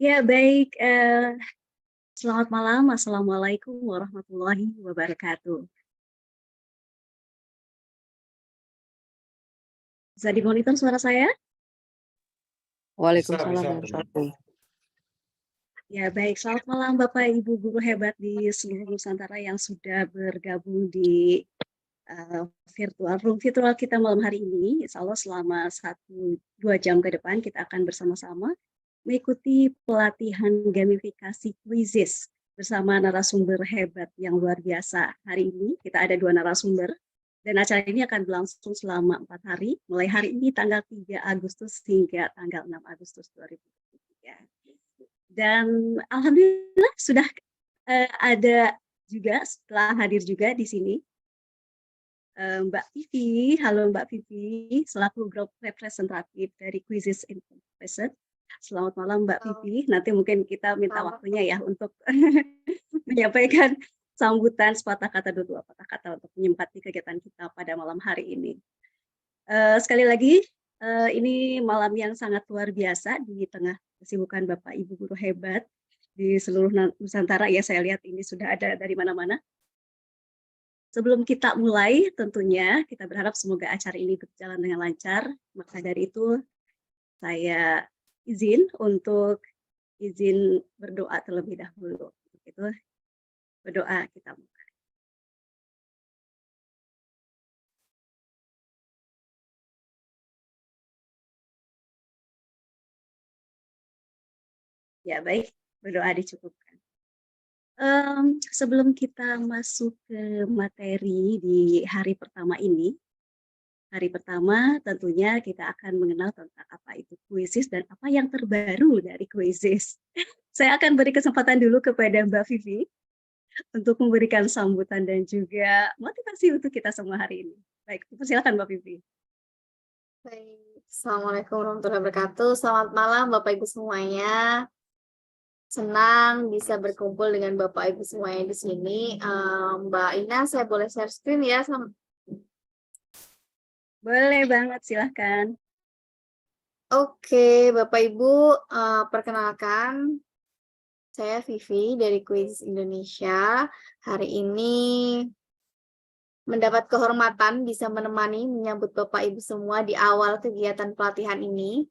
Ya, baik. Selamat malam. Assalamualaikum warahmatullahi wabarakatuh. Bisa dimonitor suara saya? Waalaikumsalam warahmatullahi. Ya, baik. Selamat malam Bapak Ibu guru hebat di seluruh Nusantara yang sudah bergabung di virtual room virtual kita malam hari ini. Insya Allah selama 1-2 jam ke depan kita akan bersama-sama mengikuti pelatihan gamifikasi quizzes bersama narasumber hebat yang luar biasa. Hari ini kita ada 2 narasumber dan acara ini akan berlangsung selama 4 hari, mulai hari ini tanggal 3 Agustus hingga tanggal 6 Agustus 2023. Dan alhamdulillah sudah ada juga setelah hadir juga di sini Mbak Vivi. Halo Mbak Vivi, selaku grup representatif dari Quizzes in Person. Selamat malam Mbak Vivi. Nanti mungkin kita minta waktunya ya untuk menyampaikan sambutan sepatah kata, 2 patah kata untuk menyempati kegiatan kita pada malam hari ini. Sekali lagi, ini malam yang sangat luar biasa di tengah kesibukan Bapak Ibu guru hebat di seluruh Nusantara. Ya, saya lihat ini sudah ada dari mana-mana. Sebelum kita mulai, tentunya kita berharap semoga acara ini berjalan dengan lancar. Maka dari itu, saya izin berdoa terlebih dahulu. Itu berdoa kita mulai. Ya, baik, berdoa dicukupkan. Sebelum kita masuk ke materi di hari pertama ini, hari pertama tentunya kita akan mengenal tentang apa itu Quizzes dan apa yang terbaru dari Quizzes. Saya akan beri kesempatan dulu kepada Mbak Vivi untuk memberikan sambutan dan juga motivasi untuk kita semua hari ini. Baik, silakan Mbak Vivi. Baik, Assalamualaikum warahmatullahi wabarakatuh. Selamat malam Bapak Ibu semuanya. Senang bisa berkumpul dengan Bapak Ibu semuanya di sini. Mbak Ina, saya boleh share screen ya? Boleh banget, silahkan. Oke, Bapak Ibu, perkenalkan, saya Vivi dari Quizzes Indonesia. Hari ini mendapat kehormatan bisa menyambut Bapak Ibu semua di awal kegiatan pelatihan ini.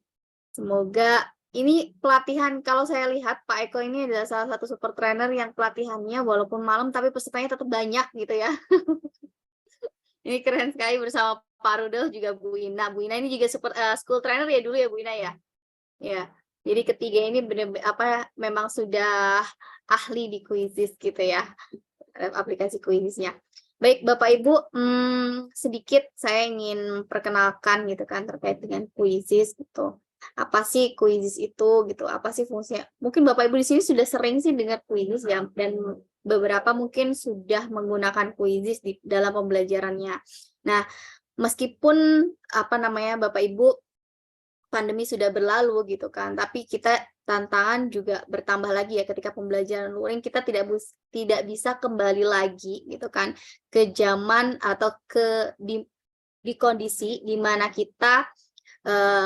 Semoga ini pelatihan, kalau saya lihat Pak Eko ini adalah salah satu super trainer yang pelatihannya walaupun malam tapi pesertanya tetap banyak gitu ya. Ini keren sekali bersama Pak Rudel juga Bu Ina. Bu Ina ini juga school trainer ya dulu ya Bu Ina ya. Ya. Jadi ketiga ini benar-benar memang sudah ahli di quizzes gitu ya. Aplikasi quizzesnya. Baik Bapak Ibu, sedikit saya ingin perkenalkan gitu kan terkait dengan quizzes gitu. Apa sih quizzes itu gitu? Apa sih fungsinya? Mungkin Bapak Ibu di sini sudah sering sih dengar quizzes ya, dan beberapa mungkin sudah menggunakan quizzes di dalam pembelajarannya. Nah, meskipun Bapak Ibu pandemi sudah berlalu gitu kan, tapi kita tantangan juga bertambah lagi ya ketika pembelajaran luring, kita tidak bisa kembali lagi gitu kan ke zaman atau di kondisi di mana kita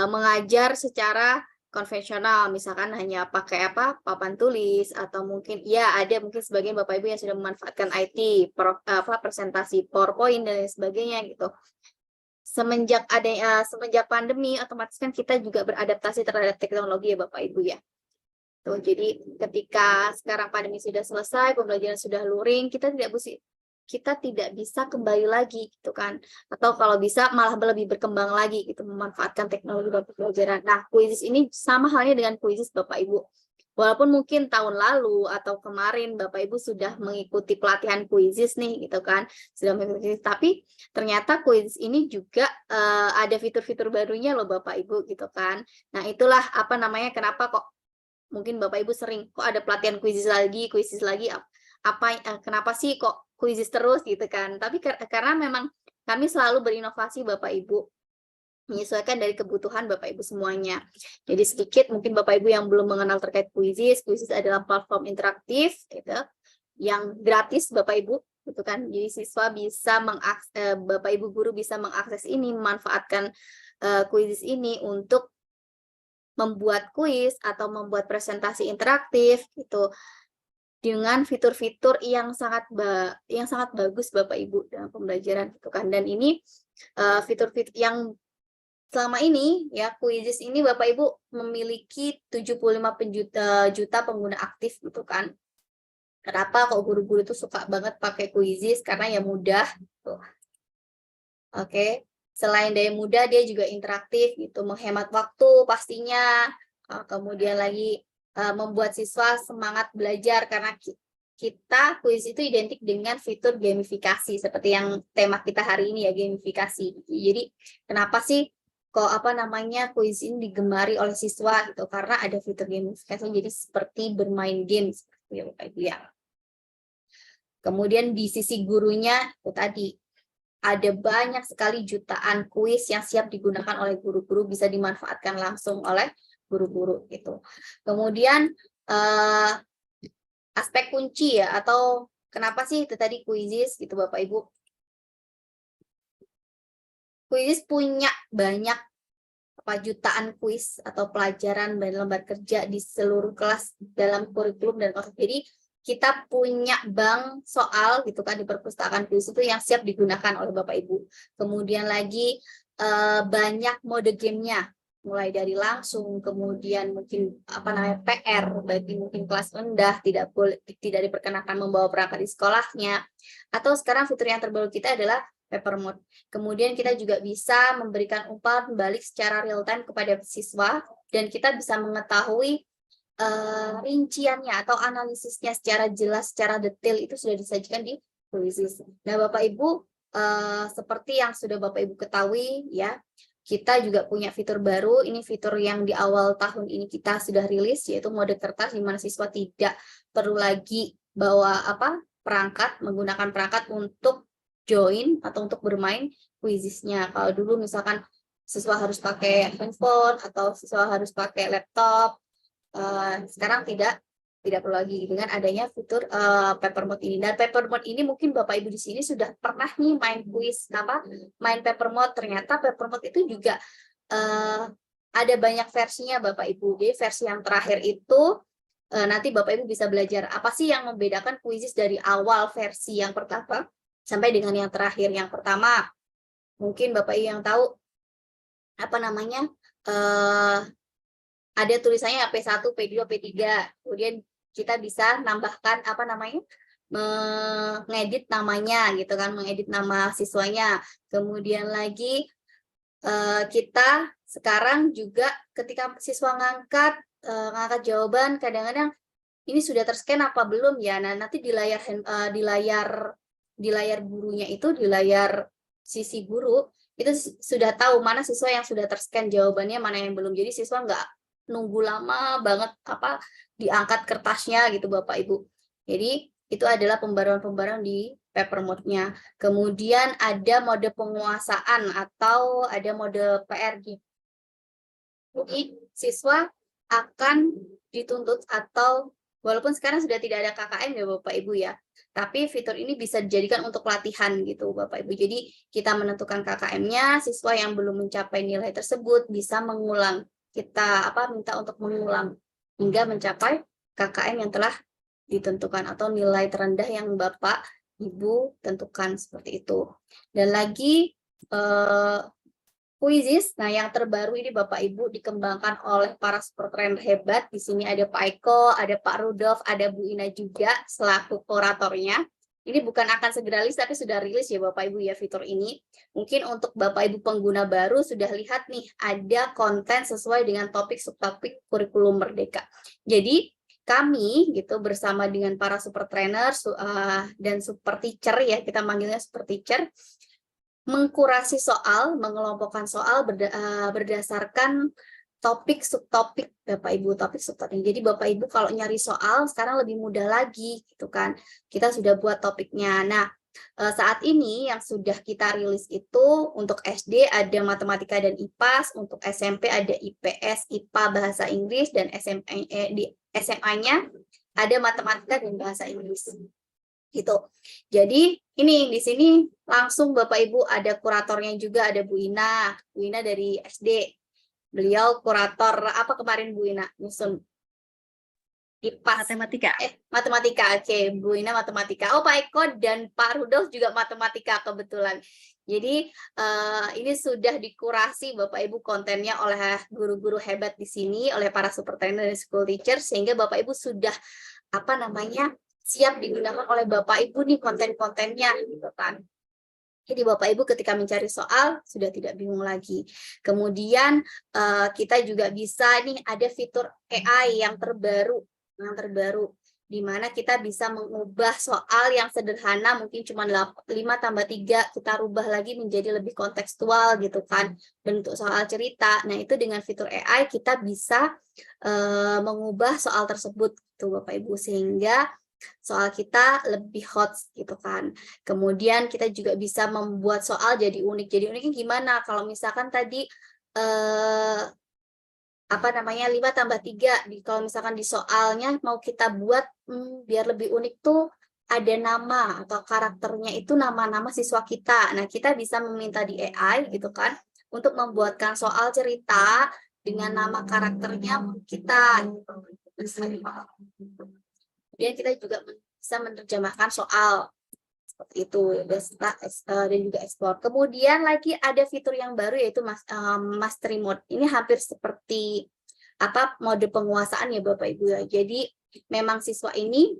mengajar secara konvensional, misalkan hanya pakai papan tulis, atau mungkin ya ada mungkin sebagian Bapak Ibu yang sudah memanfaatkan IT, presentasi PowerPoint dan lain sebagainya gitu. Semenjak pandemi, otomatis kan kita juga beradaptasi terhadap teknologi ya Bapak Ibu ya. Tuh, jadi ketika sekarang pandemi sudah selesai, pembelajaran sudah luring, kita tidak bisa kembali lagi gitu kan, atau kalau bisa malah lebih berkembang lagi gitu memanfaatkan teknologi dalam pembelajaran. Nah, quizzes ini sama halnya dengan quizzes Bapak Ibu. Walaupun mungkin tahun lalu atau kemarin Bapak Ibu sudah mengikuti pelatihan quizzes nih gitu kan, sudah mengikuti, tapi ternyata quizzes ini juga ada fitur-fitur barunya loh Bapak Ibu gitu kan. Nah, itulah kenapa kok mungkin Bapak Ibu sering kok ada pelatihan quizzes lagi, kenapa sih kok quizzes terus gitu kan. Tapi karena memang kami selalu berinovasi Bapak Ibu, menyesuaikan dari kebutuhan Bapak Ibu semuanya. Jadi sedikit mungkin Bapak Ibu yang belum mengenal terkait quizzes adalah platform interaktif gitu, yang gratis Bapak Ibu gitu kan. Jadi siswa bisa Bapak Ibu guru bisa mengakses ini, memanfaatkan quizzes ini untuk membuat kuis atau membuat presentasi interaktif gitu dengan fitur-fitur yang sangat bagus Bapak Ibu dalam pembelajaran gitu kan. Dan ini fitur-fitur yang selama ini ya Quizizz ini Bapak Ibu memiliki 75 juta pengguna aktif gitu kan. Kenapa kok guru-guru itu suka banget pakai Quizizz? Karena ya mudah tuh. Oke. Selain daya mudah, dia juga interaktif gitu, menghemat waktu pastinya. Kemudian lagi membuat siswa semangat belajar karena kita kuis itu identik dengan fitur gamifikasi seperti yang tema kita hari ini ya, gamifikasi. Jadi kenapa sih kok kuis ini digemari oleh siswa gitu? Karena ada fitur gamifikasi, jadi seperti bermain game seperti itu ya. Kemudian di sisi gurunya itu tadi ada banyak sekali jutaan kuis yang siap digunakan oleh guru-guru, bisa dimanfaatkan langsung oleh guru-guru gitu. Kemudian aspek kunci ya, atau kenapa sih itu tadi Quizizz gitu Bapak Ibu. Quizizz punya banyak jutaan kuis atau pelajaran dan lembar kerja di seluruh kelas dalam kurikulum dan konsep. Jadi kita punya bank soal gitu kan di perpustakaan kuis itu yang siap digunakan oleh Bapak Ibu. Kemudian lagi banyak mode gamenya, mulai dari langsung, kemudian mungkin PR bagi mungkin kelas rendah tidak diperkenakan membawa perangkat di sekolahnya. Atau sekarang fitur yang terbaru kita adalah paper mode. Kemudian kita juga bisa memberikan umpan balik secara real time kepada siswa dan kita bisa mengetahui rinciannya atau analisisnya secara jelas, secara detail itu sudah disajikan di Quizizz. Nah, Bapak Ibu, seperti yang sudah Bapak Ibu ketahui ya, kita juga punya fitur baru. Ini fitur yang di awal tahun ini kita sudah rilis, yaitu mode kertas, di mana siswa tidak perlu lagi bawa menggunakan perangkat untuk join atau untuk bermain Quizizz-nya. Kalau dulu misalkan siswa harus pakai handphone atau siswa harus pakai laptop, sekarang tidak perlu lagi dengan adanya fitur paper mode ini. Dan paper mode ini mungkin Bapak Ibu di sini sudah pernah nih main kuis main paper mode. Ternyata paper mode itu juga ada banyak versinya Bapak Ibu. Jadi versi yang terakhir itu nanti Bapak Ibu bisa belajar apa sih yang membedakan Quizizz dari awal versi yang pertama sampai dengan yang terakhir. Yang pertama, mungkin Bapak Ibu yang tahu ada tulisannya P1, P2, P3. Kemudian kita bisa nambahkan mengedit namanya gitu kan, mengedit nama siswanya. Kemudian lagi kita sekarang juga ketika siswa ngangkat jawaban, kadang-kadang ini sudah terscan apa belum ya. Nah, nanti di layar gurunya itu, di layar sisi guru itu sudah tahu mana siswa yang sudah terscan jawabannya, mana yang belum. Jadi siswa nggak nunggu lama banget diangkat kertasnya gitu Bapak Ibu. Jadi itu adalah pembaruan-pembaruan di paper mode-nya. Kemudian ada mode penguasaan atau ada mode PR. Jadi siswa akan dituntut, atau walaupun sekarang sudah tidak ada KKM ya Bapak Ibu ya, tapi fitur ini bisa dijadikan untuk latihan gitu Bapak Ibu. Jadi kita menentukan KKM-nya, siswa yang belum mencapai nilai tersebut bisa mengulang. Kita minta untuk mengulang hingga mencapai KKM yang telah ditentukan atau nilai terendah yang Bapak Ibu tentukan seperti itu. Dan lagi Quizizz, nah yang terbaru ini Bapak Ibu dikembangkan oleh para super trainer hebat. Di sini ada Pak Eko, ada Pak Rudolf, ada Bu Ina juga selaku kuratornya. Ini bukan akan segera rilis, tapi sudah rilis ya Bapak Ibu ya fitur ini. Mungkin untuk Bapak Ibu pengguna baru sudah lihat nih, ada konten sesuai dengan topik subtopik kurikulum merdeka. Jadi kami gitu bersama dengan para super trainer dan super teacher ya, kita manggilnya super teacher, mengkurasi soal, mengelompokkan soal berdasarkan topik subtopik Bapak Ibu, topik subtopik. Jadi Bapak Ibu kalau nyari soal sekarang lebih mudah lagi gitu kan. Kita sudah buat topiknya. Nah, saat ini yang sudah kita rilis itu untuk SD ada matematika dan IPA, untuk SMP ada IPS, IPA, bahasa Inggris, dan di SMA-nya ada matematika dan bahasa Inggris. Gitu. Jadi ini di sini langsung Bapak Ibu ada kuratornya juga, ada Bu Ina dari SD. Beliau kurator apa kemarin Bu Ina nyusun IPAS Matematika. Matematika. Oke, Bu Ina matematika. Oh, Pak Eko dan Pak Rudolf juga matematika kebetulan. Jadi ini sudah dikurasi Bapak Ibu kontennya oleh guru-guru hebat di sini, oleh para superintendent dan school teacher, sehingga Bapak Ibu sudah apa namanya siap digunakan oleh Bapak Ibu nih konten-kontennya gitu kan. Jadi Bapak Ibu ketika mencari soal sudah tidak bingung lagi. Kemudian kita juga bisa nih ada fitur AI yang terbaru di mana kita bisa mengubah soal yang sederhana mungkin cuma 5+3 kita rubah lagi menjadi lebih kontekstual gitu kan, bentuk soal cerita. Nah, itu dengan fitur AI kita bisa mengubah soal tersebut gitu Bapak Ibu, sehingga soal kita lebih hot gitu kan. Kemudian kita juga bisa membuat soal jadi unik. Jadi uniknya gimana? Kalau misalkan tadi apa namanya 5+3 kalau misalkan di soalnya mau kita buat biar lebih unik tuh ada nama atau karakternya itu nama-nama siswa kita. Nah, kita bisa meminta di AI gitu kan untuk membuatkan soal cerita dengan nama karakternya kita gitu. Kemudian kita juga bisa menerjemahkan soal seperti itu dan juga ekspor. Kemudian lagi ada fitur yang baru yaitu mastery mode. Ini hampir seperti apa mode penguasaan ya Bapak Ibu ya. Jadi memang siswa ini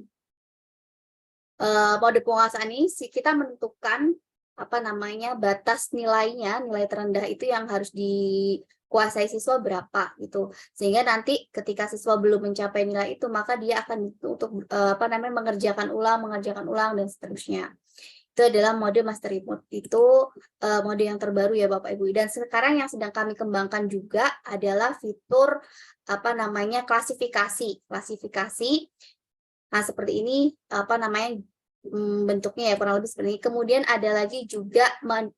mode penguasaan ini kita menentukan apa namanya batas nilainya, nilai terendah itu yang harus dikuasai siswa berapa gitu, sehingga nanti ketika siswa belum mencapai nilai itu maka dia akan untuk apa namanya mengerjakan ulang dan seterusnya. Itu adalah mode mastery mode, itu mode yang terbaru ya Bapak Ibu. Dan sekarang yang sedang kami kembangkan juga adalah fitur apa namanya klasifikasi. Nah, seperti ini apa namanya bentuknya ya kurang lebih seperti ini. Kemudian ada lagi juga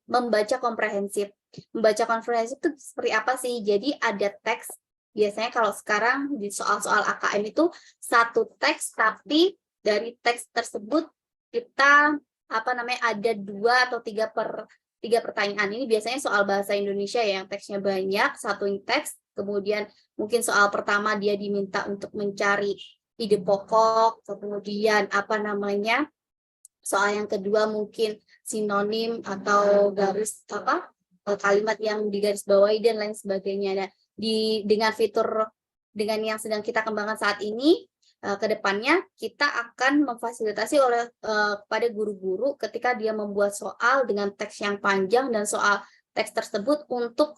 membaca komprehensif. Membaca komprehensif itu seperti apa sih? Jadi ada teks. Biasanya kalau sekarang di soal-soal AKM itu satu teks, tapi dari teks tersebut kita apa namanya ada 2 atau 3 pertanyaan. Ini biasanya soal bahasa Indonesia ya, yang teksnya banyak, satu teks. Kemudian mungkin soal pertama dia diminta untuk mencari ide pokok, kemudian apa namanya soal yang kedua mungkin sinonim atau garis apa kalimat yang digarisbawahi dan lain sebagainya. Nah, dengan fitur dengan yang sedang kita kembangkan saat ini, ke depannya kita akan memfasilitasi kepada guru-guru ketika dia membuat soal dengan teks yang panjang dan soal teks tersebut untuk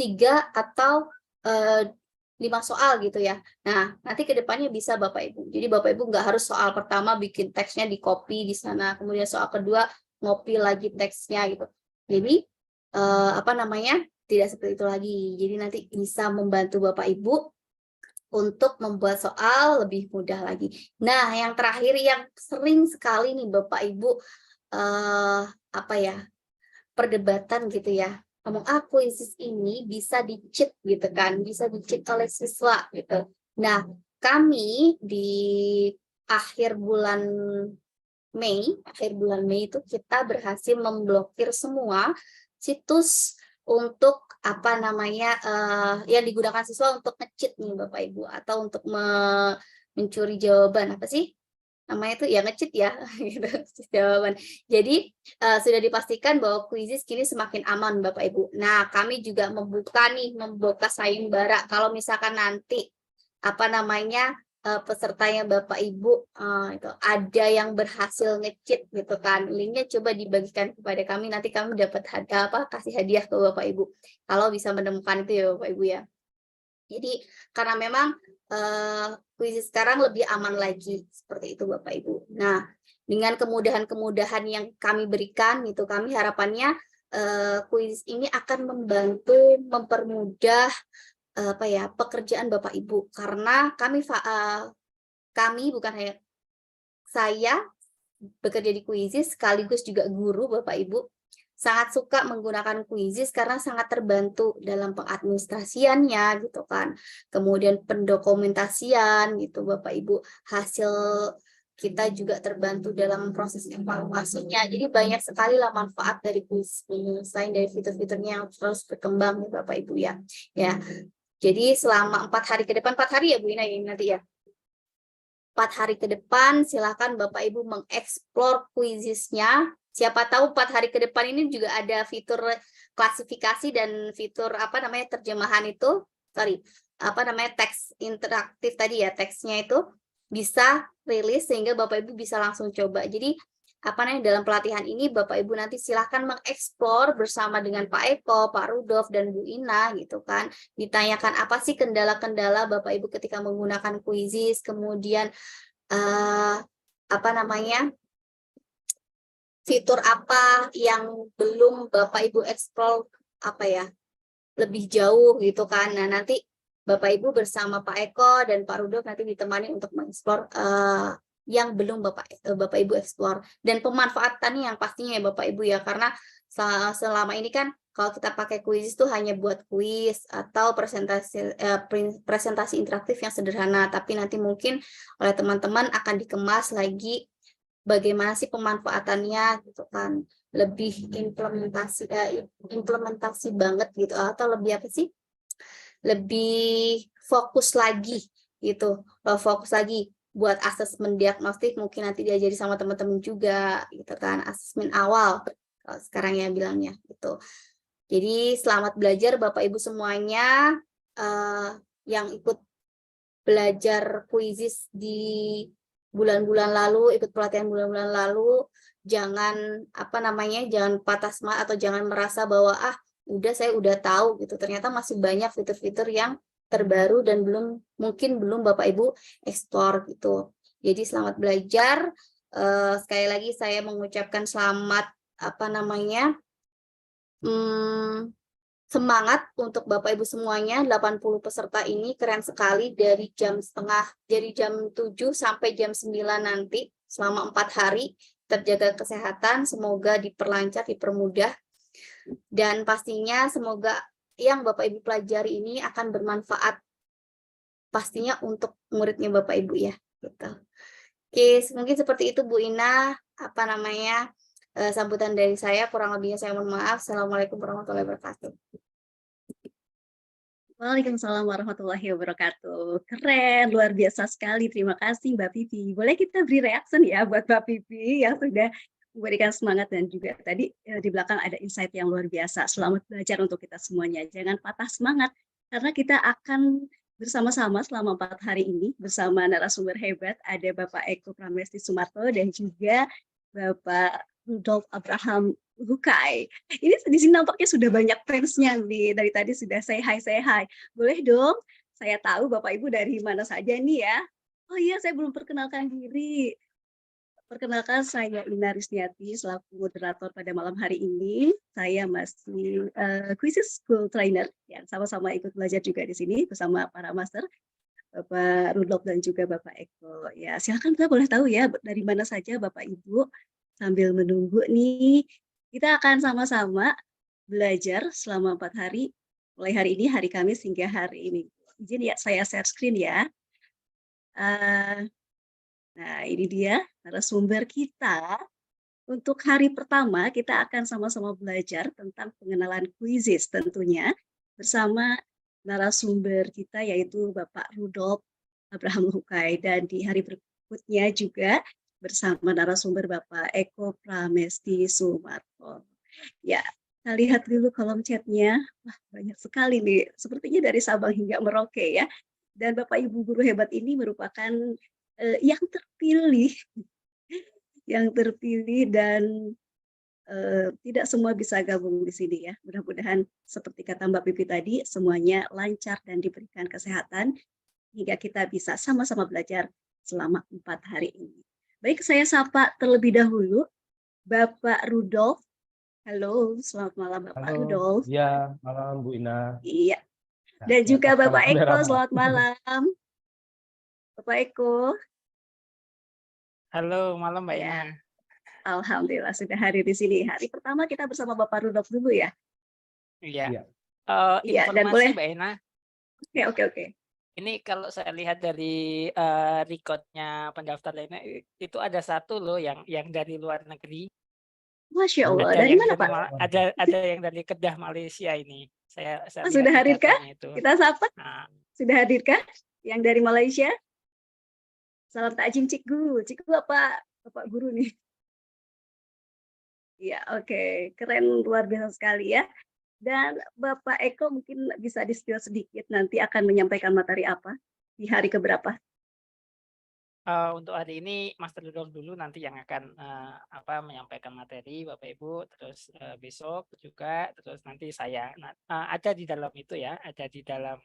3 atau 5 soal gitu ya. Nah, nanti ke depannya bisa Bapak Ibu. Jadi Bapak Ibu nggak harus soal pertama bikin teksnya di copy di sana, kemudian soal kedua ngopi lagi teksnya gitu. Jadi apa namanya? Tidak seperti itu lagi. Jadi nanti bisa membantu Bapak Ibu untuk membuat soal lebih mudah lagi. Nah, yang terakhir yang sering sekali nih Bapak Ibu apa ya? Perdebatan gitu ya. Ngomong kuisis ini bisa di-cheat gitu kan, bisa di-cheat oleh siswa gitu. Nah, kami di akhir bulan Mei itu kita berhasil memblokir semua situs untuk apa namanya yang digunakan siswa untuk nge-cheat nih Bapak Ibu atau untuk mencuri jawaban apa sih? Namanya itu ya nge-cheat ya gitu jawaban. Jadi sudah dipastikan bahwa kuisis kini semakin aman Bapak Ibu. Nah, kami juga membuka sayembara kalau misalkan nanti apa namanya pesertanya Bapak Ibu itu ada yang berhasil nge-cheat gitu kan. Linknya coba dibagikan kepada kami, nanti kami dapat kasih hadiah ke Bapak Ibu kalau bisa menemukan itu ya Bapak Ibu ya. Jadi karena memang kuisis sekarang lebih aman lagi seperti itu Bapak Ibu. Nah, dengan kemudahan-kemudahan yang kami berikan itu kami harapannya kuisis ini akan membantu mempermudah apa ya pekerjaan Bapak Ibu, karena kami bukan hanya saya bekerja di kuisis sekaligus juga guru Bapak Ibu sangat suka menggunakan kuisis karena sangat terbantu dalam pengadministrasiannya gitu kan. Kemudian pendokumentasian gitu Bapak Ibu, hasil kita juga terbantu dalam proses evaluasinya. Jadi banyak sekali lah manfaat dari kuis ini, selain dari fitur-fiturnya yang terus berkembang ya Bapak Ibu ya. Ya, jadi selama 4 hari ke depan, 4 hari ya Bu Ina ini nanti ya. 4 hari ke depan silakan Bapak Ibu mengeksplor kuisisnya. Siapa tahu 4 hari ke depan ini juga ada fitur klasifikasi dan fitur apa namanya terjemahan itu, teks interaktif tadi ya, teksnya itu bisa rilis sehingga Bapak Ibu bisa langsung coba. Jadi dalam pelatihan ini Bapak Ibu nanti silahkan mengeksplor bersama dengan Pak Eko, Pak Rudolf, dan Bu Ina gitu kan. Ditanyakan apa sih kendala-kendala Bapak Ibu ketika menggunakan Quizizz, kemudian fitur apa yang belum Bapak Ibu eksplor lebih jauh gitu kan. Nah, nanti Bapak Ibu bersama Pak Eko dan Pak Rudolf nanti ditemani untuk mengeksplor yang belum Bapak Ibu eksplor, dan pemanfaatannya yang pastinya ya Bapak Ibu ya, karena selama ini kan kalau kita pakai Quizizz itu hanya buat kuis atau presentasi interaktif yang sederhana, tapi nanti mungkin oleh teman-teman akan dikemas lagi bagaimana sih pemanfaatannya gitu kan, lebih implementasi banget gitu, atau lebih lebih fokus lagi gitu, fokus lagi buat asesmen diagnostik, mungkin nanti diajari sama teman-teman juga gitu kan, asesmen awal kalau sekarang ya bilangnya gitu. Jadi selamat belajar Bapak Ibu semuanya yang ikut belajar Quizizz di bulan-bulan lalu, ikut pelatihan bulan-bulan lalu, jangan jangan patah semangat atau jangan merasa bahwa saya udah tahu gitu. Ternyata masih banyak fitur-fitur yang terbaru dan mungkin belum Bapak Ibu eksplor gitu. Jadi selamat belajar. Sekali lagi saya mengucapkan selamat semangat untuk Bapak Ibu semuanya. 80 peserta ini keren sekali, dari jam 7 sampai jam 9 nanti selama 4 hari. Terjaga kesehatan, semoga diperlancar, dipermudah, dan pastinya semoga yang Bapak Ibu pelajari ini akan bermanfaat pastinya untuk muridnya Bapak Ibu ya gitu. Oke, mungkin seperti itu Bu Ina, sambutan dari saya, kurang lebihnya saya mohon maaf. Assalamualaikum warahmatullahi wabarakatuh. Waalaikumsalam warahmatullahi wabarakatuh. Keren, luar biasa sekali. Terima kasih Mbak Pipi. Boleh kita beri reaction ya buat Mbak Pipi yang sudah memberikan semangat, dan juga tadi di belakang ada insight yang luar biasa. Selamat belajar untuk kita semuanya. Jangan patah semangat, karena kita akan bersama-sama selama 4 hari ini bersama narasumber hebat. Ada Bapak Eko Pramesti Sumarto dan juga Bapak Rudolf Abraham Hukai. Ini di sini nampaknya sudah banyak fansnya nih. Dari tadi sudah say hi. Boleh dong? Saya tahu Bapak Ibu dari mana saja nih ya. Oh iya, saya belum perkenalkan diri. Perkenalkan, saya Ina Risniati selaku moderator pada malam hari ini. Saya masih Quizizz School Trainer yang sama-sama ikut belajar juga di sini bersama para master, Bapak Rudolf dan juga Bapak Eko. Ya, silakan kita boleh tahu ya dari mana saja Bapak Ibu. Sambil menunggu nih, kita akan sama-sama belajar selama 4 hari, mulai hari ini, hari Kamis hingga hari ini. Izin ya, saya share screen ya. Nah, ini dia narasumber kita. Untuk hari pertama, kita akan sama-sama belajar tentang pengenalan Quizizz tentunya, bersama narasumber kita yaitu Bapak Rudolf Abraham Hukai. Dan di hari berikutnya juga bersama narasumber Bapak Eko Pramesti Sumarto. Ya, kita lihat dulu kolom chatnya. Wah, banyak sekali nih. Sepertinya dari Sabang hingga Merauke ya. Dan Bapak Ibu guru hebat ini merupakan yang terpilih dan tidak semua bisa gabung di sini ya. Mudah-mudahan seperti kata Mbak Pipi tadi, semuanya lancar dan diberikan kesehatan hingga kita bisa sama-sama belajar selama 4 hari ini. Baik, saya sapa terlebih dahulu Bapak Rudolf. Halo, selamat malam Bapak Rudolf. Iya, malam Bu Ina. Iya. Dan juga Bapak Eko, selamat malam. Bapak Eko. Halo, malam Mbak Ina. Alhamdulillah sudah hadir di sini. Hari pertama kita bersama Bapak Rudolf dulu ya. Iya. Iya, dan boleh Mbak Ina. Oke. Ini kalau saya lihat dari record-nya pendaftarannya itu ada satu loh yang dari luar negeri. Masya Allah, Ada dari yang mana dari Pak? ada yang dari Kedah Malaysia ini. Saya Oh, lihat sudah di hadirkah? datanya itu. Kita sapa? Nah, Sudah hadirkah yang dari Malaysia? Salam takjim Cikgu. Cikgu apa Bapak guru nih? Ya, oke. Keren, luar biasa sekali ya. Dan Bapak Eko mungkin bisa di-spill sedikit nanti akan menyampaikan materi apa di hari keberapa? untuk hari ini Master Dudung dulu nanti yang akan menyampaikan materi Bapak Ibu, terus besok juga, terus nanti saya ada di dalam itu ya, ada di dalam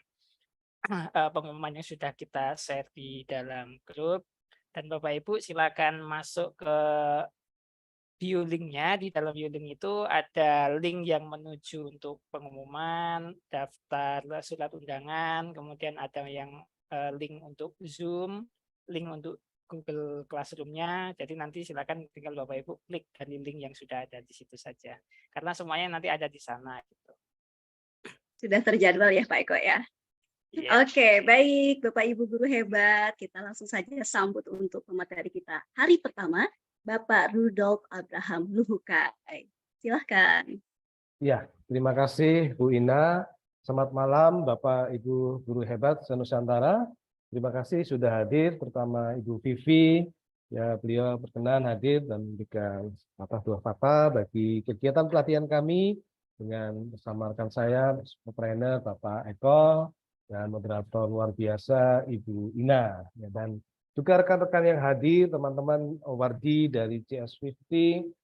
pengumuman yang sudah kita share di dalam grup, dan Bapak Ibu silakan masuk ke view link-nya. Di dalam view link itu ada link yang menuju untuk pengumuman, daftar surat undangan, kemudian ada yang link untuk Zoom, link untuk Google Classroom-nya. Jadi nanti silakan tinggal Bapak Ibu klik dari link yang sudah ada di situ saja. Karena semuanya nanti ada di sana gitu. Sudah terjadwal ya Pak Eko ya? Iya. Oke, baik Bapak Ibu guru hebat. Kita langsung saja sambut untuk pemateri kita. Hari pertama, Bapak Rudolf Abraham Luhukai. Silahkan. Ya, terima kasih Bu Ina. Selamat malam Bapak Ibu guru hebat se-Nusantara. Terima kasih sudah hadir, terutama Ibu Vivi. Ya, beliau berkenan hadir dan memberikan dua kata bagi kegiatan pelatihan kami dengan bersama rekan saya, trainer Bapak Eko, dan moderator luar biasa Ibu Ina. Ya, dan juga rekan-rekan yang hadir, teman-teman Wardi dari CS50,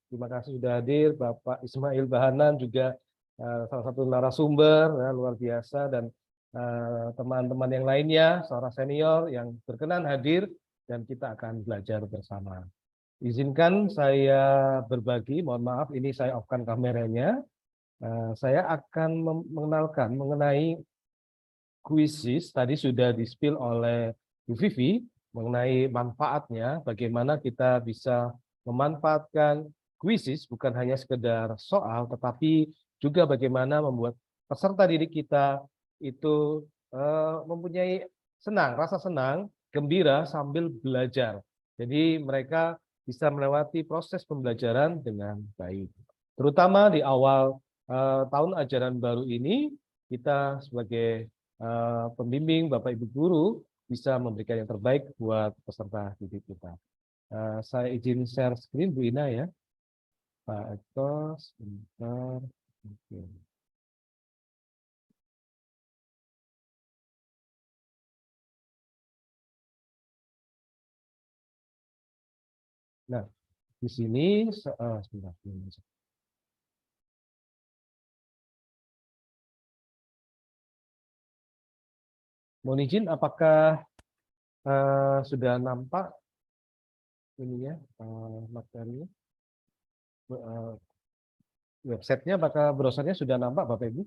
terima kasih sudah hadir, Bapak Ismail Bahanan juga salah satu narasumber ya, luar biasa, dan teman-teman yang lainnya, seorang senior yang berkenan hadir, dan kita akan belajar bersama. Izinkan saya berbagi, mohon maaf ini saya off-kan kameranya. Saya akan mengenalkan mengenai kuisis, tadi sudah di-spill oleh Bu Vivi, mengenai manfaatnya, bagaimana kita bisa memanfaatkan kuisis bukan hanya sekedar soal, tetapi juga bagaimana membuat peserta didik kita itu mempunyai rasa senang, gembira sambil belajar. Jadi mereka bisa melewati proses pembelajaran dengan baik. Terutama di awal tahun ajaran baru ini, kita sebagai pembimbing, Bapak Ibu guru, bisa memberikan yang terbaik buat peserta didik kita. Saya izin share screen Bu Ina ya. Pak Eko, sebentar. Oke. Nah, di sini, sebentar. Mohon izin, apakah sudah nampak ininya materinya? Websitenya, apakah browsernya sudah nampak Bapak Ibu?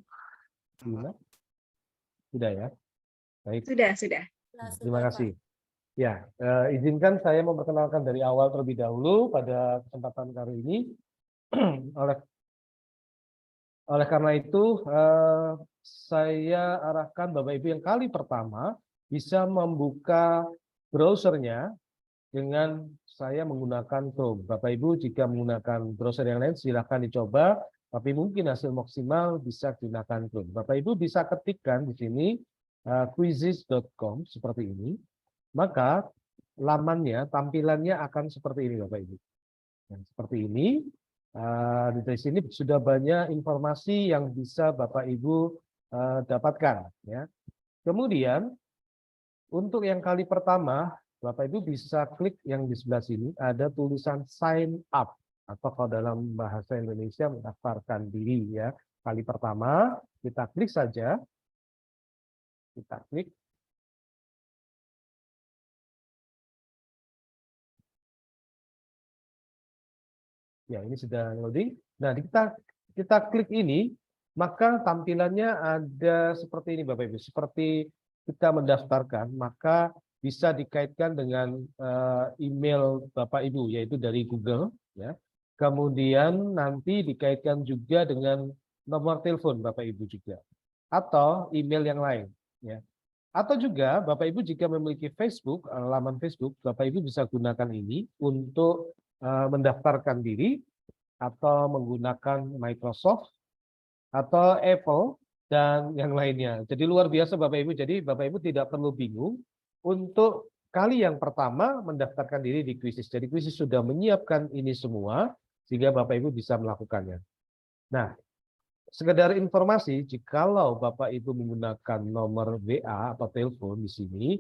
Sudah ya? Baik. Sudah. Terima kasih. Ya, izinkan saya memperkenalkan dari awal terlebih dahulu pada kesempatan kali ini. Oleh karena itu, saya arahkan Bapak Ibu yang kali pertama bisa membuka browsernya dengan saya menggunakan Chrome. Bapak Ibu jika menggunakan browser yang lain silakan dicoba, tapi mungkin hasil maksimal bisa gunakan Chrome. Bapak Ibu bisa ketikkan di sini quizzes.com seperti ini, maka lamannya, tampilannya akan seperti ini Bapak Ibu. Dan seperti ini, di sini sudah banyak informasi yang bisa Bapak Ibu dapatkan. Ya. Kemudian, untuk yang kali pertama, Bapak Ibu bisa klik yang di sebelah sini, ada tulisan sign up, atau kalau dalam bahasa Indonesia mendaftarkan diri. Ya. Kali pertama, kita klik saja. Kita klik. Ya, ini sudah loading. Nah, kita klik ini, maka tampilannya ada seperti ini Bapak Ibu. Seperti kita mendaftarkan, maka bisa dikaitkan dengan email Bapak Ibu, yaitu dari Google. Ya. Kemudian nanti dikaitkan juga dengan nomor telepon Bapak Ibu juga. Atau email yang lain. Ya. Atau juga Bapak Ibu jika memiliki Facebook, laman Facebook, Bapak Ibu bisa gunakan ini untuk mendaftarkan diri atau menggunakan Microsoft atau Apple dan yang lainnya. Jadi luar biasa Bapak Ibu. Jadi Bapak Ibu tidak perlu bingung untuk kali yang pertama mendaftarkan diri di Quizizz. Jadi Quizizz sudah menyiapkan ini semua sehingga Bapak Ibu bisa melakukannya. Nah, sekedar informasi, jikalau Bapak Ibu menggunakan nomor WA atau telepon di sini,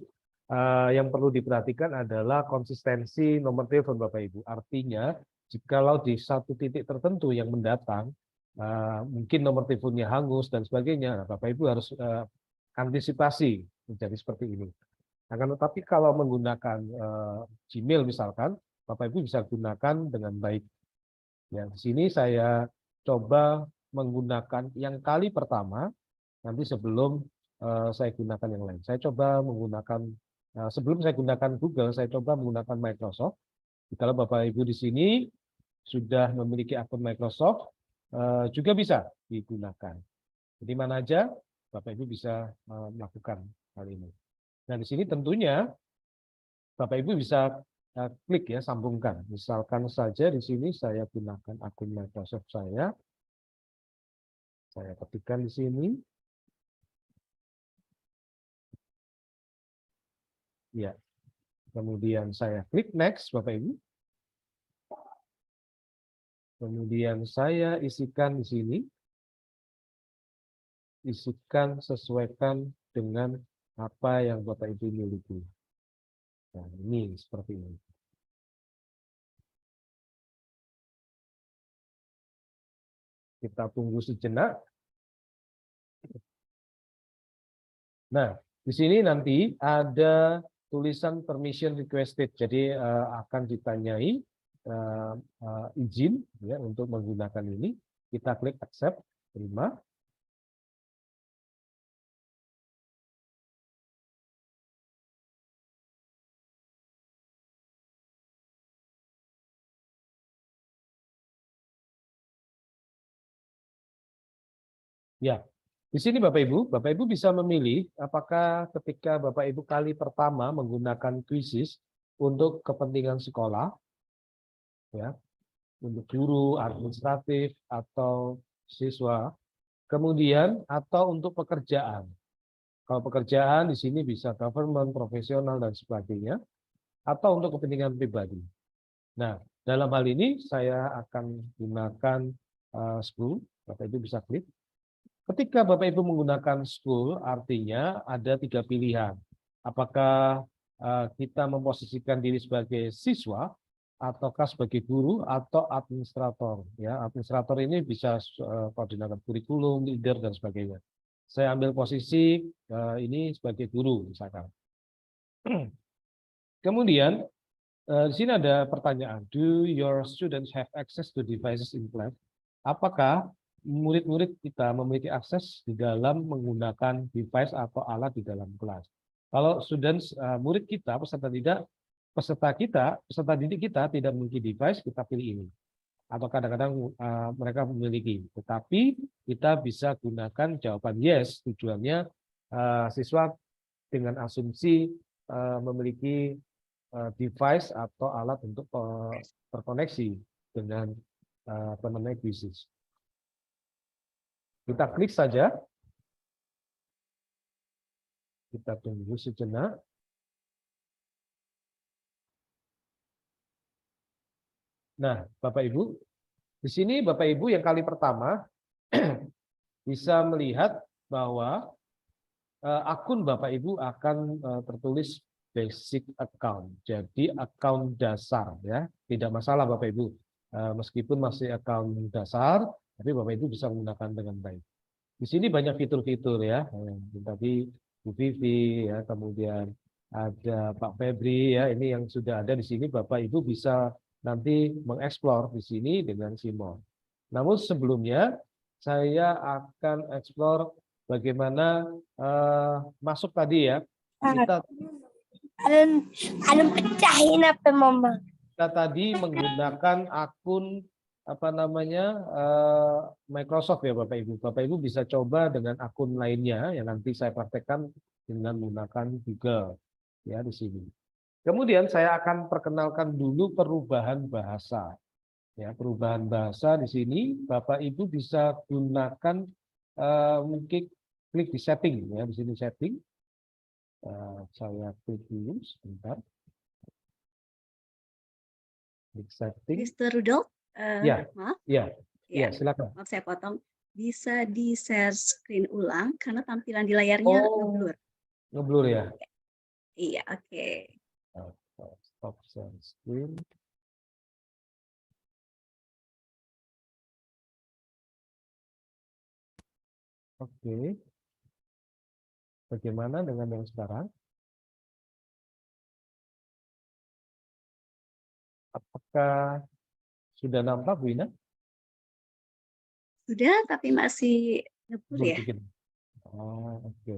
yang perlu diperhatikan adalah konsistensi nomor telepon Bapak Ibu. Artinya, jikalau di satu titik tertentu yang mendatang, mungkin nomor teleponnya hangus dan sebagainya, Bapak Ibu harus antisipasi menjadi seperti ini. Akan tetapi kalau menggunakan Gmail misalkan, Bapak Ibu bisa gunakan dengan baik. Ya, di sini saya coba menggunakan yang kali pertama, nanti sebelum saya gunakan yang lain. Saya coba menggunakan, sebelum saya gunakan Google, saya coba menggunakan Microsoft. Kalau Bapak Ibu di sini sudah memiliki akun Microsoft, juga bisa digunakan. Jadi mana aja Bapak Ibu bisa melakukan hal ini. Nah di sini tentunya Bapak Ibu bisa klik ya, sambungkan. Misalkan saja di sini saya gunakan akun Microsoft saya ketikkan di sini. Ya, kemudian saya klik next, Bapak Ibu. Kemudian saya isikan di sini. Isikan, sesuaikan dengan apa yang Bapak Ibu miliki. Nah, ini seperti ini. Kita tunggu sejenak. Nah, di sini nanti ada tulisan permission requested. Jadi akan ditanyai izin ya untuk menggunakan ini. Kita klik accept, terima. Ya, di sini Bapak Ibu bisa memilih apakah ketika Bapak Ibu kali pertama menggunakan Quizizz untuk kepentingan sekolah, ya, untuk guru, administratif, atau siswa, kemudian atau untuk pekerjaan. Kalau pekerjaan di sini bisa government, profesional, dan sebagainya, atau untuk kepentingan pribadi. Nah, dalam hal ini saya akan gunakan school, Bapak Ibu bisa klik. Ketika Bapak Ibu menggunakan school, artinya ada 3 pilihan. Apakah kita memposisikan diri sebagai siswa, ataukah sebagai guru, atau administrator. Ya, administrator ini bisa koordinator kurikulum, leader, dan sebagainya. Saya ambil posisi ini sebagai guru, misalkan. Kemudian, di sini ada pertanyaan. Do your students have access to devices in class? Apakah murid-murid kita memiliki akses di dalam menggunakan device atau alat di dalam kelas? Kalau students, murid kita, peserta didik kita tidak memiliki device, kita pilih ini. Atau kadang-kadang mereka memiliki. Tetapi kita bisa gunakan jawaban yes, tujuannya siswa dengan asumsi memiliki device atau alat untuk terkoneksi dengan Quizizz. Kita klik saja. Kita tunggu sejenak. Nah, Bapak Ibu, di sini Bapak Ibu yang kali pertama bisa melihat bahwa akun Bapak Ibu akan tertulis basic account. Jadi account dasar ya. Tidak masalah Bapak Ibu. Meskipun masih account dasar, tapi Bapak Ibu bisa menggunakan dengan baik. Di sini banyak fitur-fitur ya. Tadi Bu Vivi ya, kemudian ada Pak Febri ya. Ini yang sudah ada di sini, Bapak Ibu bisa nanti mengeksplor di sini dengan Simon. Namun sebelumnya saya akan eksplor bagaimana masuk tadi ya. Kita pecahin apa mama? Kita tadi menggunakan akun Microsoft ya Bapak Ibu. Bapak Ibu bisa coba dengan akun lainnya yang nanti saya praktekkan dengan menggunakan Google ya di sini. Kemudian saya akan perkenalkan dulu perubahan bahasa. Ya, perubahan bahasa di sini Bapak Ibu bisa gunakan mungkin klik di setting ya, di sini setting. Saya klik dulu sebentar. Klik setting. Mr. Rudolf, Ya, maaf, ya, ya, silakan. maaf saya potong. Bisa di share screen ulang karena tampilan di layarnya ngeblur. Ngeblur ya. Iya, oke. Stop share screen. Oke. Bagaimana dengan yang sekarang? Apakah sudah nampak, Bu Ina? Sudah, tapi masih ngeblur Belum ya. bikin. Oh, oke.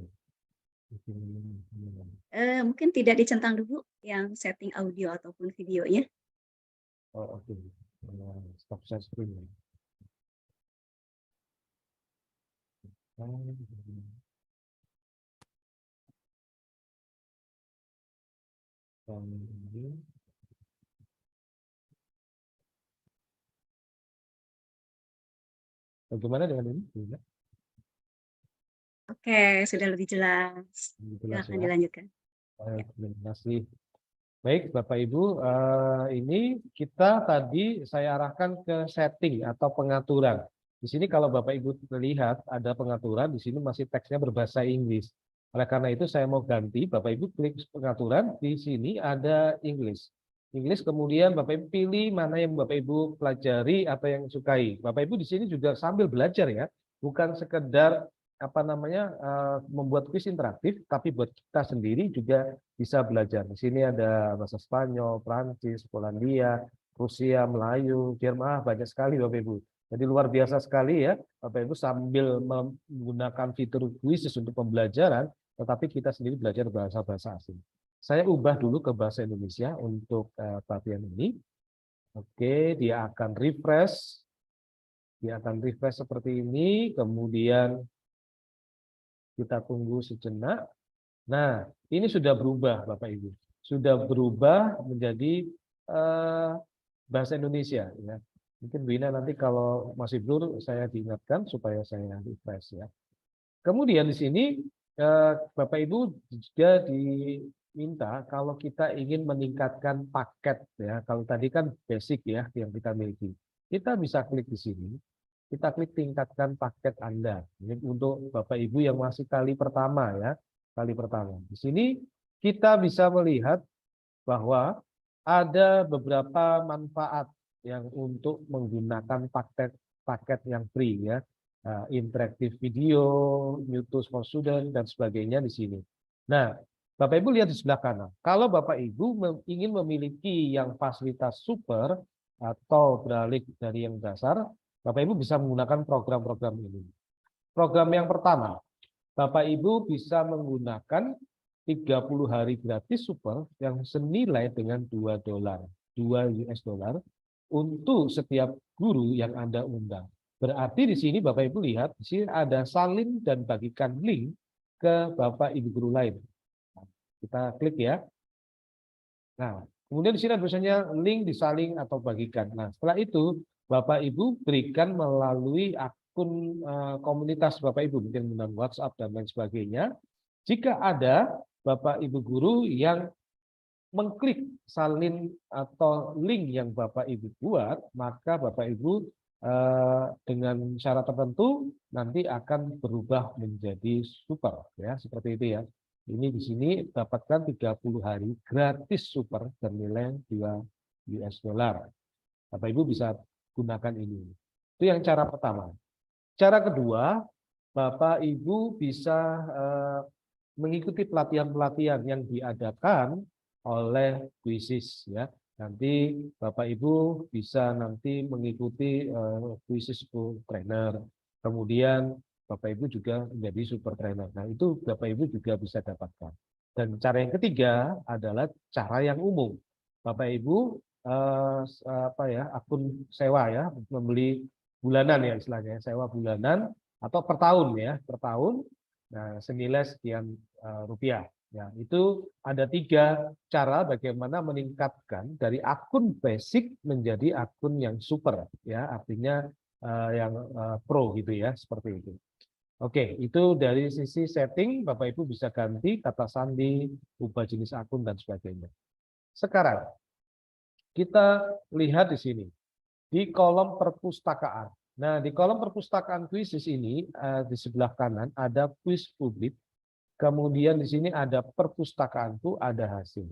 Mungkin tidak dicentang dulu yang setting audio ataupun videonya. Oh, oke. Stop share screen. Bagaimana dengan ini? Bu Ina? Oke, sudah lebih jelas. Jelas Silakan ya. dilanjutkan. Terima kasih. Baik, Bapak Ibu, ini kita tadi saya arahkan ke setting atau pengaturan. Di sini kalau Bapak Ibu lihat ada pengaturan, di sini masih teksnya berbahasa Inggris. Oleh karena itu saya mau ganti, Bapak Ibu klik pengaturan, di sini ada Inggris. Inggris kemudian Bapak Ibu pilih mana yang Bapak Ibu pelajari atau yang sukai. Bapak Ibu di sini juga sambil belajar ya, bukan sekedar membuat kuis interaktif, tapi buat kita sendiri juga bisa belajar. Di sini ada bahasa Spanyol, Prancis, Polandia, Rusia, Melayu, Jerman, banyak sekali Bapak Ibu. Jadi luar biasa sekali ya, Bapak Ibu sambil menggunakan fitur kuis untuk pembelajaran, tetapi kita sendiri belajar bahasa-bahasa asing. Saya ubah dulu ke bahasa Indonesia untuk pelatihan ini. Oke, dia akan refresh. Dia akan refresh seperti ini, kemudian kita tunggu sejenak. Nah, ini sudah berubah Bapak Ibu. Sudah berubah menjadi bahasa Indonesia ya. Mungkin Bu Ina nanti kalau masih blur saya diingatkan supaya saya refresh ya. Kemudian di sini Bapak Ibu juga diminta kalau kita ingin meningkatkan paket ya. Kalau tadi kan basic ya yang kita miliki. Kita bisa klik di sini. Kita klik tingkatkan paket Anda. Ini untuk Bapak Ibu yang masih kali pertama ya. Kali pertama. Di sini kita bisa melihat bahwa ada beberapa manfaat yang untuk menggunakan paket yang free ya. Interaktif video, new tools for student dan sebagainya di sini. Nah, Bapak Ibu lihat di sebelah kanan. Kalau Bapak Ibu ingin memiliki yang fasilitas super atau beralih dari yang dasar, Bapak Ibu bisa menggunakan program-program ini. Program yang pertama, Bapak Ibu bisa menggunakan 30 hari gratis super yang senilai dengan $2, 2 US dollar untuk setiap guru yang Anda undang. Berarti di sini Bapak Ibu lihat, di sini ada salin dan bagikan link ke Bapak Ibu guru lain. Kita klik ya. Nah, kemudian di sini ada tulisannya link disaling atau bagikan. Nah, setelah itu Bapak Ibu berikan melalui akun komunitas Bapak Ibu, mungkin menggunakan WhatsApp dan lain sebagainya. Jika ada Bapak Ibu guru yang mengklik salin atau link yang Bapak Ibu buat, maka Bapak Ibu dengan syarat tertentu nanti akan berubah menjadi super ya, seperti itu ya. Ini di sini dapatkan 30 hari gratis super bernilai 2 US dollar. Bapak Ibu bisa gunakan ini. Itu yang cara pertama. Cara kedua, Bapak Ibu bisa mengikuti pelatihan-pelatihan yang diadakan oleh Quizzes ya. Nanti Bapak Ibu bisa nanti mengikuti Quizzes Trainer. Kemudian Bapak Ibu juga menjadi super trainer. Nah, itu Bapak Ibu juga bisa dapatkan. Dan cara yang ketiga adalah cara yang umum. Bapak Ibu akun sewa ya, membeli bulanan ya istilahnya, sewa bulanan atau per tahun ya, per tahun. Nah, senilai sekian rupiah. Ya, itu ada 3 cara bagaimana meningkatkan dari akun basic menjadi akun yang super, ya, artinya yang pro gitu ya, seperti itu. Oke, itu dari sisi setting, Bapak Ibu bisa ganti kata sandi, ubah jenis akun dan sebagainya. Sekarang kita lihat di sini di kolom perpustakaan. Nah, di kolom perpustakaan kuisis ini di sebelah kanan ada kuis publik. Kemudian di sini ada perpustakaanku, ada hasil.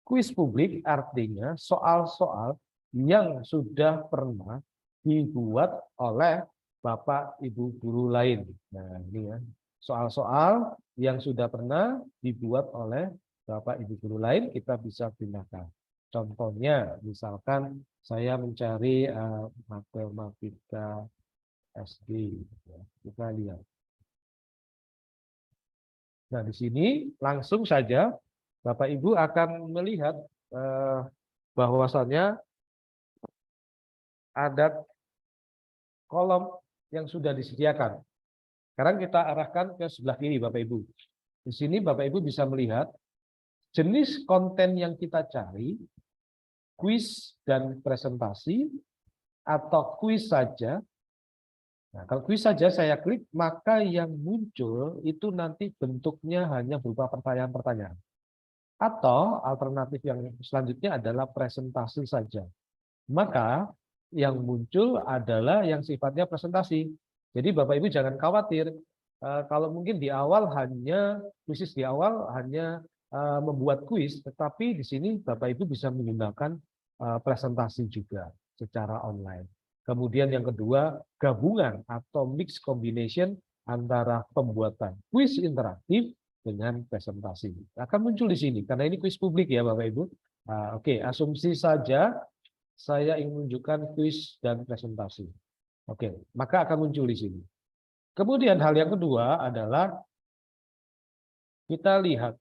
Kuis publik artinya soal-soal yang sudah pernah dibuat oleh Bapak Ibu guru lain. Nah, ini ya. Soal-soal yang sudah pernah dibuat oleh Bapak Ibu guru lain kita bisa gunakan. Contohnya, misalkan saya mencari matematika SD. Kita lihat. Nah, di sini langsung saja Bapak Ibu akan melihat bahwasannya ada kolom yang sudah disediakan. Sekarang kita arahkan ke sebelah kiri Bapak Ibu. Di sini Bapak Ibu bisa melihat jenis konten yang kita cari, kuis dan presentasi, atau kuis saja. Nah, kalau kuis saja saya klik, maka yang muncul itu nanti bentuknya hanya berupa pertanyaan-pertanyaan. Atau alternatif yang selanjutnya adalah presentasi saja. Maka yang muncul adalah yang sifatnya presentasi. Jadi Bapak Ibu jangan khawatir kalau mungkin di awal hanya kuis di awal hanya membuat kuis, tetapi di sini Bapak Ibu bisa menggunakan presentasi juga secara online. Kemudian yang kedua, gabungan atau mix combination antara pembuatan kuis interaktif dengan presentasi. Akan muncul di sini, karena ini kuis publik ya Bapak Ibu. Oke, asumsi saja saya ingin menunjukkan kuis dan presentasi. Oke, maka akan muncul di sini. Kemudian hal yang kedua adalah kita lihat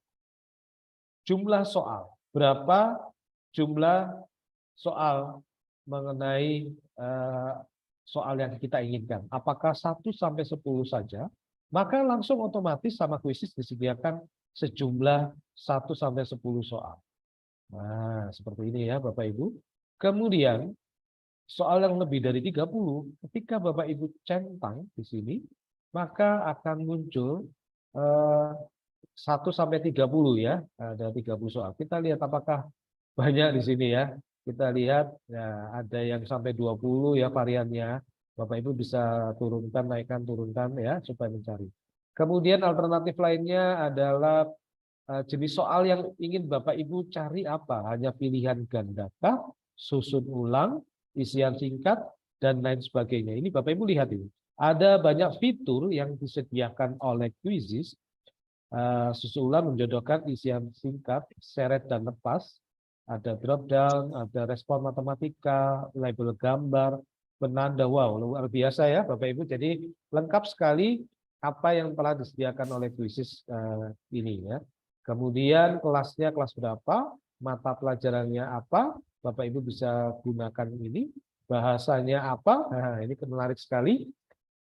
jumlah soal. Berapa jumlah soal mengenai soal yang kita inginkan. Apakah 1 sampai 10 saja? Maka langsung otomatis sama kuisis disediakan sejumlah 1 sampai 10 soal. Nah, seperti ini ya Bapak Ibu. Kemudian soal yang lebih dari 30, ketika Bapak Ibu centang di sini, maka akan muncul 1 sampai 30 ya, ada 30 soal. Kita lihat apakah banyak di sini ya. Kita lihat ya, ada yang sampai 20 ya variannya. Bapak Ibu bisa turunkan, naikkan, turunkan ya supaya mencari. Kemudian alternatif lainnya adalah jenis soal yang ingin Bapak Ibu cari apa? Hanya pilihan gandakah, susun ulang, isian singkat, dan lain sebagainya. Ini Bapak Ibu lihat ini. Ada banyak fitur yang disediakan oleh Quizizz. Susun ulang menjodohkan isian singkat, seret dan lepas. Ada drop down, ada respon matematika, label gambar, penanda. Wow, luar biasa ya Bapak Ibu. Jadi lengkap sekali apa yang telah disediakan oleh Quizizz ini ya. Kemudian kelasnya kelas berapa, mata pelajarannya apa, Bapak Ibu bisa gunakan ini. Bahasanya apa, nah ini menarik sekali,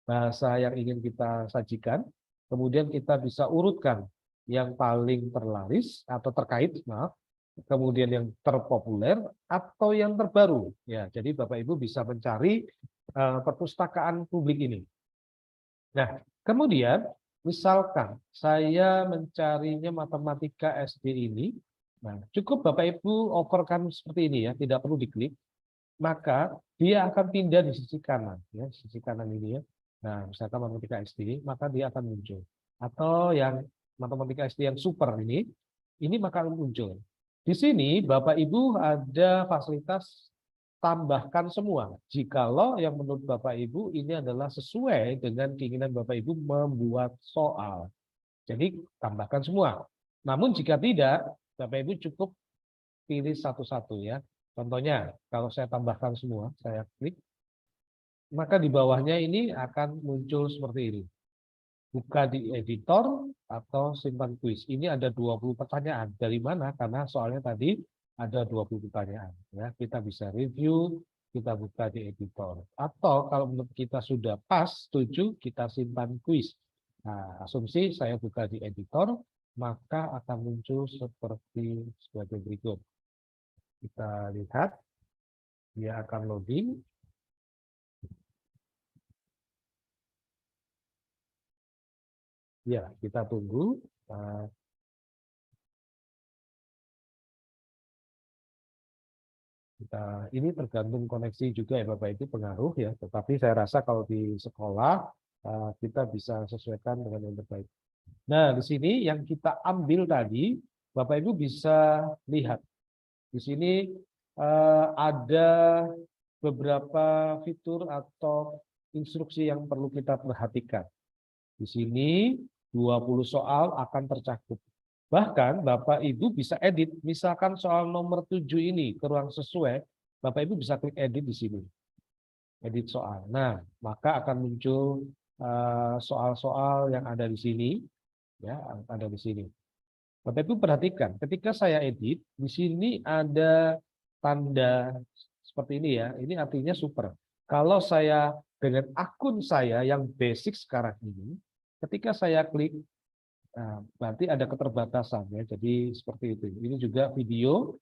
bahasa yang ingin kita sajikan. Kemudian kita bisa urutkan yang paling terlaris atau terkait, maaf, kemudian yang terpopuler atau yang terbaru. Ya, jadi Bapak Ibu bisa mencari perpustakaan publik ini. Nah, kemudian misalkan saya mencarinya matematika SD ini, nah cukup Bapak Ibu overkan seperti ini ya, tidak perlu diklik, maka dia akan pindah di sisi kanan, ya, sisi kanan ini ya. Nah, misalkan matematika SD, maka dia akan muncul. Atau yang matematika SD yang super ini maka akan muncul. Di sini Bapak Ibu ada fasilitas tambahkan semua. Jikalau yang menurut Bapak Ibu ini adalah sesuai dengan keinginan Bapak Ibu membuat soal. Jadi tambahkan semua. Namun jika tidak, Bapak Ibu cukup pilih satu-satu ya. Contohnya, kalau saya tambahkan semua, saya klik, maka di bawahnya ini akan muncul seperti ini. Buka di editor atau simpan kuis. Ini ada 20 pertanyaan. Dari mana? Karena soalnya tadi ada 20 pertanyaan. Ya, kita bisa review, kita buka di editor. Atau kalau menurut kita sudah pas, setuju, kita simpan kuis. Nah, asumsi saya buka di editor, maka akan muncul seperti sebagai berikut. Kita lihat, dia akan loading. Ya, kita tunggu. Ini tergantung koneksi juga ya Bapak Ibu, pengaruh ya. Tetapi saya rasa kalau di sekolah kita bisa sesuaikan dengan yang terbaik. Nah, di sini yang kita ambil tadi, Bapak Ibu bisa lihat. Di sini ada beberapa fitur atau instruksi yang perlu kita perhatikan. Di sini 20 soal akan tercakup. Bahkan Bapak Ibu bisa edit, misalkan soal nomor 7 ini kurang sesuai, Bapak Ibu bisa klik edit di sini. Edit soal. Nah, maka akan muncul soal-soal yang ada di sini, ya, ada di sini. Bapak Ibu perhatikan, ketika saya edit, di sini ada tanda seperti ini ya. Ini artinya super. Kalau saya dengan akun saya yang basic sekarang ini, ketika saya klik, nah, berarti ada keterbatasan ya. Jadi seperti itu. Ini juga video.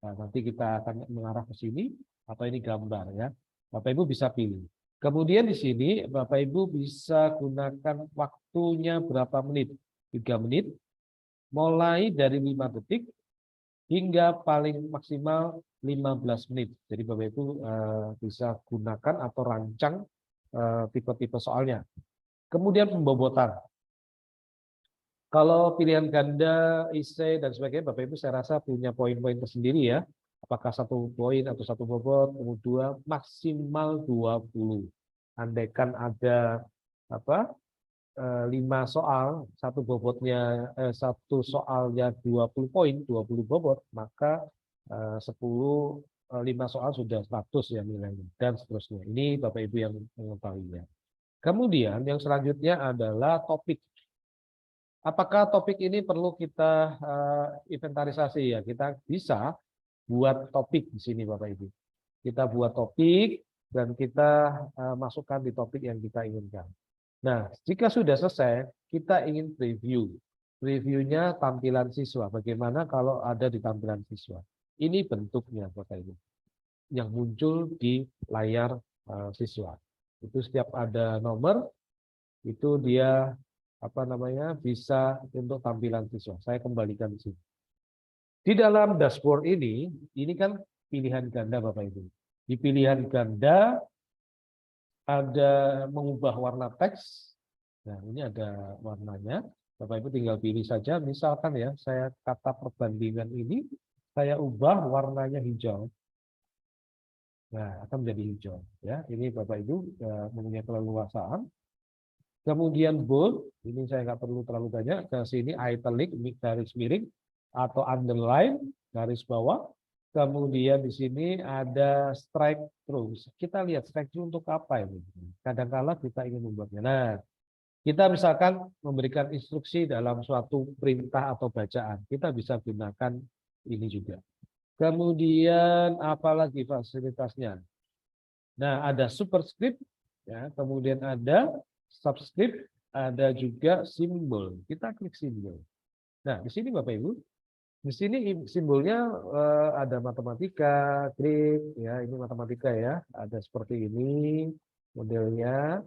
Nah, nanti kita akan mengarah ke sini atau ini gambar ya. Bapak Ibu bisa pilih. Kemudian di sini Bapak Ibu bisa gunakan waktunya berapa menit? 3 menit. Mulai dari 5 detik hingga paling maksimal 15 menit. Jadi Bapak Ibu bisa gunakan atau rancang tipe-tipe soalnya. Kemudian pembobotan. Kalau pilihan ganda, IC, dan sebagainya, Bapak Ibu saya rasa punya poin-poin tersendiri ya. Apakah 1 poin atau 1 bobot, kemudian maksimal 20. Andaikan ada 5 soal, 1 bobotnya 1 soalnya 20 poin, 20 bobot, maka 5 soal sudah 100 ya nilainya, dan seterusnya. Ini Bapak Ibu yang mengetahuinya. Kemudian yang selanjutnya adalah topik. Apakah topik ini perlu kita inventarisasi ya? Kita bisa buat topik di sini Bapak Ibu. Kita buat topik dan kita masukkan di topik yang kita inginkan. Nah, jika sudah selesai, kita ingin preview. Previewnya tampilan siswa. Bagaimana kalau ada di tampilan siswa? Ini bentuknya Bapak Ibu. Yang muncul di layar siswa. Itu setiap ada nomor, itu dia bisa untuk tampilan siswa. Saya kembalikan di sini. Di dalam dashboard ini kan pilihan ganda Bapak Ibu. Di pilihan ganda ada mengubah warna teks. Nah, ini ada warnanya. Bapak Ibu tinggal pilih saja. Misalkan ya, saya kata perbandingan ini, saya ubah warnanya hijau. Nah, akan menjadi hijau. Ya, ini Bapak Ibu mempunyai keleluasaan. Kemudian bold, ini saya nggak perlu terlalu banyak. Ke sini italic, garis miring, atau underline, garis bawah. Kemudian di sini ada strike through. Kita lihat strike through untuk apa ini? Kadang-kala kita ingin membuatnya. Nah, kita misalkan memberikan instruksi dalam suatu perintah atau bacaan. Kita bisa gunakan ini juga. Kemudian apalagi fasilitasnya? Nah, ada superscript, ya. Kemudian ada subscript, ada juga simbol. Kita klik simbol. Nah, di sini Bapak Ibu, di sini simbolnya ada matematika, klik ya, ini matematika ya, ada seperti ini modelnya,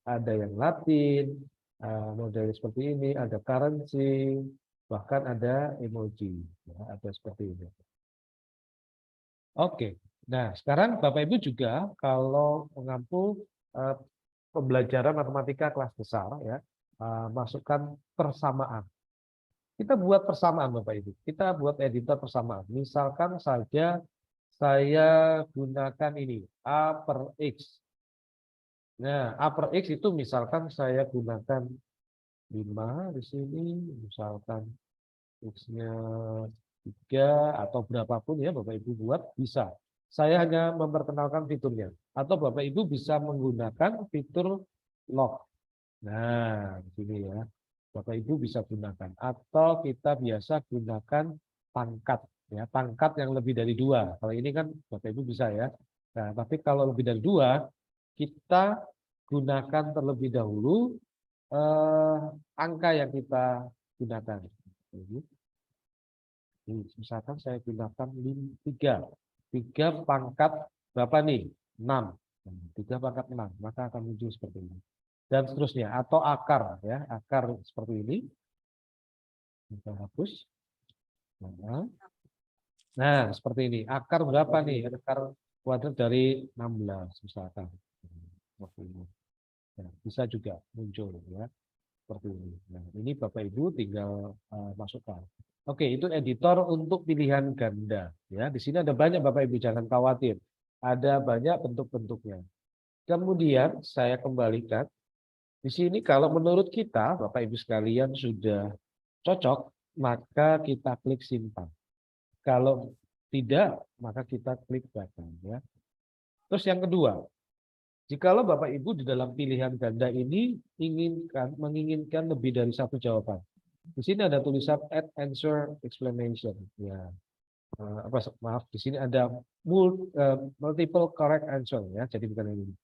ada yang Latin, model seperti ini, ada currency, bahkan ada emoji, ya, ada seperti ini. Oke, nah sekarang Bapak Ibu juga kalau mengampu pembelajaran matematika kelas besar ya, masukkan persamaan. Kita buat persamaan Bapak Ibu. Kita buat editor persamaan. Misalkan saja saya gunakan ini A per X. Nah, A per X itu misalkan saya gunakan 5 di sini, misalkan X-nya 3 atau berapapun ya Bapak Ibu buat bisa. Saya hanya memperkenalkan fiturnya. Atau Bapak Ibu bisa menggunakan fitur log. Nah, di sini ya. Bapak Ibu bisa gunakan. Atau kita biasa gunakan pangkat. Ya, pangkat yang lebih dari 2. Kalau ini kan Bapak Ibu bisa ya. Nah, tapi kalau lebih dari 2, kita gunakan terlebih dahulu angka yang kita gunakan. Misalkan saya gunakan 3 pangkat berapa nih? 6. 3 pangkat 6, maka akan muncul seperti ini. Dan seterusnya, atau akar ya, akar seperti ini. Kita hapus. Nah, seperti ini. Akar berapa nih? Akar kuadrat dari 16 misalkan. Nah, bisa juga muncul ya seperti ini. Nah, ini Bapak Ibu tinggal masukkan. Oke, itu editor untuk pilihan ganda ya. Di sini ada banyak Bapak Ibu, jangan khawatir. Ada banyak bentuk-bentuknya. Kemudian saya kembalikan. Di sini kalau menurut kita Bapak Ibu sekalian sudah cocok, maka kita klik simpan. Kalau tidak, maka kita klik button ya. Terus yang kedua, jikalau Bapak Ibu di dalam pilihan ganda ini menginginkan lebih dari satu jawaban. Di sini ada tulisan add answer explanation ya. Maaf, di sini ada multiple correct answer ya. Jadi bukan ini.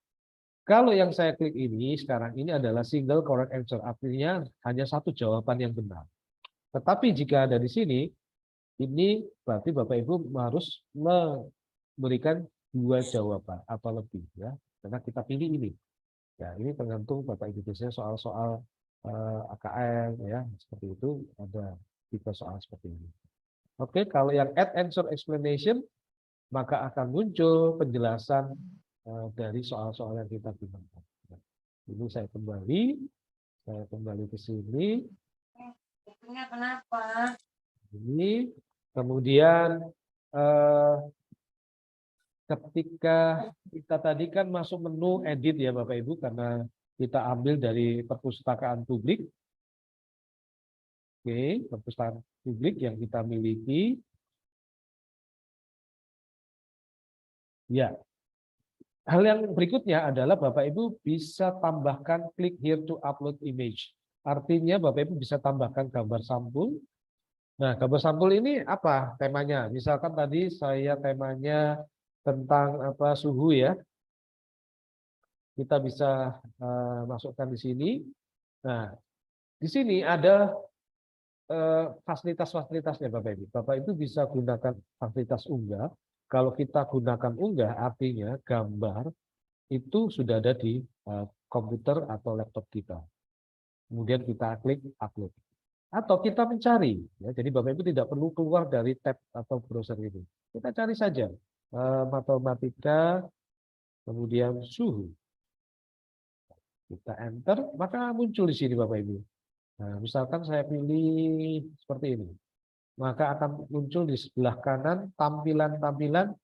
Kalau yang saya klik ini sekarang ini adalah single correct answer, artinya hanya satu jawaban yang benar. Tetapi jika ada di sini, ini berarti Bapak Ibu harus memberikan 2 jawaban atau lebih ya. Karena kita pilih ini. Ya, ini tergantung Bapak Ibu, biasanya soal-soal AKM ya, seperti itu ada 3 soal seperti ini. Oke, kalau yang add answer explanation maka akan muncul penjelasan dari soal-soal yang kita gunakan. Ini saya kembali ke sini. Kenapa? Ini kemudian ketika kita tadi kan masuk menu edit ya Bapak Ibu, karena kita ambil dari perpustakaan publik. Oke, perpustakaan publik yang kita miliki. Ya. Hal yang berikutnya adalah Bapak Ibu bisa tambahkan klik here to upload image. Artinya Bapak Ibu bisa tambahkan gambar sampul. Nah, gambar sampul ini apa temanya? Misalkan tadi saya temanya tentang suhu ya. Kita bisa masukkan di sini. Nah, di sini ada fasilitas-fasilitasnya Bapak Ibu. Bapak Ibu bisa gunakan fasilitas unggah. Kalau kita gunakan unggah, artinya gambar itu sudah ada di komputer atau laptop kita. Kemudian kita klik upload. Atau kita mencari. Ya, jadi Bapak Ibu tidak perlu keluar dari tab atau browser ini. Kita cari saja. Matematika, kemudian suhu. Kita enter, maka muncul di sini Bapak Ibu. Nah, misalkan saya pilih seperti ini. Maka akan muncul di sebelah kanan tampilan-tampilan.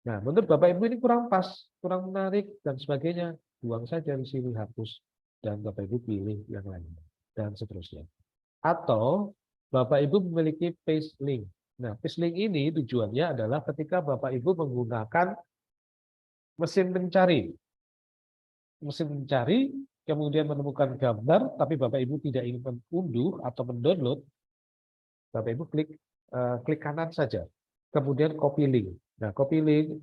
Nah, menurut Bapak Ibu ini kurang pas, kurang menarik, dan sebagainya. Buang saja di sini, hapus. Dan Bapak Ibu pilih yang lain. Dan seterusnya. Atau Bapak Ibu memiliki paste link. Nah, paste link ini tujuannya adalah ketika Bapak Ibu menggunakan mesin pencari. Mesin pencari, kemudian menemukan gambar, tapi Bapak Ibu tidak ingin mengunduh atau mendownload, Bapak Ibu klik kanan saja. Kemudian copy link. Nah, copy link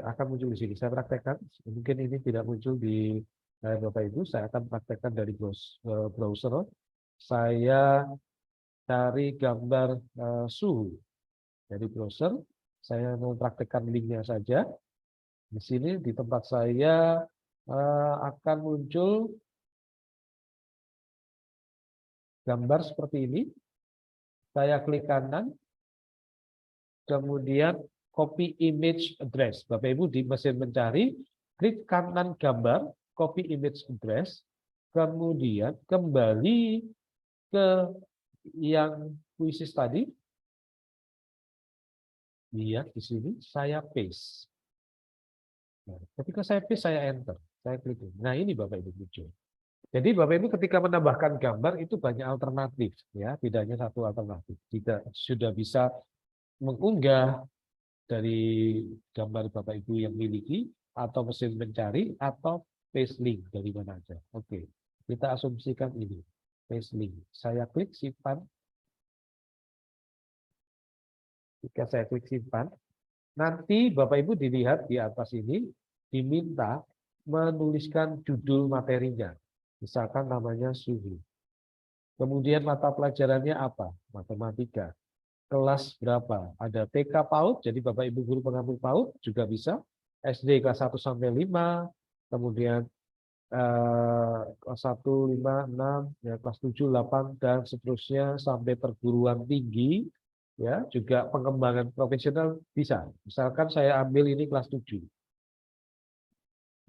akan muncul di sini. Saya praktekkan. Mungkin ini tidak muncul di Bapak Ibu. Saya akan praktekkan dari browser. Saya cari gambar suhu dari browser. Saya mau praktekkan linknya saja. Di sini di tempat saya akan muncul gambar seperti ini. Saya klik kanan, kemudian copy image address. Bapak Ibu di mesin mencari, klik kanan gambar, copy image address, kemudian kembali ke yang puisis tadi. Lihat di sini, saya paste. Nah, ketika saya paste, saya enter. Saya klik. Nah, ini Bapak Ibu muncul. Jadi Bapak Ibu ketika menambahkan gambar itu banyak alternatif, ya, tidak hanya satu alternatif. Jika sudah bisa mengunggah dari gambar Bapak Ibu yang miliki, atau mesin mencari, atau paste link dari mana saja. Oke, kita asumsikan ini paste link. Saya klik simpan. Jika saya klik simpan, nanti Bapak Ibu dilihat di atas ini diminta menuliskan judul materinya. Misalkan namanya suhu. Kemudian mata pelajarannya apa? Matematika. Kelas berapa? Ada TK PAUD, jadi Bapak Ibu guru pengampu PAUD juga bisa. SD kelas 1 sampai 5, kemudian kelas 1, 5, 6, ya, kelas 7, 8, dan seterusnya sampai perguruan tinggi, ya, juga pengembangan profesional bisa. Misalkan saya ambil ini kelas 7.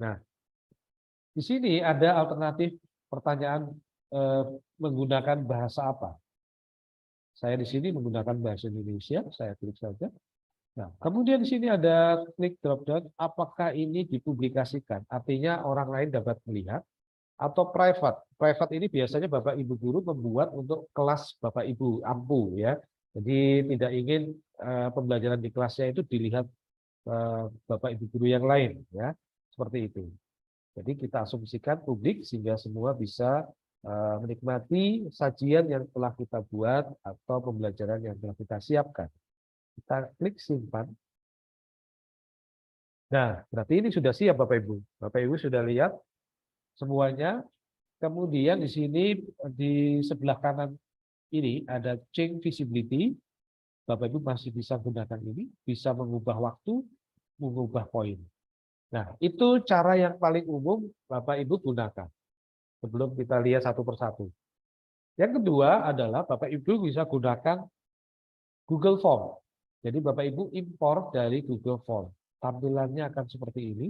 Nah, di sini ada alternatif pertanyaan menggunakan bahasa apa. Saya di sini menggunakan bahasa Indonesia, saya klik saja. Nah, kemudian di sini ada klik drop down, apakah ini dipublikasikan? Artinya orang lain dapat melihat, atau private. Private ini biasanya Bapak Ibu guru membuat untuk kelas Bapak Ibu ampu, ya. Jadi tidak ingin pembelajaran di kelasnya itu dilihat Bapak Ibu guru yang lain, ya. Seperti itu. Jadi kita asumsikan publik sehingga semua bisa menikmati sajian yang telah kita buat atau pembelajaran yang telah kita siapkan. Kita klik simpan. Nah, berarti ini sudah siap Bapak Ibu. Bapak Ibu sudah lihat semuanya. Kemudian di sini di sebelah kanan ini ada change visibility. Bapak Ibu masih bisa gunakan ini, bisa mengubah waktu, mengubah poin. Nah, itu cara yang paling umum Bapak Ibu gunakan sebelum kita lihat satu persatu. Yang kedua adalah Bapak Ibu bisa gunakan Google Form. Jadi Bapak Ibu import dari Google Form. Tampilannya akan seperti ini.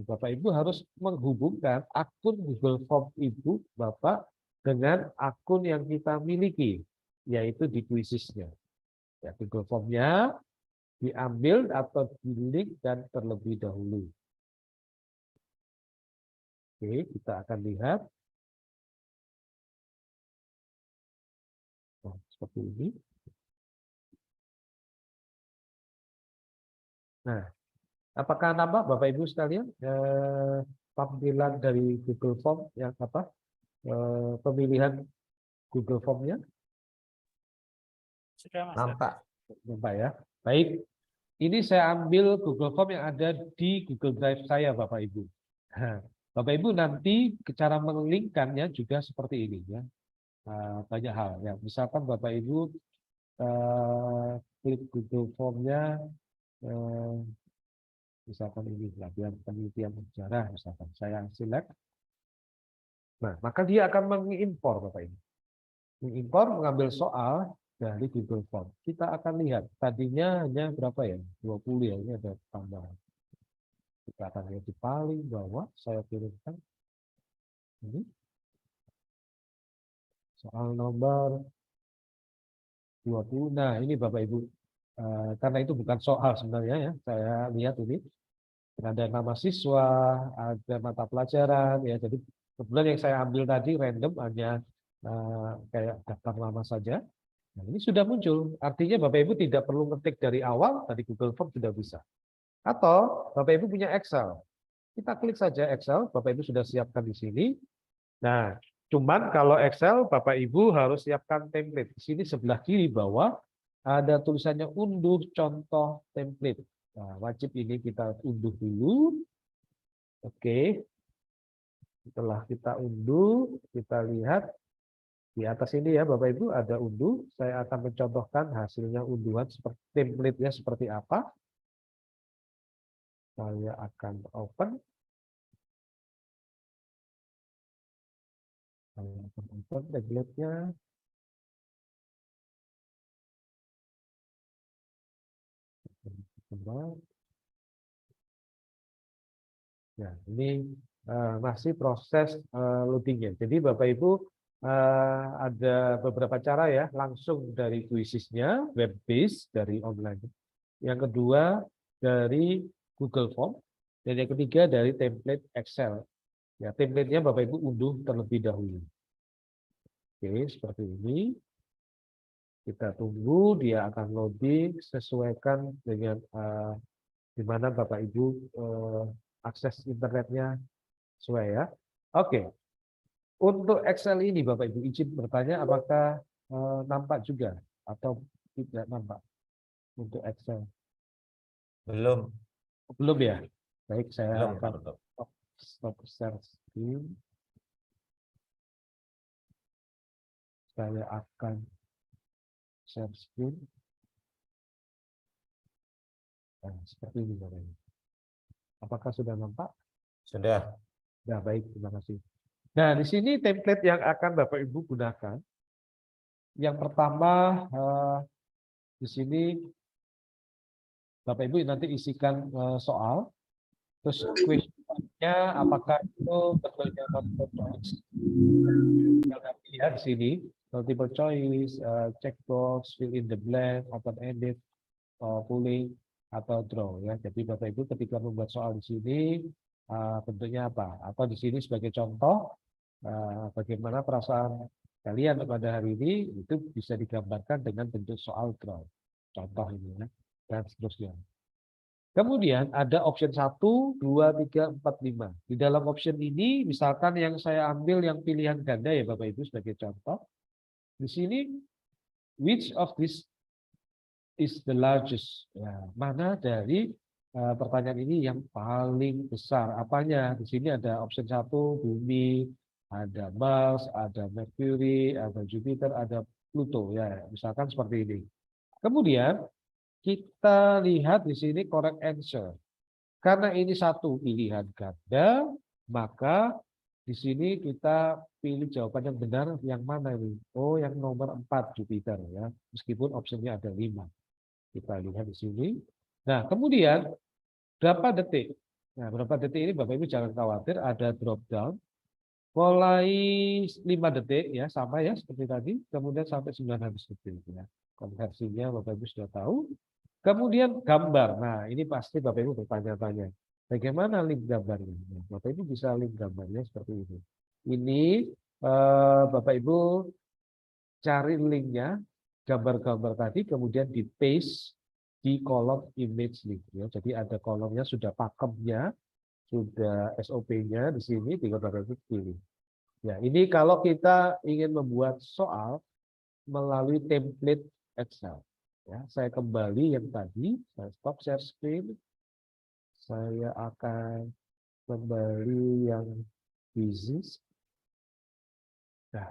Bapak Ibu harus menghubungkan akun Google Form Ibu Bapak dengan akun yang kita miliki, yaitu di Quizizz-nya. Ya, Google Form-nya diambil atau di-link dan terlebih dahulu. Oke, kita akan lihat. Nah, seperti ini. Nah, apakah nampak Bapak Ibu sekalian tampilan dari Google Form yang apa? Pemilihan Google Form-nya? Sudah, Mas. Nampak. Nampak ya. Baik. Ini saya ambil Google Form yang ada di Google Drive saya, Bapak Ibu. Nah, Bapak Ibu nanti cara melingkannya juga seperti ini ya. Banyak hal ya. Misalkan Bapak Ibu klik Google Form-nya, misalkan ini latihan penelitian sejarah, misalkan saya select. Nah, maka dia akan mengimpor Bapak Ibu. Mengimpor, mengambil soal dari Google Form. Kita akan lihat, tadinya hanya berapa ya? 20 ya, ini ada tambahan. Kita akan lihat di paling bawah, saya kirimkan. Ini. Soal nomor 20. Nah, ini Bapak Ibu. Karena itu bukan soal sebenarnya ya, saya lihat ini. Ada nama siswa, ada mata pelajaran, ya. Jadi kebetulan yang saya ambil tadi random, hanya kayak daftar nama saja. Nah, ini sudah muncul. Artinya Bapak Ibu tidak perlu ngetik dari awal, tadi Google Form sudah bisa. Atau Bapak Ibu punya Excel. Kita klik saja Excel, Bapak Ibu sudah siapkan di sini. Nah, cuman kalau Excel Bapak Ibu harus siapkan template. Di sini sebelah kiri bawah ada tulisannya unduh contoh template. Nah, wajib ini kita unduh dulu. Oke. Setelah kita unduh, kita lihat di atas ini ya Bapak Ibu ada unduh. Saya akan mencontohkan hasilnya unduhan seperti template-nya seperti apa. Saya akan open. Saya akan open template-nya. Ya, ini masih proses loading-nya. Jadi Bapak Ibu ada beberapa cara ya, langsung dari Quizizz-nya, web based dari online. Yang kedua dari Google Form, dan yang ketiga dari template Excel. Ya, template-nya Bapak Ibu unduh terlebih dahulu. Oke, seperti ini. Kita tunggu dia akan loading, sesuaikan dengan di mana Bapak Ibu akses internetnya sesuai ya. Oke. Untuk Excel ini Bapak Ibu izin bertanya apakah nampak juga atau tidak nampak untuk Excel? Belum. Belum ya. Baik, saya Belum. akan stop share screen. Saya akan share screen. Nah, seperti ini. Apakah sudah nampak? Sudah. Nah, baik, terima kasih. Nah, di sini template yang akan Bapak Ibu gunakan. Yang pertama, di sini Bapak Ibu nanti isikan soal. Terus question-nya apakah itu betulnya multiple choice? Ya, di sini multiple choice, checkbox, fill in the blank, open ended, pulling atau draw ya. Jadi Bapak Ibu ketika membuat soal di sini bentuknya apa? Atau di sini sebagai contoh bagaimana perasaan kalian pada hari ini itu bisa digambarkan dengan bentuk soal draw. Contoh ini ya, dan seterusnya. Kemudian ada option 1, 2, 3, 4, 5. Di dalam option ini misalkan yang saya ambil yang pilihan ganda ya Bapak Ibu sebagai contoh. Di sini which of this is the largest? Ya, mana dari pertanyaan ini yang paling besar? Apanya? Di sini ada option 1 bumi, ada Mars, ada Mercury, ada Jupiter, ada Pluto ya. Misalkan seperti ini. Kemudian kita lihat di sini correct answer. Karena ini satu pilihan ganda, maka di sini kita pilih jawaban yang benar yang mana ini? Oh, yang nomor 4 Jupiter ya. Meskipun opsinya ada 5. Kita lihat di sini. Nah, kemudian berapa detik? Nah, berapa detik ini Bapak Ibu jangan khawatir, ada drop down. Mulai 5 detik ya, sama ya seperti tadi, kemudian sampai 900 detik ya. Konversinya Bapak Ibu sudah tahu. Kemudian gambar. Nah, ini pasti Bapak Ibu bertanya-tanya. Bagaimana link gambarnya? Nah, Bapak Ibu bisa link gambarnya seperti ini. Ini Bapak Ibu cari linknya, gambar-gambar tadi, kemudian di paste di kolom image link. Ya. Jadi ada kolomnya sudah pakemnya, sudah SOP-nya di sini, tinggal Bapak Ibu pilih. Ya, ini kalau kita ingin membuat soal melalui template Excel. Ya, saya kembali yang tadi, saya stop share screen. Saya akan kembali yang business. Nah,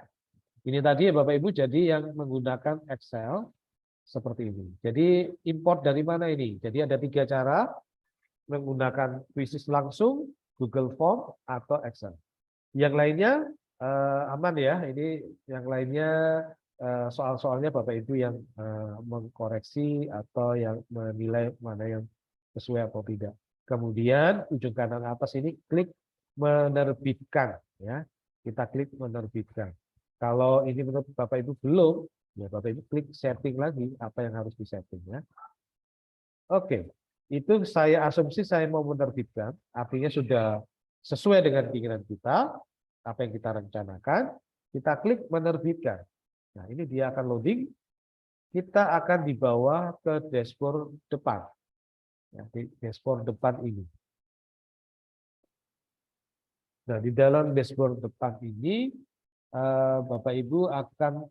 ini tadi ya Bapak Ibu, jadi yang menggunakan Excel seperti ini. Jadi import dari mana ini? Jadi ada 3 cara, menggunakan business langsung, Google Form, atau Excel. Yang lainnya aman ya, ini yang lainnya soal-soalnya Bapak Ibu yang mengkoreksi atau yang menilai mana yang sesuai atau tidak. Kemudian ujung kanan atas ini klik menerbitkan ya. Kita klik menerbitkan. Kalau ini menurut Bapak Ibu belum, ya Bapak Ibu klik setting lagi apa yang harus disetting ya. Oke. Itu saya asumsi saya mau menerbitkan, artinya sudah sesuai dengan keinginan kita, apa yang kita rencanakan, kita klik menerbitkan. Nah, ini dia akan loading. Kita akan dibawa ke dashboard depan. Ya, di dashboard depan ini. Nah, di dalam dashboard depan ini, Bapak Ibu akan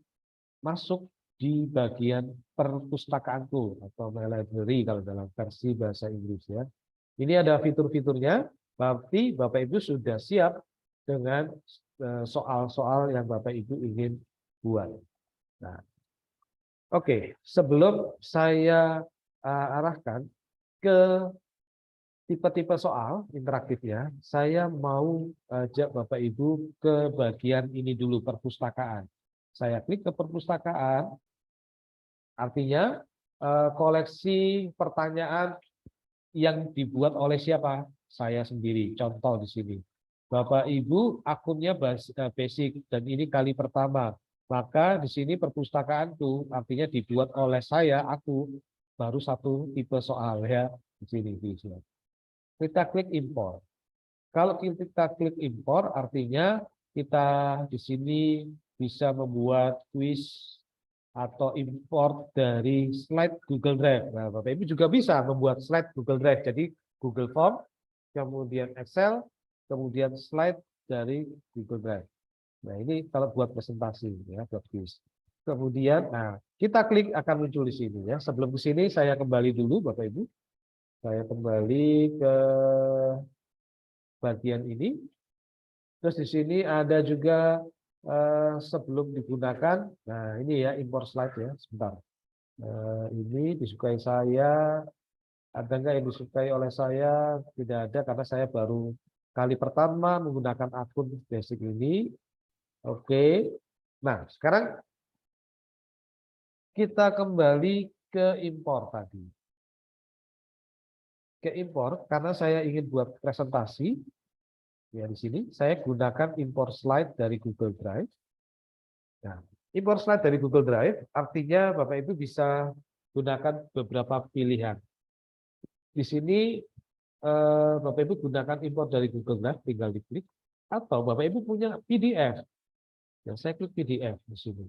masuk di bagian perpustakaanku atau my library kalau dalam versi bahasa Inggris ya. Ini ada fitur-fiturnya, berarti Bapak Ibu sudah siap dengan soal-soal yang Bapak Ibu ingin buat. Nah, oke, sebelum saya arahkan ke tipe-tipe soal interaktifnya, saya mau ajak Bapak Ibu ke bagian ini dulu, perpustakaan. Saya klik ke perpustakaan, artinya koleksi pertanyaan yang dibuat oleh siapa? Saya sendiri. Contoh di sini. Bapak Ibu akunnya basic dan ini kali pertama. Maka di sini perpustakaanku artinya dibuat oleh saya, aku baru satu tipe soal ya di sini. Kita klik import. Kalau kita klik import artinya kita di sini bisa membuat quiz atau import dari slide Google Drive. Nah, Bapak Ibu juga bisa membuat slide Google Drive. Jadi Google Form, kemudian Excel, kemudian slide dari Google Drive. Nah, ini kalau buat presentasi ya, buat quiz. Kemudian, nah, kita klik akan muncul di sini ya. Sebelum ke sini saya kembali dulu Bapak Ibu. Saya kembali ke bagian ini. Terus di sini ada juga sebelum digunakan, nah ini ya import slide ya, sebentar. Ini disukai saya, ada nggak yang disukai oleh saya? Tidak ada karena saya baru kali pertama menggunakan akun basic ini. Oke, nah sekarang kita kembali ke impor tadi. Ke impor karena saya ingin buat presentasi. Ya, di sini saya gunakan import slide dari Google Drive. Nah, import slide dari Google Drive artinya Bapak Ibu bisa gunakan beberapa pilihan. Di sini Bapak Ibu gunakan import dari Google Drive, tinggal diklik. Atau Bapak Ibu punya PDF. Ya, saya klik PDF di sini.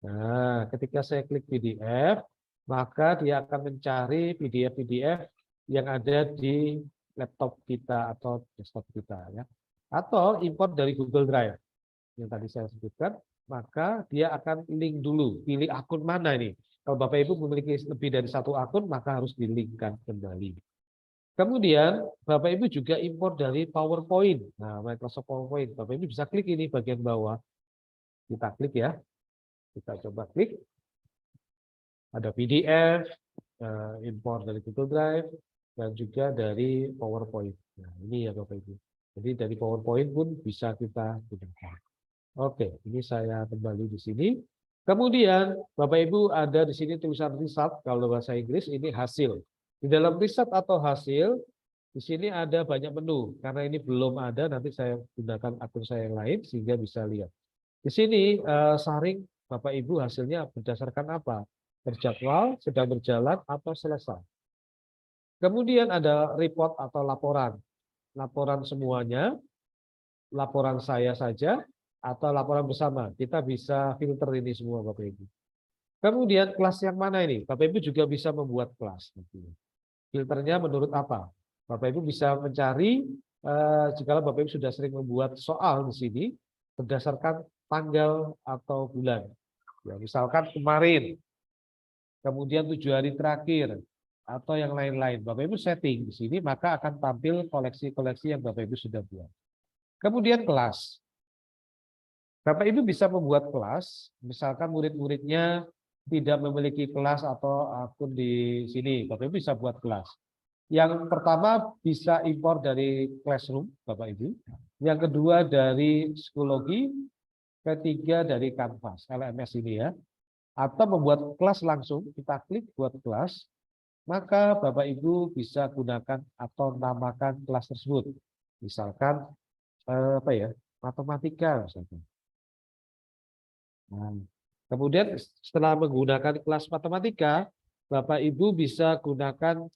Nah, ketika saya klik PDF, maka dia akan mencari PDF-PDF yang ada di laptop kita atau desktop kita ya. Atau import dari Google Drive yang tadi saya sebutkan, maka dia akan link dulu, pilih akun mana ini. Kalau Bapak Ibu memiliki lebih dari satu akun, maka harus dilinkkan kembali. Kemudian Bapak Ibu juga import dari PowerPoint. Nah, Microsoft PowerPoint. Bapak Ibu bisa klik ini bagian bawah. Kita klik ya. Kita coba klik. Ada PDF, import dari Google Drive, dan juga dari PowerPoint. Nah, ini ya Bapak Ibu. Jadi dari PowerPoint pun bisa kita gunakan. Oke, ini saya kembali di sini. Kemudian Bapak Ibu ada di sini tulisan result, kalau bahasa Inggris ini hasil. Di dalam riset atau hasil, di sini ada banyak menu. Karena ini belum ada, nanti saya gunakan akun saya yang lain sehingga bisa lihat. Di sini saring Bapak Ibu hasilnya berdasarkan apa? Terjadwal, sedang berjalan, atau selesai. Kemudian ada report atau laporan. Laporan semuanya, laporan saya saja, atau laporan bersama. Kita bisa filter ini semua Bapak Ibu. Kemudian kelas yang mana ini? Bapak Ibu juga bisa membuat kelas. Filternya menurut apa? Bapak Ibu bisa mencari, jika Bapak Ibu sudah sering membuat soal di sini, berdasarkan tanggal atau bulan. Ya, misalkan kemarin, kemudian 7 hari terakhir, atau yang lain-lain. Bapak Ibu setting di sini, maka akan tampil koleksi-koleksi yang Bapak Ibu sudah buat. Kemudian kelas. Bapak Ibu bisa membuat kelas, misalkan murid-muridnya tidak memiliki kelas atau akun di sini, Bapak Ibu bisa buat kelas. Yang pertama bisa impor dari Classroom, Bapak Ibu. Yang kedua dari Schoology, ketiga dari Canvas, LMS ini ya. Atau membuat kelas langsung, kita klik buat kelas, maka Bapak Ibu bisa gunakan atau namakan kelas tersebut. Misalkan apa ya, matematika misalkan. Nah, kemudian setelah menggunakan kelas matematika, Bapak Ibu bisa gunakan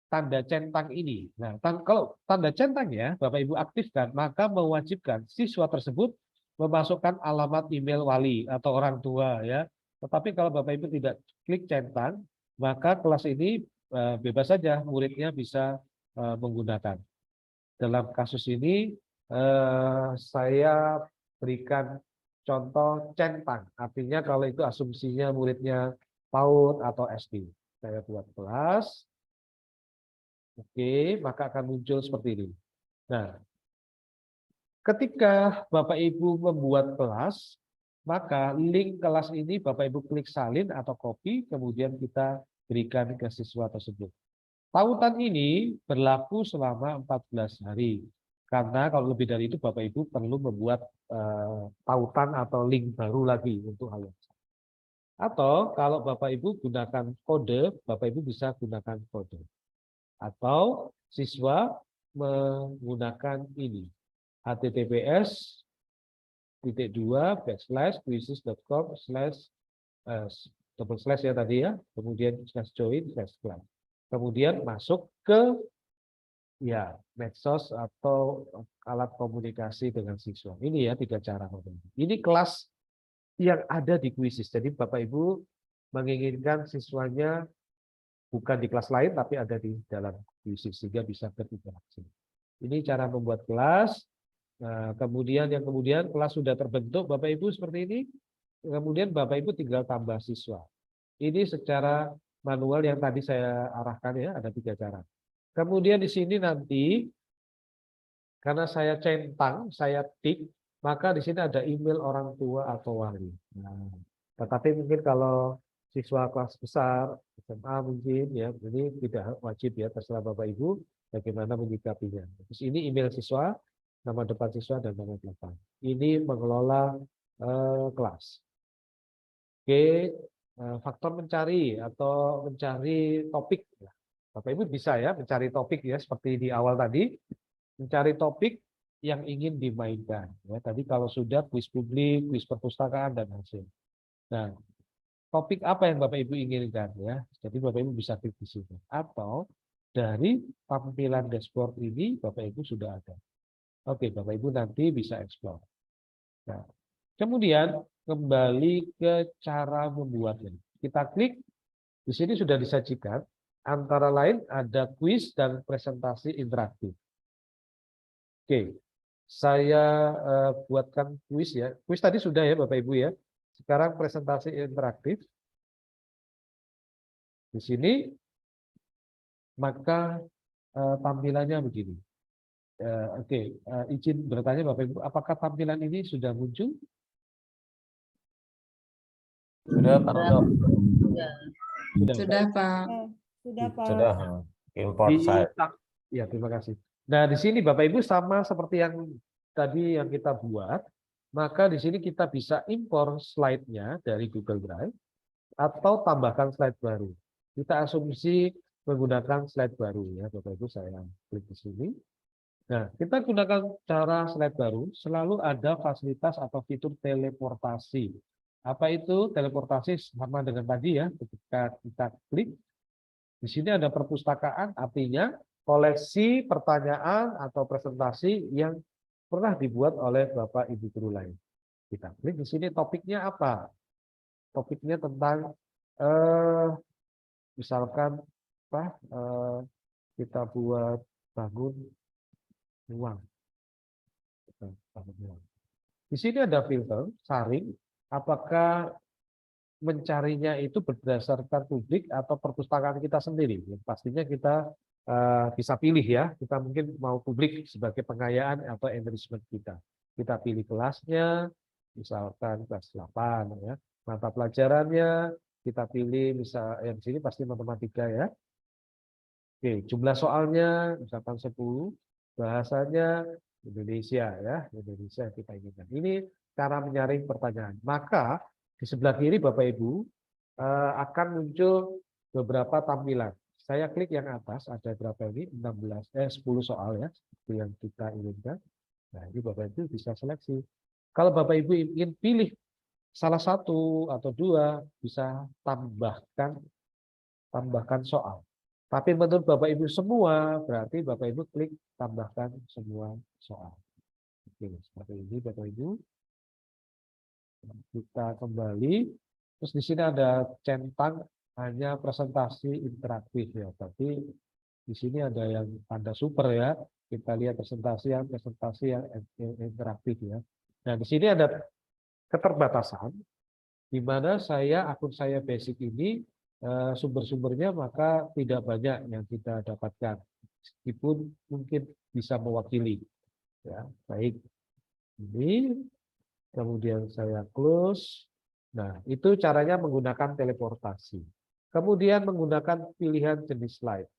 tanda centang ini. Nah, kalau tanda centang ya Bapak Ibu aktifkan, maka mewajibkan siswa tersebut memasukkan alamat email wali atau orang tua ya. Tetapi kalau Bapak Ibu tidak klik centang, maka kelas ini bebas saja muridnya bisa menggunakan. Dalam kasus ini saya berikan contoh centang, artinya kalau itu asumsinya muridnya PAUD atau SD. Saya buat kelas. Oke, maka akan muncul seperti ini. Nah, ketika Bapak Ibu membuat kelas, maka link kelas ini Bapak Ibu klik salin atau copy, kemudian kita berikan ke siswa tersebut. Tautan ini berlaku selama 14 hari. Karena kalau lebih dari itu Bapak Ibu perlu membuat tautan atau link baru lagi untuk hal yang sama. Atau kalau Bapak Ibu gunakan kode, Bapak Ibu bisa gunakan kode. Atau siswa menggunakan ini https://quizzes.com// ya tadi ya, kemudian /join/class. Kemudian masuk ke ya medsos atau alat komunikasi dengan siswa. Ini ya 3 cara. Ini kelas yang ada di Quizzes. Jadi Bapak Ibu menginginkan siswanya bukan di kelas lain, tapi ada di dalam Quizzes sehingga bisa berinteraksi. Ini cara membuat kelas. Nah, kemudian kelas sudah terbentuk Bapak Ibu seperti ini. Kemudian Bapak Ibu tinggal tambah siswa. Ini secara manual yang tadi saya arahkan ya, ada 3 cara. Kemudian di sini nanti, karena saya centang, saya tik, maka di sini ada email orang tua atau wali. Nah, tetapi mungkin kalau siswa kelas besar, SMA mungkin ya, ini tidak wajib ya, terserah Bapak Ibu bagaimana menyikapinya. Terus ini email siswa, nama depan siswa dan nama belakang. Ini mengelola kelas. Oke, faktor mencari atau mencari topik. Bapak Ibu bisa ya mencari topik ya seperti di awal tadi, mencari topik yang ingin dimainkan. Ya, tadi kalau sudah kuis publik, kuis perpustakaan dan hasil. Nah, topik apa yang Bapak Ibu inginkan ya? Jadi Bapak Ibu bisa klik di sini. Atau dari tampilan dashboard ini Bapak Ibu sudah ada. Oke, Bapak Ibu nanti bisa explore. Nah, kemudian kembali ke cara membuatnya. Kita klik, di sini sudah disajikan, antara lain ada kuis dan presentasi interaktif. Oke, saya buatkan kuis ya. Kuis tadi sudah ya Bapak Ibu ya. Sekarang presentasi interaktif. Di sini, maka tampilannya begini. Oke, izin bertanya Bapak Ibu, apakah tampilan ini sudah muncul? Sudah, Pak Rondo. Sudah, Pak. Sudah, Pak. Sudah. Import saya. Ya, terima kasih. Nah, di sini Bapak Ibu sama seperti yang tadi yang kita buat, maka di sini kita bisa impor slide-nya dari Google Drive atau tambahkan slide baru. Kita asumsi menggunakan slide baru ya, Bapak Ibu, saya klik di sini. Nah, kita gunakan cara slide baru, selalu ada fasilitas atau fitur teleportasi. Apa itu teleportasi? Sama dengan tadi ya, ketika kita klik, di sini ada perpustakaan, artinya koleksi pertanyaan atau presentasi yang pernah dibuat oleh Bapak Ibu guru lain. Kita klik di sini topiknya apa? Topiknya tentang misalkan apa? Kita buat bangun uang. Di sini ada filter, saring, apakah mencarinya itu berdasarkan publik atau perpustakaan kita sendiri. Pastinya kita bisa pilih ya, kita mungkin mau publik sebagai pengayaan atau enrichment kita. Kita pilih kelasnya, misalkan kelas 8 ya. Mata pelajarannya kita pilih misal yang di sini pasti matematika ya. Oke, jumlah soalnya misalkan 10, bahasanya Indonesia ya, Indonesia kita inginkan. Ini cara menyaring pertanyaan. Maka di sebelah kiri Bapak Ibu akan muncul beberapa tampilan. Saya klik yang atas, ada berapa ini? 10 soal ya, itu yang kita inginkan. Nah, ini Bapak Ibu bisa seleksi. Kalau Bapak Ibu ingin pilih salah satu atau dua, bisa tambahkan soal. Tapi menurut Bapak Ibu semua, berarti Bapak Ibu klik tambahkan semua soal. Oke, seperti ini Bapak Ibu. Kita kembali, terus di sini ada centang hanya presentasi interaktif ya, tapi di sini ada yang tanda super ya. Kita lihat presentasi yang interaktif ya. Nah, di sini ada keterbatasan di mana akun saya basic ini sumber-sumbernya maka tidak banyak yang kita dapatkan, meskipun mungkin bisa mewakili ya. Baik, ini kemudian saya close. Nah, itu caranya menggunakan teleportasi. Kemudian menggunakan pilihan jenis slide.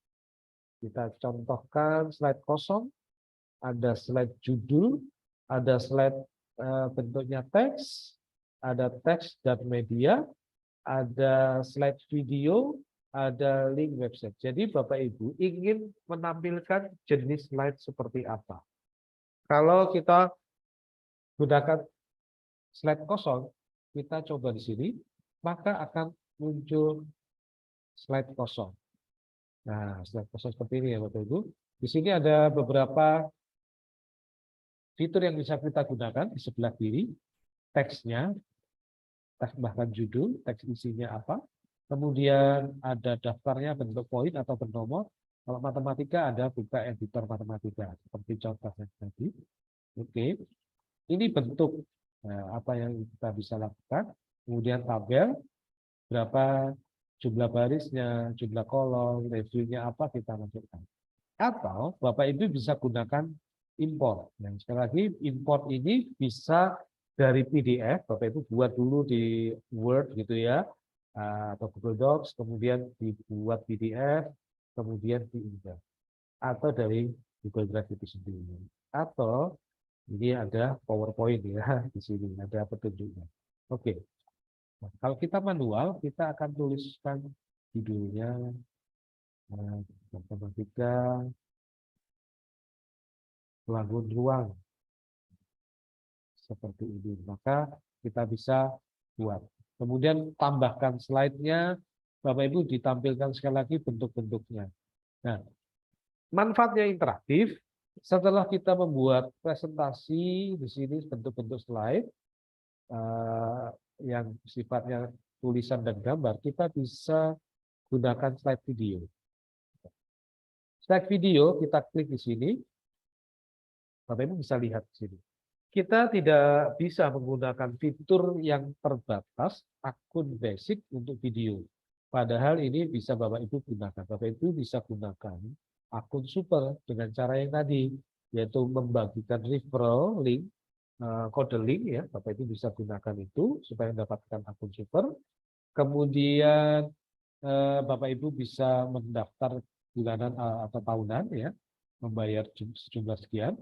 Kita contohkan slide kosong, ada slide judul, ada slide bentuknya teks, ada teks dan media, ada slide video, ada link website. Jadi Bapak Ibu ingin menampilkan jenis slide seperti apa. Kalau kita gunakan slide kosong, kita coba di sini, maka akan muncul slide kosong. Nah, slide kosong seperti ini ya Bapak Ibu. Di sini ada beberapa fitur yang bisa kita gunakan di sebelah kiri. Teksnya, bahkan judul, teks isinya apa. Kemudian ada daftarnya bentuk poin atau bernomor. Kalau matematika ada buka editor matematika, seperti contohnya tadi. Oke, ini bentuk apa yang kita bisa lakukan. Kemudian tabel, berapa jumlah barisnya, jumlah kolom, reviewnya apa kita masukkan. Atau Bapak Ibu bisa gunakan import. Dan sekali lagi import ini bisa dari PDF, Bapak Ibu buat dulu di Word gitu ya, atau Google Docs, kemudian dibuat PDF, kemudian diimport. Atau dari Google Drive itu sendiri. Atau ini ada PowerPoint ya di sini, ada petunjuknya. Oke. Nah, kalau kita manual, kita akan tuliskan judulnya matematika bangun ruang seperti ini. Maka kita bisa buat. Kemudian tambahkan slide-nya, Bapak Ibu ditampilkan sekali lagi bentuk-bentuknya. Nah, manfaatnya interaktif. Setelah kita membuat presentasi di sini bentuk-bentuk slide yang sifatnya tulisan dan gambar, kita bisa gunakan slide video. Slide video kita klik di sini, Bapak Ibu bisa lihat di sini. Kita tidak bisa menggunakan fitur yang terbatas akun basic untuk video. Padahal ini bisa Bapak Ibu gunakan. Bapak Ibu bisa gunakan akun super dengan cara yang tadi, yaitu membagikan referral link, kode link ya, Bapak Ibu bisa gunakan itu supaya mendapatkan akun super. Kemudian Bapak Ibu bisa mendaftar bulanan atau tahunan ya, membayar sejumlah sekian.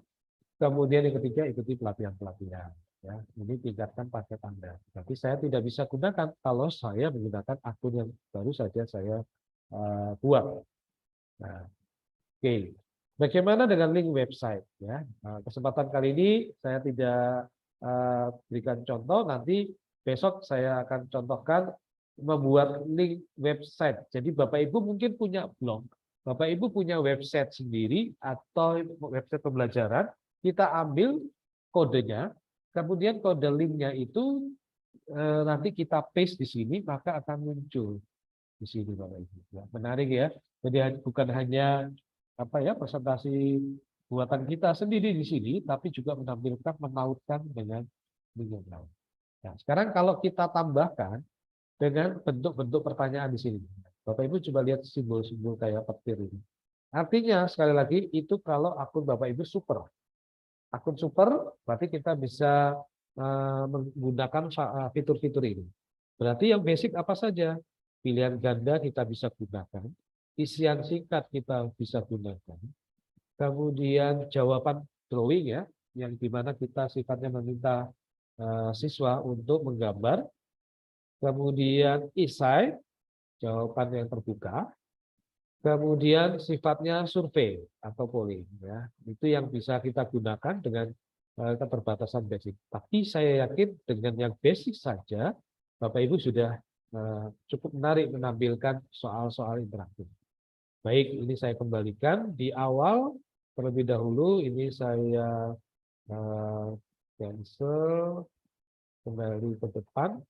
Kemudian yang ketiga ikuti pelatihan-pelatihan. Ya, ini tingkatkan paket Anda. Tapi saya tidak bisa gunakan kalau saya menggunakan akun yang baru saja saya buat. Nah, oke. Bagaimana dengan link website? Ya, kesempatan kali ini saya tidak berikan contoh. Nanti besok saya akan contohkan membuat link website. Jadi Bapak Ibu mungkin punya blog, Bapak Ibu punya website sendiri atau website pembelajaran. Kita ambil kodenya, kemudian kode linknya itu nanti kita paste di sini, maka akan muncul di sini, Bapak Ibu. Ya, menarik ya. Jadi bukan hanya presentasi buatan kita sendiri di sini, tapi juga menampilkan menautkan dengan link yang lain. Nah, sekarang kalau kita tambahkan dengan bentuk-bentuk pertanyaan di sini, Bapak Ibu coba lihat simbol-simbol kayak petir ini. Artinya sekali lagi itu kalau akun Bapak Ibu super. Akun super berarti kita bisa menggunakan fitur-fitur ini. Berarti yang basic apa saja? Pilihan ganda kita bisa gunakan, isian singkat kita bisa gunakan, kemudian jawaban drawing ya, yang dimana kita sifatnya meminta siswa untuk menggambar, kemudian esai, jawaban yang terbuka, kemudian sifatnya survei atau polling ya. Itu yang bisa kita gunakan dengan keterbatasan basic. Tapi saya yakin dengan yang basic saja Bapak Ibu sudah cukup menarik menampilkan soal-soal interaktif. Baik, ini saya kembalikan di awal terlebih dahulu ini saya cancel kembali ke depan.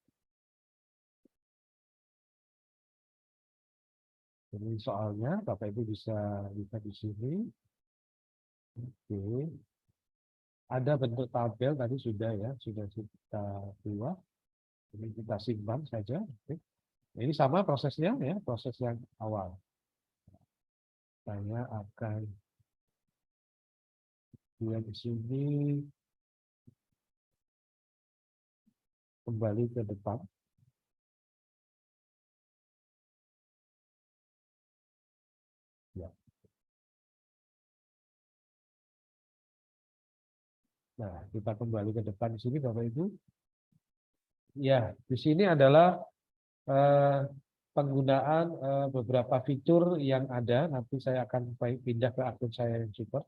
Ini soalnya Bapak Ibu bisa lihat di sini. Oke. Ada bentuk tabel tadi sudah ya, sudah kita buat. Ini kita simpan saja. Oke. Ini sama prosesnya ya, proses yang awal. Saya akan lihat di sini kembali ke depan. Ya. Nah, kita kembali ke depan di sini Bapak Ibu. Ya, di sini adalah penggunaan beberapa fitur yang ada. Nanti saya akan pindah ke akun saya yang super.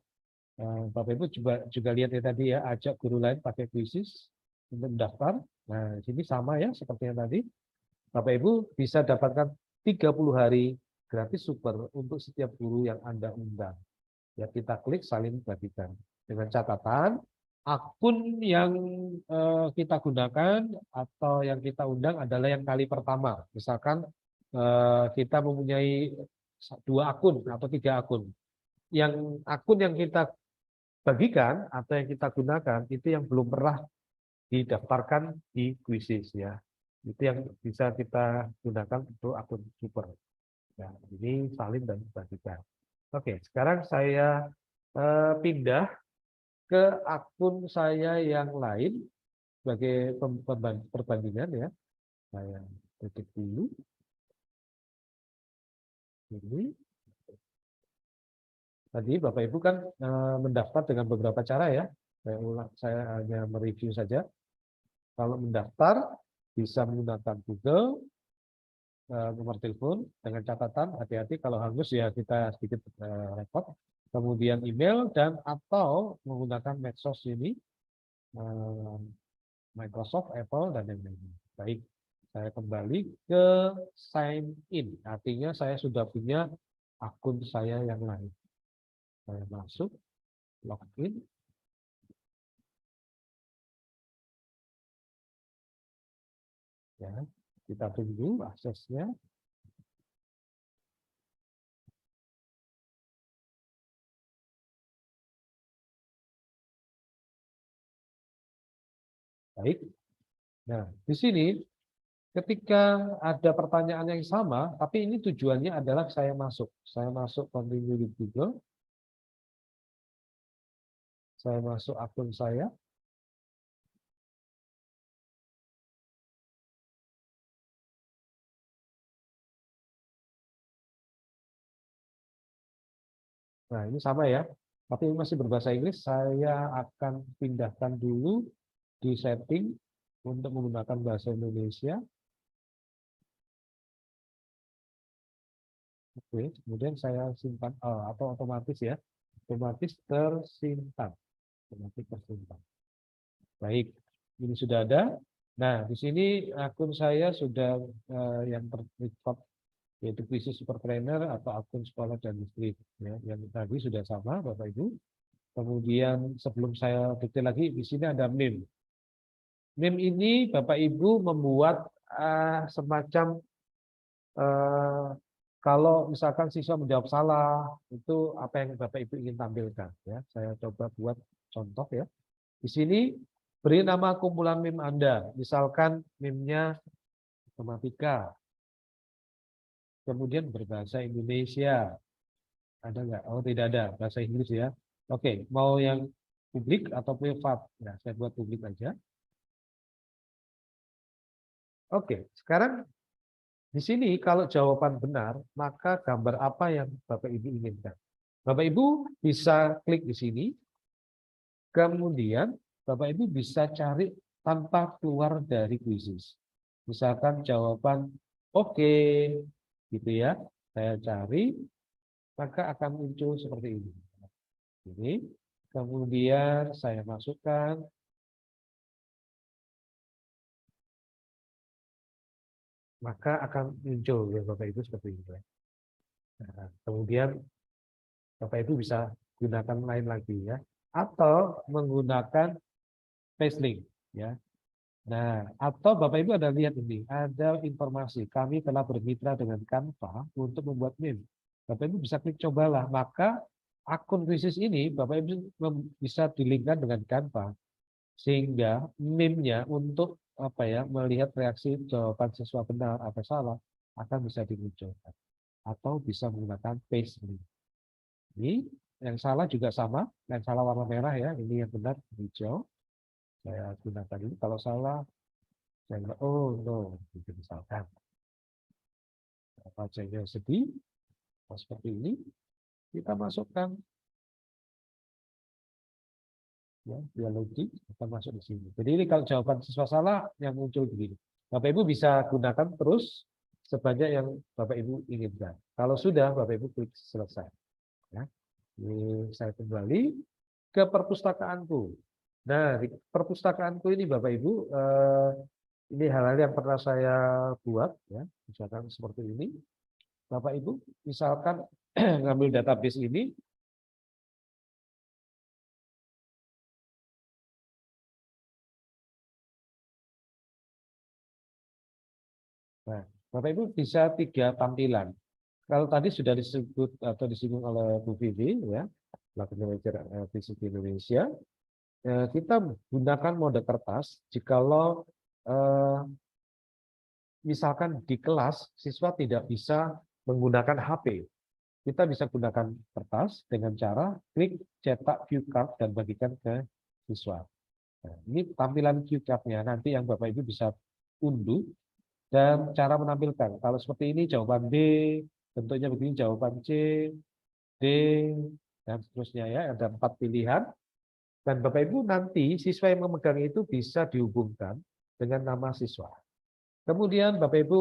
Bapak Ibu juga lihat ya tadi ya, ajak guru lain pakai kuisis untuk mendaftar. Nah, sini sama ya seperti yang tadi. Bapak Ibu bisa dapatkan 30 hari gratis super untuk setiap guru yang Anda undang. Ya, kita klik salin bagikan. Dengan catatan akun yang kita gunakan atau yang kita undang adalah yang kali pertama. Misalkan kita mempunyai 2 akun atau 3 akun. Yang akun yang kita bagikan atau yang kita gunakan itu yang belum pernah didaftarkan di kuisis ya. Itu yang bisa kita gunakan untuk akun super. Ya, ini salin dan bagikan. Oke, sekarang saya pindah ke akun saya yang lain sebagai perbandingan ya. Saya ketik dulu ini. Tadi Bapak Ibu kan mendaftar dengan beberapa cara ya. Saya hanya mereview saja. Kalau mendaftar bisa menggunakan Google, nomor telepon, dengan catatan hati-hati kalau hangus ya kita sedikit repot. Kemudian email dan atau menggunakan medsos ini, Microsoft, Apple, dan lain-lain. Baik, saya kembali ke sign in. Artinya saya sudah punya akun saya yang lain. Saya masuk, login. Ya, kita tunggu aksesnya. Baik. Nah, di sini ketika ada pertanyaan yang sama, tapi ini tujuannya adalah saya masuk. Saya masuk continue di Google. Saya masuk akun saya. Nah, ini sama ya. Tapi ini masih berbahasa Inggris. Saya akan pindahkan dulu di setting untuk menggunakan bahasa Indonesia. Oke, kemudian saya simpan atau otomatis ya. Otomatis tersimpan. Otomatis tersimpan. Baik, ini sudah ada. Nah, di sini akun saya sudah yang terrecord yaitu Krisis Supertrainer atau akun sekolah dan listrik. Ya, yang tadi sudah sama, Bapak Ibu. Kemudian sebelum saya detail lagi, di sini ada meme. Meme ini Bapak Ibu membuat semacam kalau misalkan siswa menjawab salah, itu apa yang Bapak Ibu ingin tampilkan. Ya, saya coba buat contoh ya. Di sini beri nama kumpulan meme Anda. Misalkan meme-nya matematika. Kemudian berbahasa Indonesia. Ada nggak? Oh, tidak ada. Bahasa Inggris ya. Oke, mau yang publik atau privat? Nah, saya buat publik aja. Oke, sekarang di sini kalau jawaban benar, maka gambar apa yang Bapak Ibu inginkan? Bapak Ibu bisa klik di sini. Kemudian Bapak Ibu bisa cari tanpa keluar dari kuisis. Misalkan jawaban oke, gitu ya. Saya cari, maka akan muncul seperti ini. Ini, kemudian saya masukkan. Maka akan muncul ya Bapak Ibu seperti ini. Nah, kemudian Bapak Ibu bisa gunakan lain lagi ya. Atau menggunakan paste link ya. Nah, atau Bapak Ibu ada lihat ini, ada informasi kami telah bermitra dengan Canva untuk membuat meme. Bapak Ibu bisa klik cobalah, maka akun krisis ini Bapak Ibu bisa dilinkkan dengan Canva sehingga meme-nya untuk apa ya melihat reaksi jawaban siswa benar atau salah akan bisa dimunculkan atau bisa menggunakan paste link. Ini yang salah juga sama, yang salah warna merah ya, ini yang benar hijau. Saya gunakan ini, kalau salah saya bilang, oh no, gitu misalkan. Bacanya sedih, seperti ini, kita masukkan ya, dialogik, kita masuk di sini. Jadi ini kalau jawaban siswa salah yang muncul begini. Bapak Ibu bisa gunakan terus sebanyak yang Bapak Ibu inginkan. Kalau sudah, Bapak Ibu klik selesai. Ya. Ini saya kembali ke perpustakaanku. Nah, di perpustakaanku ini Bapak Ibu, ini hal-hal yang pernah saya buat, ya, misalkan seperti ini. Bapak Ibu, misalkan ngambil database ini, nah, Bapak Ibu bisa 3 tampilan. Kalau tadi sudah disebut atau disinggung oleh Bu Vivi, ya, Pelaku Manajer Fisik Indonesia, kita gunakan mode kertas jikalau misalkan di kelas siswa tidak bisa menggunakan HP. kita bisa gunakan kertas dengan cara klik cetak cue card dan bagikan ke siswa. Nah, ini tampilan cue card-nya, nanti yang Bapak Ibu bisa unduh dan cara menampilkan. Kalau seperti ini jawaban B, bentuknya begini jawaban C, D, dan seterusnya ya. Ada 4 pilihan. Dan Bapak Ibu nanti siswa yang memegang itu bisa dihubungkan dengan nama siswa. Kemudian Bapak Ibu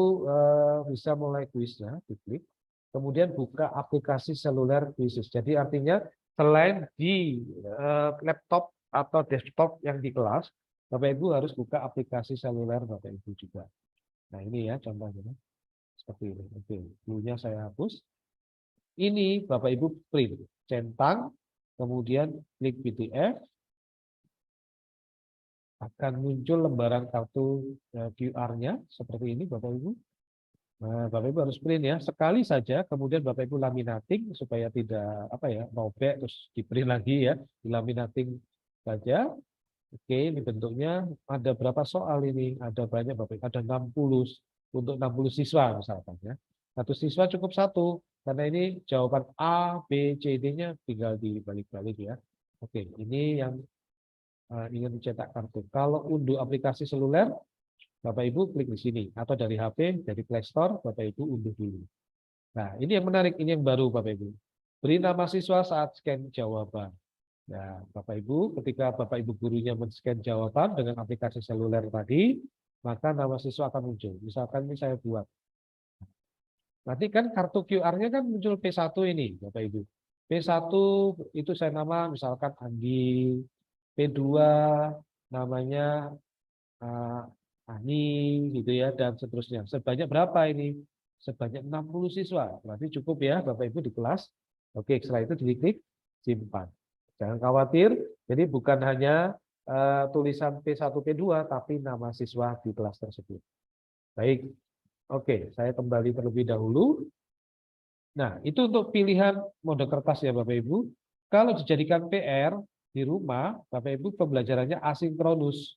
bisa mulai kuisnya, diklik. Kemudian buka aplikasi seluler kuisis. Jadi artinya selain di laptop atau desktop yang di kelas, Bapak Ibu harus buka aplikasi seluler Bapak Ibu juga. Nah ini ya contohnya. Seperti ini. Oke, dulunya saya hapus. Ini Bapak Ibu print, centang, kemudian klik PDF, akan muncul lembaran kartu QR-nya seperti ini Bapak Ibu. Nah, Bapak Ibu harus print ya, sekali saja, kemudian Bapak Ibu laminating supaya tidak robek terus di print lagi ya, dilaminating saja. Oke, ini bentuknya ada berapa soal ini? Ada banyak Bapak Ibu, ada 60 untuk 60 siswa misalkan ya. Satu siswa cukup satu karena ini jawaban A, B, C, D-nya tinggal dibalik-balik ya. Oke, ini yang ingin dicetak kartu. Kalau unduh aplikasi seluler, Bapak Ibu klik di sini atau dari HP, dari Play Store, Bapak Ibu unduh dulu. Nah, ini yang menarik, ini yang baru Bapak Ibu. Beri nama siswa saat scan jawaban. Nah, Bapak Ibu, ketika Bapak Ibu gurunya men-scan jawaban dengan aplikasi seluler tadi, maka nama siswa akan muncul. Misalkan ini saya buat. Nanti kan kartu QR-nya kan muncul P1 ini, Bapak Ibu. P1 itu saya nama misalkan Andi, P2 namanya Ani gitu ya, dan seterusnya. Sebanyak berapa ini? Sebanyak 60 siswa. Berarti cukup ya Bapak Ibu di kelas. Oke, setelah itu diklik simpan. Jangan khawatir, jadi bukan hanya tulisan P1, P2, tapi nama siswa di kelas tersebut. Baik, oke, saya kembali terlebih dahulu. Nah, itu untuk pilihan mode kertas ya Bapak Ibu. Kalau dijadikan PR di rumah, Bapak Ibu pembelajarannya asinkronus.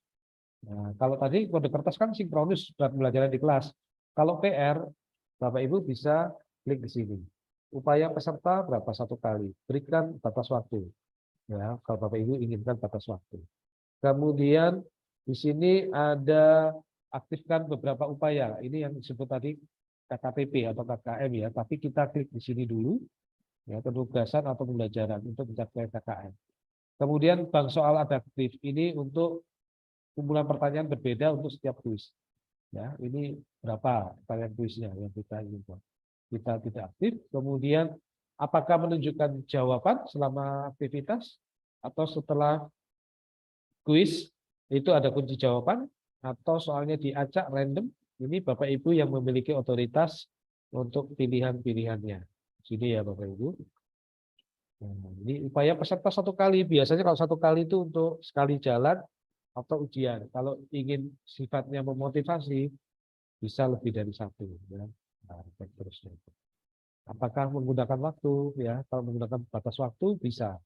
Nah, kalau tadi kode kertas kan sinkronus buat pembelajaran di kelas. Kalau PR, Bapak Ibu bisa klik di sini. Upaya peserta berapa satu kali. Berikan batas waktu. Ya, kalau Bapak Ibu inginkan batas waktu. Kemudian di sini ada aktifkan beberapa upaya. Ini yang disebut tadi KKPP atau KKM ya. Tapi kita klik di sini dulu. Ya, penugasan atau pembelajaran untuk mencapai KKM. Kemudian bank soal adaptif ini untuk kumpulan pertanyaan berbeda untuk setiap kuis. Ya, ini berapa pertanyaan kuisnya yang kita inginkan. Kita tidak aktif. Kemudian apakah menunjukkan jawaban selama aktivitas atau setelah kuis itu ada kunci jawaban atau soalnya diacak random. Ini Bapak Ibu yang memiliki otoritas untuk pilihan-pilihannya. Sini ya Bapak Ibu. Nah, ini upaya peserta satu kali. Biasanya kalau satu kali itu untuk sekali jalan atau ujian. Kalau ingin sifatnya memotivasi, bisa lebih dari satu. Ya. Nah, terusnya. Apakah menggunakan waktu? Ya, kalau menggunakan batas waktu bisa.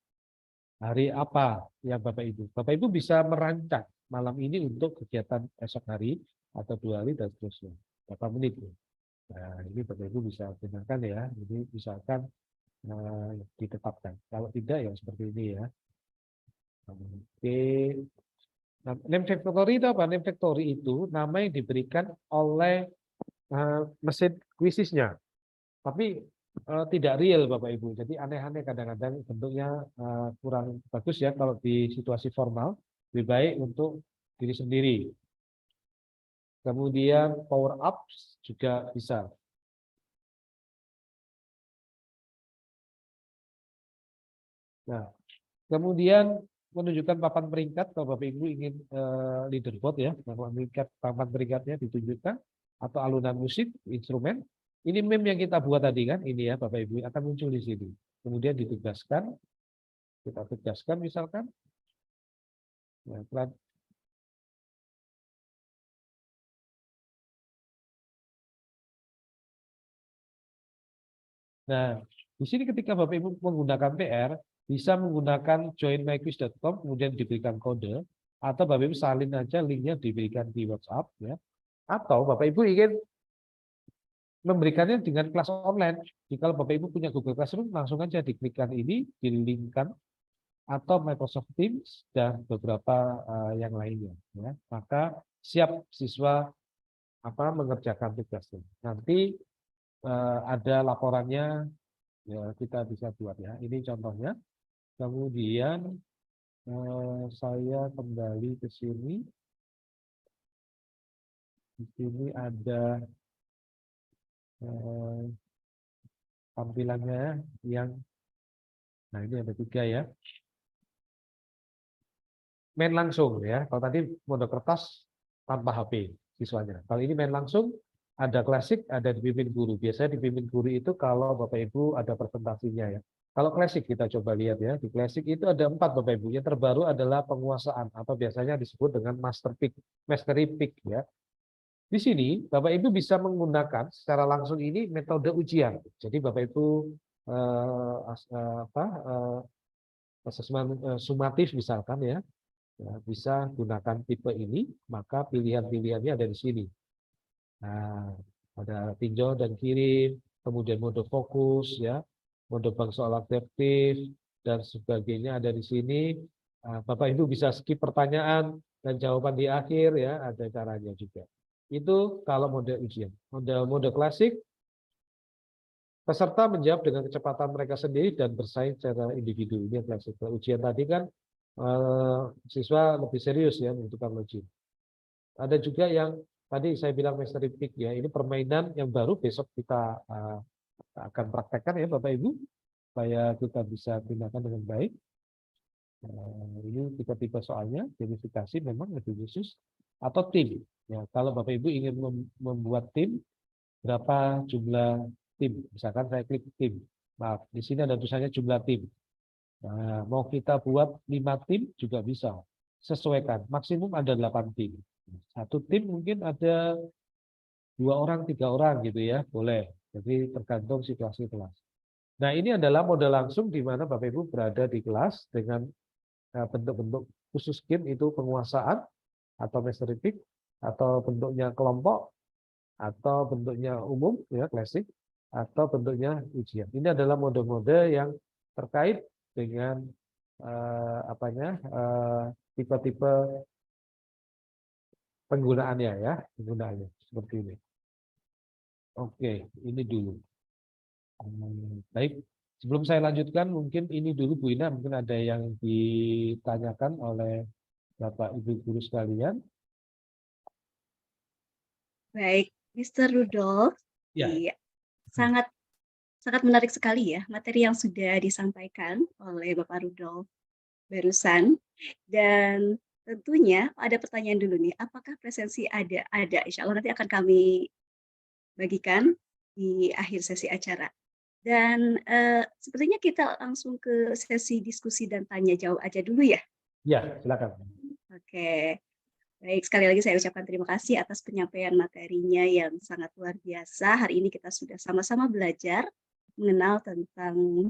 Hari apa yang Bapak Ibu? Bapak Ibu bisa merancang malam ini untuk kegiatan esok hari atau 2 hari dan seterusnya. Berapa menit? Nah, ini Bapak Ibu bisa gunakan ya. Jadi misalkan ditetapkan. Kalau tidak ya seperti ini ya. Oke. Nah, name factory itu apa? Name factory itu nama yang diberikan oleh mesin kuisisnya. Tapi tidak real Bapak Ibu. Jadi aneh-aneh kadang-kadang bentuknya kurang bagus ya kalau di situasi formal. Lebih baik untuk diri sendiri. Kemudian power up juga bisa. Nah, kemudian menunjukkan papan peringkat kalau Bapak Ibu ingin leaderboard ya, papan peringkatnya ditunjukkan atau alunan musik, instrumen. Ini meme yang kita buat tadi kan, ini ya Bapak Ibu akan muncul di sini. Kemudian ditugaskan, kita tugaskan misalkan. Nah, di sini ketika Bapak Ibu menggunakan PR, bisa menggunakan joinmyquiz.com, kemudian diberikan kode, atau Bapak Ibu salin aja linknya diberikan di WhatsApp, ya. Atau Bapak Ibu ingin memberikannya dengan kelas online. Jadi kalau Bapak Ibu punya Google Classroom, langsung aja diklikkan ini, dilinkkan, atau Microsoft Teams dan beberapa yang lainnya. Ya. Maka siap siswa mengerjakan tugasnya. Nanti ada laporannya, ya kita bisa buat ya. Ini contohnya. Kemudian saya kembali ke sini. Di sini ada tampilannya yang, nah ini ada 3 ya. Main langsung ya. Kalau tadi mode kertas tanpa HP siswanya. Kalau ini main langsung, ada klasik, ada dipimpin guru. Biasanya dipimpin guru itu kalau Bapak Ibu ada presentasinya ya. Kalau klasik kita coba lihat ya. Di klasik itu ada 4 Bapak Ibu. Yang terbaru adalah penguasaan atau biasanya disebut dengan mastery pick ya. Di sini Bapak Ibu bisa menggunakan secara langsung ini metode ujian. Jadi Bapak Ibu asesmen sumatif misalkan ya, bisa gunakan tipe ini, maka pilihan-pilihannya ada di sini. Nah, ada tinjau dan kirim, kemudian mode fokus ya, mode bank soal adaptif dan sebagainya ada di sini. Bapak Ibu bisa skip pertanyaan dan jawaban di akhir ya, ada caranya juga. Itu kalau mode ujian. Mode klasik, peserta menjawab dengan kecepatan mereka sendiri dan bersaing secara individu. Ini yang klasik. Kalau ujian tadi kan siswa lebih serius ya menentukan ujian. Ada juga yang tadi saya bilang mastery pick ya. Ini permainan yang baru, besok kita akan praktekkan ya Bapak Ibu, supaya kita bisa gunakan dengan baik. Ini tipe-tipe soalnya, gamifikasi memang lebih khusus, atau tim. Ya, kalau Bapak Ibu ingin membuat tim, berapa jumlah tim? Misalkan saya klik tim. Nah, di sini ada tulisannya jumlah tim. Nah, mau kita buat 5 tim juga bisa. Sesuaikan. Maksimum ada 8 tim. Satu tim mungkin ada 2 orang, 3 orang gitu ya. Boleh. Jadi tergantung situasi kelas. Nah, ini adalah mode langsung di mana Bapak Ibu berada di kelas dengan bentuk-bentuk khusus game itu penguasaan atau mastery pick, atau bentuknya kelompok, atau bentuknya umum ya klasik, atau bentuknya ujian. Ini adalah mode-mode yang terkait dengan tipe-tipe penggunaannya ya, penggunaannya seperti ini. Oke, ini dulu. Baik, sebelum saya lanjutkan mungkin ini dulu Bu Ina, mungkin ada yang ditanyakan oleh Bapak Ibu guru sekalian. Baik, Mr. Rudolf. Ya. Iya, sangat menarik sekali ya materi yang sudah disampaikan oleh Bapak Rudolf barusan. Dan tentunya ada pertanyaan dulu nih, apakah presensi ada? Ada, insya Allah nanti akan kami bagikan di akhir sesi acara. Dan sepertinya kita langsung ke sesi diskusi dan tanya jawab aja dulu ya. Ya, silakan. Oke. Baik, sekali lagi saya ucapkan terima kasih atas penyampaian materinya yang sangat luar biasa. Hari ini kita sudah sama-sama belajar mengenal tentang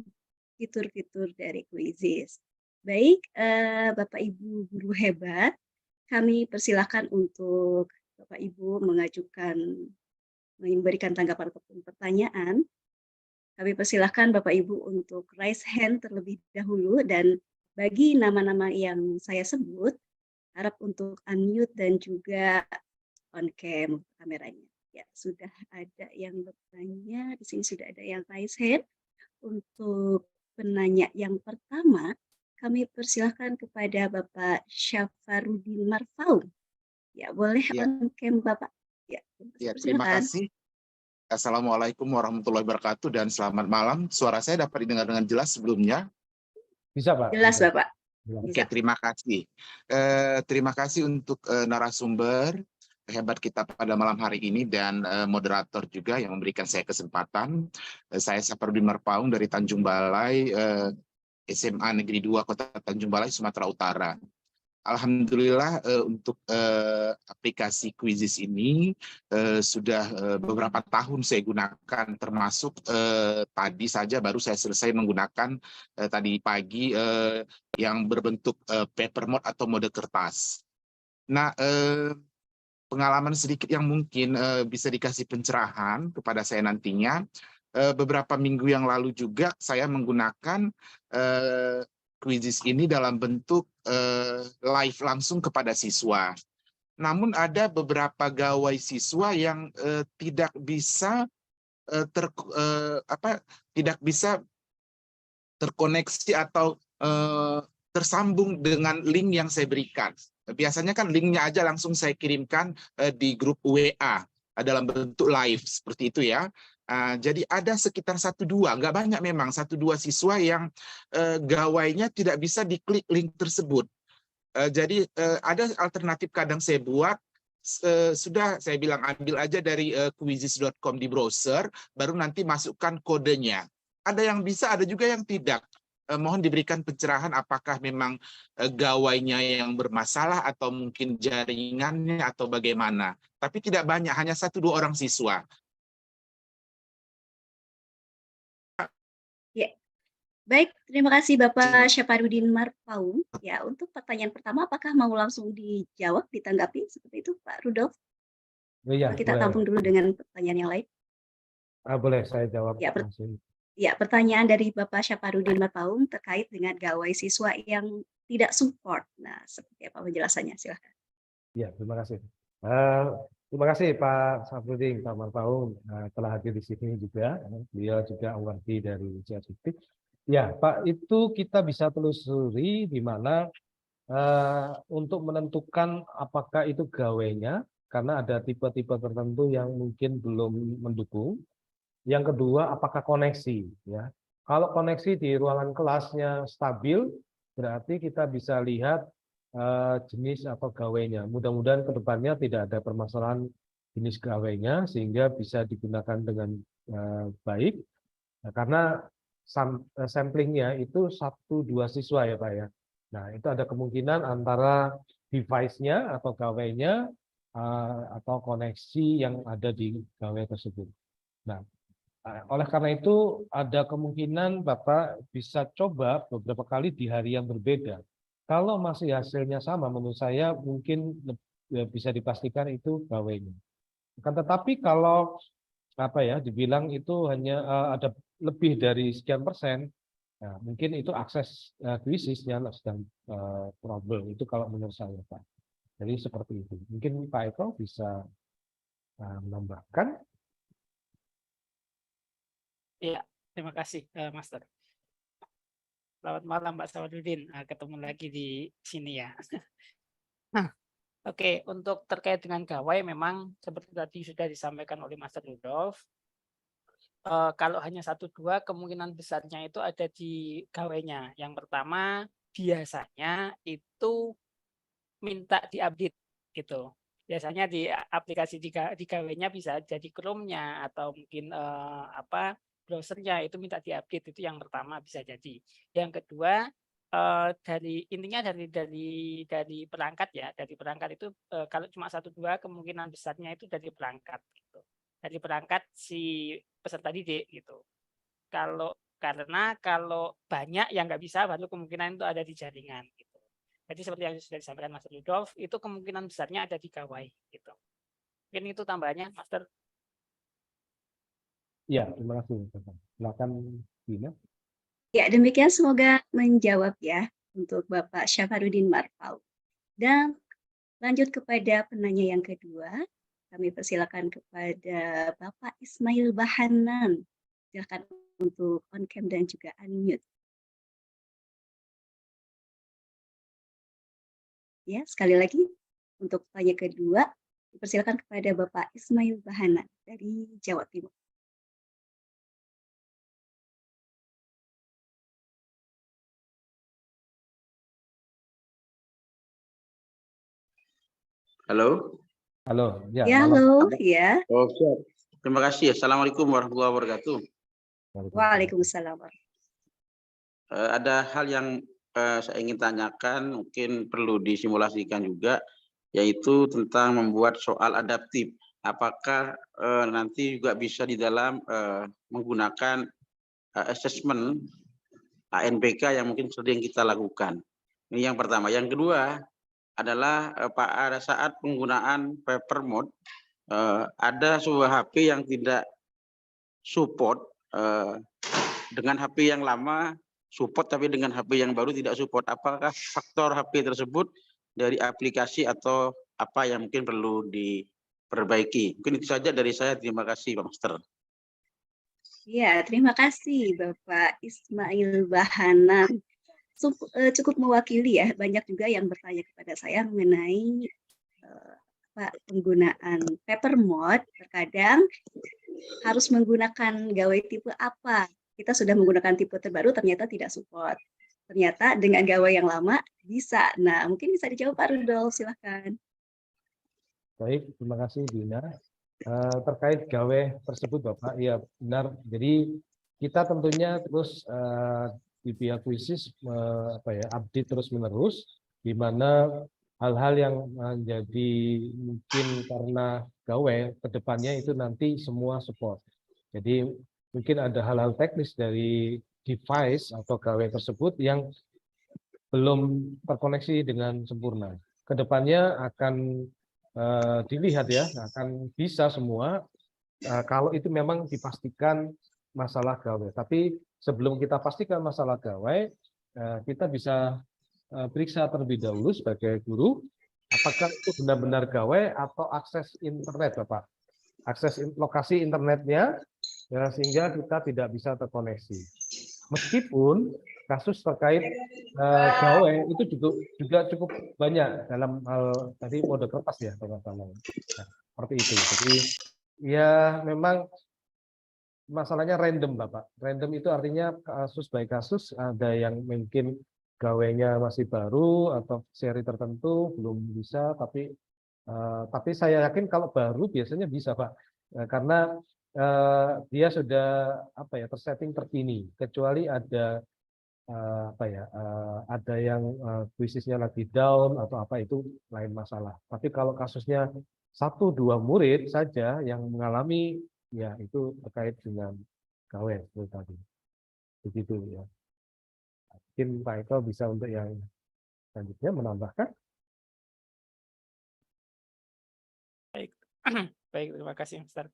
fitur-fitur dari Quizzes. Baik, Bapak Ibu guru hebat, kami persilahkan untuk Bapak Ibu memberikan tanggapan ataupun pertanyaan. Kami persilahkan Bapak Ibu untuk raise hand terlebih dahulu, dan bagi nama-nama yang saya sebut, harap untuk unmute dan juga on cam kameranya. Ya, sudah ada yang bertanya, di sini sudah ada yang raise hand. Untuk penanya yang pertama, kami persilahkan kepada Bapak Syafarudin Marfaun. Ya, boleh on cam Bapak. Ya, terima kasih. Assalamualaikum warahmatullahi wabarakatuh dan selamat malam. Suara saya dapat didengar dengan jelas sebelumnya? Bisa Pak. Jelas Bapak. Oke, terima kasih. Terima kasih untuk narasumber hebat kita pada malam hari ini dan moderator juga yang memberikan saya kesempatan. Saya Syafarudin Marfaun dari Tanjung Balai, SMA Negeri 2 Kota Tanjung Balai, Sumatera Utara. Alhamdulillah untuk aplikasi Quizzes ini sudah beberapa tahun saya gunakan, termasuk tadi saja baru saya selesai menggunakan tadi pagi yang berbentuk paper mode atau mode kertas. Nah, pengalaman sedikit yang mungkin bisa dikasih pencerahan kepada saya nantinya. Beberapa minggu yang lalu juga saya menggunakan quizzes ini dalam bentuk live langsung kepada siswa. Namun ada beberapa gawai siswa yang tidak bisa tidak bisa terkoneksi atau tersambung dengan link yang saya berikan. Biasanya kan linknya aja langsung saya kirimkan di grup WA dalam bentuk live seperti itu ya. Jadi ada sekitar 1-2, nggak banyak memang, 1-2 siswa yang gawainya tidak bisa diklik link tersebut. Jadi ada alternatif kadang saya buat, sudah saya bilang ambil aja dari quizzes.com di browser, baru nanti masukkan kodenya. Ada yang bisa, ada juga yang tidak. Mohon diberikan pencerahan apakah memang gawainya yang bermasalah atau mungkin jaringannya atau bagaimana. Tapi tidak banyak, hanya 1-2 orang siswa. Ya, baik. Terima kasih Bapak Syafarudin Marpaung. Ya, untuk pertanyaan pertama, apakah mau langsung dijawab, ditanggapi seperti itu, Pak Rudolf? Iya, Kita boleh. tampung dulu dengan pertanyaan yang lain. Boleh saya jawab. Ya, ya, pertanyaan dari Bapak Syafarudin Marpaung terkait dengan gawai siswa yang tidak support. Nah, seperti apa penjelasannya? Silahkan. Ya, terima kasih. Terima kasih Pak Syafarudin, Pak Marpaung telah hadir di sini juga. Beliau juga awardee dari CSIP. Ya, Pak, itu kita bisa telusuri di mana untuk menentukan apakah itu gawainya, karena ada tipe-tipe tertentu yang mungkin belum mendukung. Yang kedua, apakah koneksi, ya. Kalau koneksi di ruangan kelasnya stabil, berarti kita bisa lihat jenis atau gawainya. Mudah-mudahan ke depannya tidak ada permasalahan jenis gawainya sehingga bisa digunakan dengan baik. Nah, karena samplingnya itu 1-2 siswa ya Pak ya. Nah, itu ada kemungkinan antara device-nya atau gawainya atau koneksi yang ada di gawai tersebut. Nah, oleh karena itu ada kemungkinan Bapak bisa coba beberapa kali di hari yang berbeda. Kalau masih hasilnya sama, menurut saya mungkin bisa dipastikan itu gawainya. Akan tetapi kalau dibilang itu hanya ada lebih dari sekian persen, nah, mungkin itu akses quiziznya sedang trouble. Itu kalau menurut saya Pak. Jadi seperti itu. Mungkin Pak Eko bisa menambahkan. Iya, terima kasih, Master. Selamat malam, Mbak Syafarudin. Ketemu lagi di sini ya. Oke, untuk terkait dengan gawai, memang seperti tadi sudah disampaikan oleh Master Rudolf, kalau hanya 1-2, kemungkinan besarnya itu ada di gawainya. Yang pertama, biasanya itu minta diupdate gitu. Biasanya di aplikasi di gawainya bisa jadi Chrome-nya atau mungkin browsernya itu minta diupdate, itu yang pertama bisa jadi. Yang kedua, intinya dari perangkat ya, dari perangkat itu kalau cuma 1-2 kemungkinan besarnya itu dari perangkat gitu. Dari perangkat si peserta didik gitu. Karena kalau banyak yang nggak bisa, baru kemungkinan itu ada di jaringan gitu. Jadi seperti yang sudah disampaikan Master Rudolf, itu kemungkinan besarnya ada di gawai gitu. Mungkin itu tambahannya, Master. Ya, terima kasih. Silakan Dina. Ya, demikian semoga menjawab ya untuk Bapak Syafarudin Marpaung. Dan lanjut kepada penanya yang kedua, kami persilakan kepada Bapak Ismail Bahanan. Silakan untuk on cam dan juga unmute. Ya, sekali lagi untuk tanya kedua, dipersilakan kepada Bapak Ismail Bahanan dari Jawa Timur. Halo. Halo. Ya, halo. Ya. Oh, siap. Terima kasih. Assalamualaikum warahmatullahi wabarakatuh. Waalaikumsalam. Ada hal yang saya ingin tanyakan, mungkin perlu disimulasikan juga, yaitu tentang membuat soal adaptif. Apakah nanti juga bisa di dalam menggunakan assessment ANPK yang mungkin sering kita lakukan. Ini yang pertama. Yang kedua, adalah pada saat penggunaan paper mode ada sebuah HP yang tidak support dengan HP yang lama support tapi dengan HP yang baru tidak support. Apakah faktor HP tersebut dari aplikasi atau apa yang mungkin perlu diperbaiki? Mungkin itu saja dari saya. Terima kasih Pak Master. Ya, terima kasih Bapak Ismail Bahanan. Cukup mewakili ya, banyak juga yang bertanya kepada saya mengenai penggunaan paper mode. Terkadang harus menggunakan gawai tipe apa. Kita sudah menggunakan tipe terbaru, ternyata tidak support. Ternyata dengan gawai yang lama bisa. Nah, mungkin bisa dijawab Pak Rudolf, silahkan. Baik, terima kasih Dina. Terkait gawai tersebut Bapak, ya benar. Jadi kita tentunya terus di pihak Kuisis update terus-menerus, di mana hal-hal yang menjadi mungkin karena gawai kedepannya itu nanti semua support. Jadi mungkin ada hal-hal teknis dari device atau gawai tersebut yang belum terkoneksi dengan sempurna. Kedepannya akan dilihat ya, akan bisa semua kalau itu memang dipastikan masalah gawai. Tapi sebelum kita pastikan masalah gawai, kita bisa periksa terlebih dahulu sebagai guru, apakah itu benar-benar gawai atau akses internet, Bapak. Akses lokasi internetnya, ya, sehingga kita tidak bisa terkoneksi. Meskipun kasus terkait gawai itu juga cukup banyak dalam hal tadi mode kertas ya, teman-teman. Nah, seperti itu. Jadi ya memang masalahnya random, Bapak. Random itu artinya kasus by kasus, ada yang mungkin gawainya masih baru atau seri tertentu belum bisa, tapi saya yakin kalau baru biasanya bisa, Pak, karena dia sudah tersetting terkini, kecuali ada ada yang kuisisnya lagi down atau apa, itu lain masalah. Tapi kalau kasusnya 1-2 murid saja yang mengalami, ya itu terkait dengan gawai seperti tadi. Begitu ya. Mungkin Pak Eko bisa untuk yang selanjutnya menambahkan. Baik, baik, terima kasih, Mister.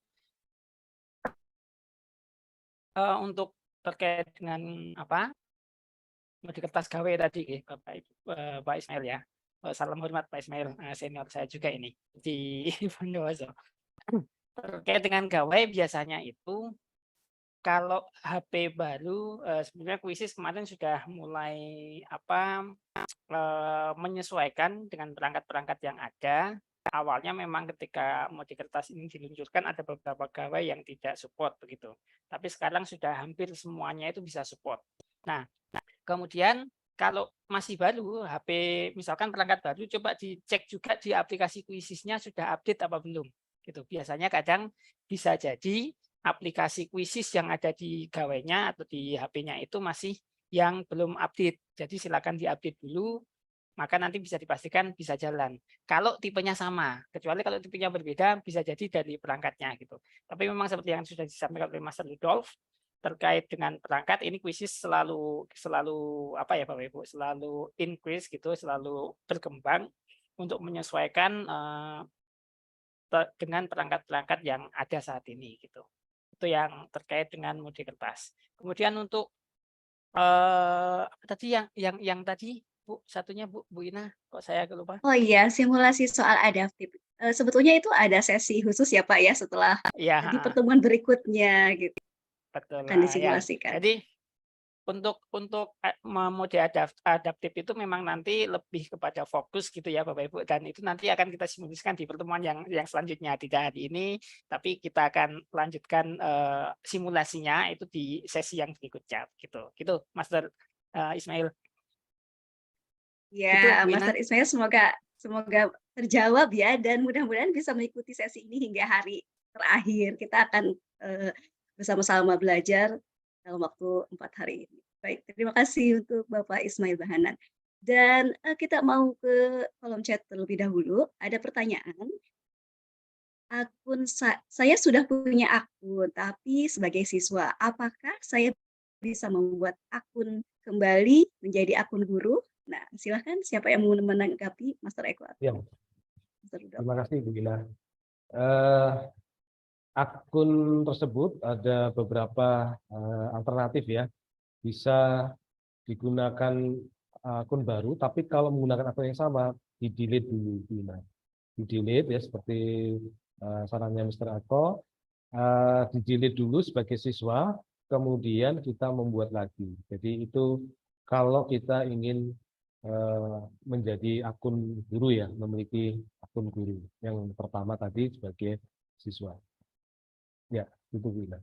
Untuk terkait dengan mode kertas gawai tadi, Pak Ismail ya. Salam hormat Pak Ismail, senior saya juga ini di Bondowoso. Terkait dengan gawai biasanya itu kalau HP baru, sebenarnya Kuisis kemarin sudah mulai menyesuaikan dengan perangkat-perangkat yang ada. Awalnya memang ketika mode kertas ini diluncurkan ada beberapa gawai yang tidak support begitu. Tapi sekarang sudah hampir semuanya itu bisa support. Nah, kemudian kalau masih baru HP, misalkan perangkat baru, coba dicek juga di aplikasi Kuisisnya sudah update apa belum. Gitu. Biasanya kadang bisa jadi aplikasi Kuisis yang ada di gawainya atau di HP-nya itu masih yang belum update. Jadi silakan diupdate dulu, maka nanti bisa dipastikan bisa jalan. Kalau tipenya sama, kecuali kalau tipenya berbeda, bisa jadi dari perangkatnya gitu. Tapi memang seperti yang sudah disampaikan oleh Master Rudolf, terkait dengan perangkat ini Kuisis selalu Bapak Ibu, selalu increase gitu, selalu berkembang untuk menyesuaikan dengan perangkat-perangkat yang ada saat ini gitu. Itu yang terkait dengan mode kertas. Kemudian untuk tadi yang tadi Bu, satunya Bu Ina, kok saya lupa? Oh iya, simulasi soal adaptif. Sebetulnya itu ada sesi khusus ya Pak ya, setelah di pertemuan berikutnya gitu. Betul. Akan disimulasikan. Ya. Jadi untuk mode adaptif itu memang nanti lebih kepada fokus gitu ya Bapak Ibu, dan itu nanti akan kita simulasikan di pertemuan yang selanjutnya, tidak hari ini, tapi kita akan lanjutkan simulasinya itu di sesi yang berikutnya gitu Master Ismail. Ya, gitu, Master Ismail, semoga terjawab ya, dan mudah-mudahan bisa mengikuti sesi ini hingga hari terakhir. Kita akan bersama-sama belajar dalam waktu 4 hari ini. Baik, terima kasih untuk Bapak Ismail Bahanan. Dan kita mau ke kolom chat terlebih dahulu. Ada pertanyaan. Saya sudah punya akun, tapi sebagai siswa, apakah saya bisa membuat akun kembali menjadi akun guru Nah, silahkan siapa yang mau menanggapi, Master Eko atau Ya, Master Rudolf? terima kasih Bu Ina. Akun tersebut ada beberapa alternatif ya, bisa digunakan akun baru, tapi kalau menggunakan akun yang sama, di-delete dulu Bu Ina. Di-delete ya, seperti sarannya Mr. Eko, di-delete dulu sebagai siswa, kemudian kita membuat lagi. Jadi itu kalau kita ingin menjadi akun guru ya, memiliki akun guru. Yang pertama tadi sebagai siswa. Ya, itu Bu Ina.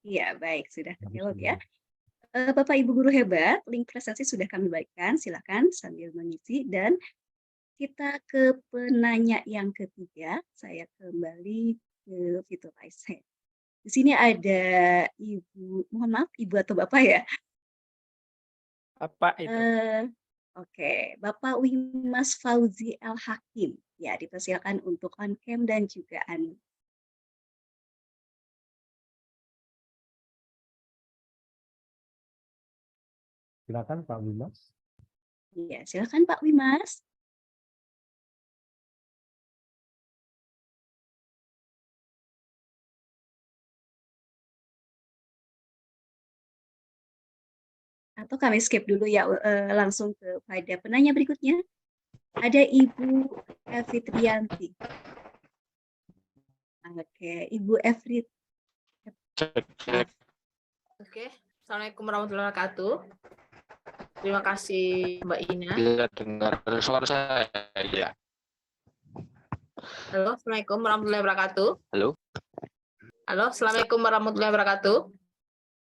Iya, baik, sudah terjawab ya. Bismillah. Bapak Ibu guru hebat, link presentasi sudah kami bagikan. Silakan sambil mengisi dan kita ke penanya yang ketiga. Saya kembali ke Visualize. Di sini ada Ibu, mohon maaf, Ibu atau Bapak ya? Bapak itu. Oke, Bapak Wimas Fauzi El Hakim. Ya, dipersilakan untuk on cam dan juga unmute. Silakan Pak Wimas. Iya, silakan Pak Wimas. Atau kami skip dulu ya, langsung kepada penanya berikutnya. Ada Ibu Evitrianti. Oke, Ibu Evrit. Oke, Assalamualaikum warahmatullahi wabarakatuh. Terima kasih Mbak Ina. Tidak dengar suara saya. Ya. Halo, Assalamualaikum warahmatullahi wabarakatuh. Halo. Halo, Assalamualaikum warahmatullahi wabarakatuh.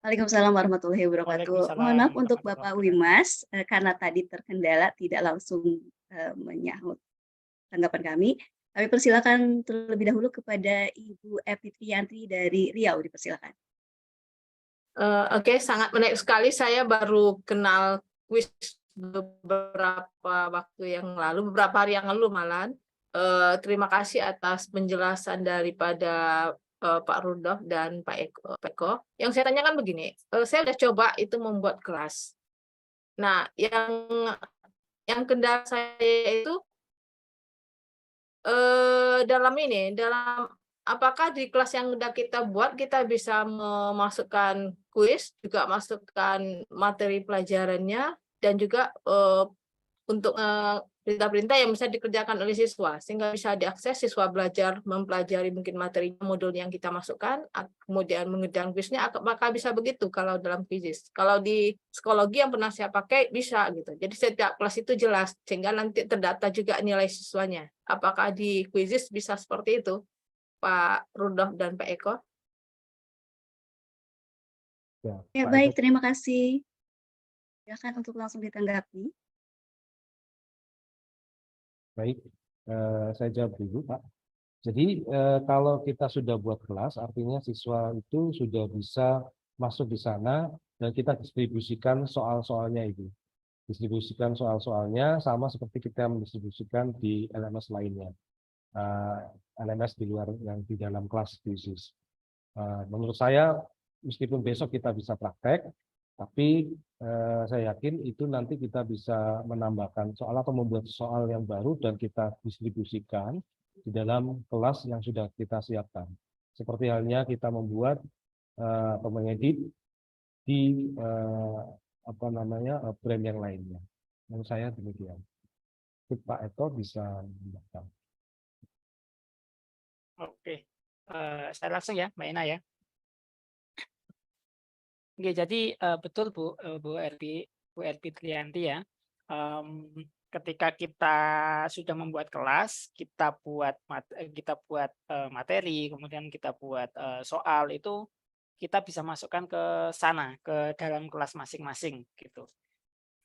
Waalaikumsalam warahmatullahi wabarakatuh. Waalaikumsalam Mohon maaf untuk warahmatullahi Bapak Wimas, karena tadi terkendala tidak langsung menyahut tanggapan kami. Kami persilakan terlebih dahulu kepada Ibu Evitrianti dari Riau, dipersilakan. Oke, sangat menarik sekali. Saya baru kenal kuis beberapa waktu yang lalu, beberapa hari yang lalu malah. Terima kasih atas penjelasan daripada Pak Rudolf dan Pak Eko. Yang saya tanyakan begini, saya sudah coba itu membuat kelas. Nah, yang kendala saya itu dalam apakah di kelas yang sudah kita buat kita bisa memasukkan kuis, juga masukkan materi pelajarannya, dan juga untuk perintah-perintah yang bisa dikerjakan oleh siswa, sehingga bisa diakses siswa belajar mempelajari mungkin materi modul yang kita masukkan, kemudian mengerjakan kuisnya. Apakah bisa begitu kalau dalam kuis? Kalau di psikologi yang pernah saya pakai bisa gitu. Jadi setiap kelas itu jelas, sehingga nanti terdata juga nilai siswanya. Apakah di kuis bisa seperti itu, Pak Rudolf dan Pak Eko? Ya, baik, terima kasih. Silakan untuk langsung ditanggapi. Baik, saya jawab dulu Pak. Jadi kalau kita sudah buat kelas, artinya siswa itu sudah bisa masuk di sana dan kita distribusikan soal-soalnya itu. Distribusikan soal-soalnya sama seperti kita mendistribusikan di LMS lainnya. LMS di luar yang di dalam kelas khusus. Menurut saya, meskipun besok kita bisa praktek, tapi saya yakin itu nanti kita bisa menambahkan soal atau membuat soal yang baru dan kita distribusikan di dalam kelas yang sudah kita siapkan. Seperti halnya kita membuat atau mengedit di brand yang lainnya. Menurut saya demikian. Pak Eko bisa menambahkan. Oke, saya langsung ya, Mbak Ina ya. Oke, jadi betul Bu Erbi Trianti ya. Ketika kita sudah membuat kelas, kita buat materi, kemudian kita buat soal itu, kita bisa masukkan ke sana, ke dalam kelas masing-masing gitu.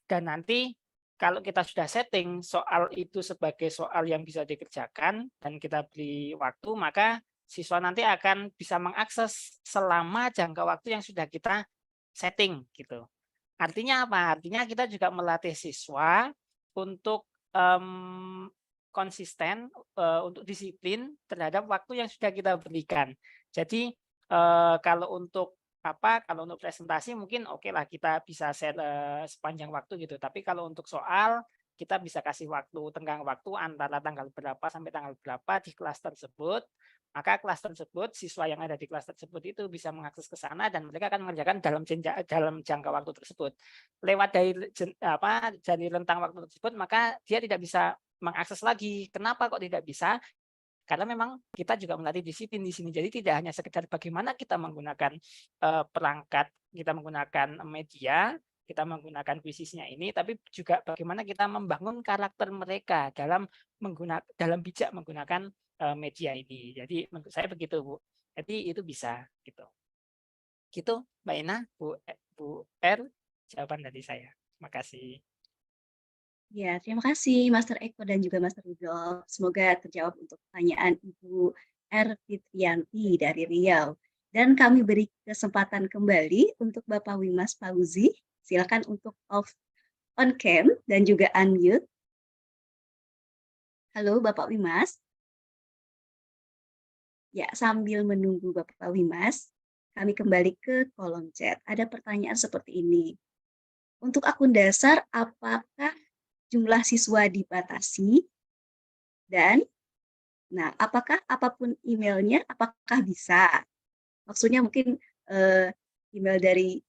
Dan nanti kalau kita sudah setting soal itu sebagai soal yang bisa dikerjakan dan kita beri waktu, maka siswa nanti akan bisa mengakses selama jangka waktu yang sudah kita setting gitu. Artinya apa? Artinya kita juga melatih siswa untuk konsisten, untuk disiplin terhadap waktu yang sudah kita berikan. Jadi kalau untuk kalau untuk presentasi mungkin oke lah kita bisa share sepanjang waktu gitu. Tapi kalau untuk soal kita bisa kasih tenggang waktu antara tanggal berapa sampai tanggal berapa di kelas tersebut. Maka kelas tersebut, siswa yang ada di kelas tersebut itu bisa mengakses ke sana dan mereka akan mengerjakan dalam jangka waktu tersebut. Lewat dari rentang waktu tersebut, maka dia tidak bisa mengakses lagi. Kenapa kok tidak bisa? Karena memang kita juga melatih disiplin di sini. Jadi tidak hanya sekedar bagaimana kita menggunakan perangkat, kita menggunakan media, kita menggunakan kuisisnya ini, tapi juga bagaimana kita membangun karakter mereka dalam bijak menggunakan media ini. Jadi menurut saya begitu, Bu. Jadi itu bisa gitu. Gitu, Mbak Ina, Bu R, jawaban dari saya. Terima kasih. Ya, terima kasih Master Eko dan juga Master Rudolf. Semoga terjawab untuk pertanyaan Ibu R. Fitrianti dari Riau. Dan kami beri kesempatan kembali untuk Bapak Wimas Fauzi. Silakan untuk on cam dan juga unmute. Halo Bapak Wimas. Ya, sambil menunggu Bapak Wimas, kami kembali ke kolom chat. Ada pertanyaan seperti ini. Untuk akun dasar, apakah jumlah siswa dibatasi? Dan, apakah apapun emailnya, apakah bisa? Maksudnya mungkin email dari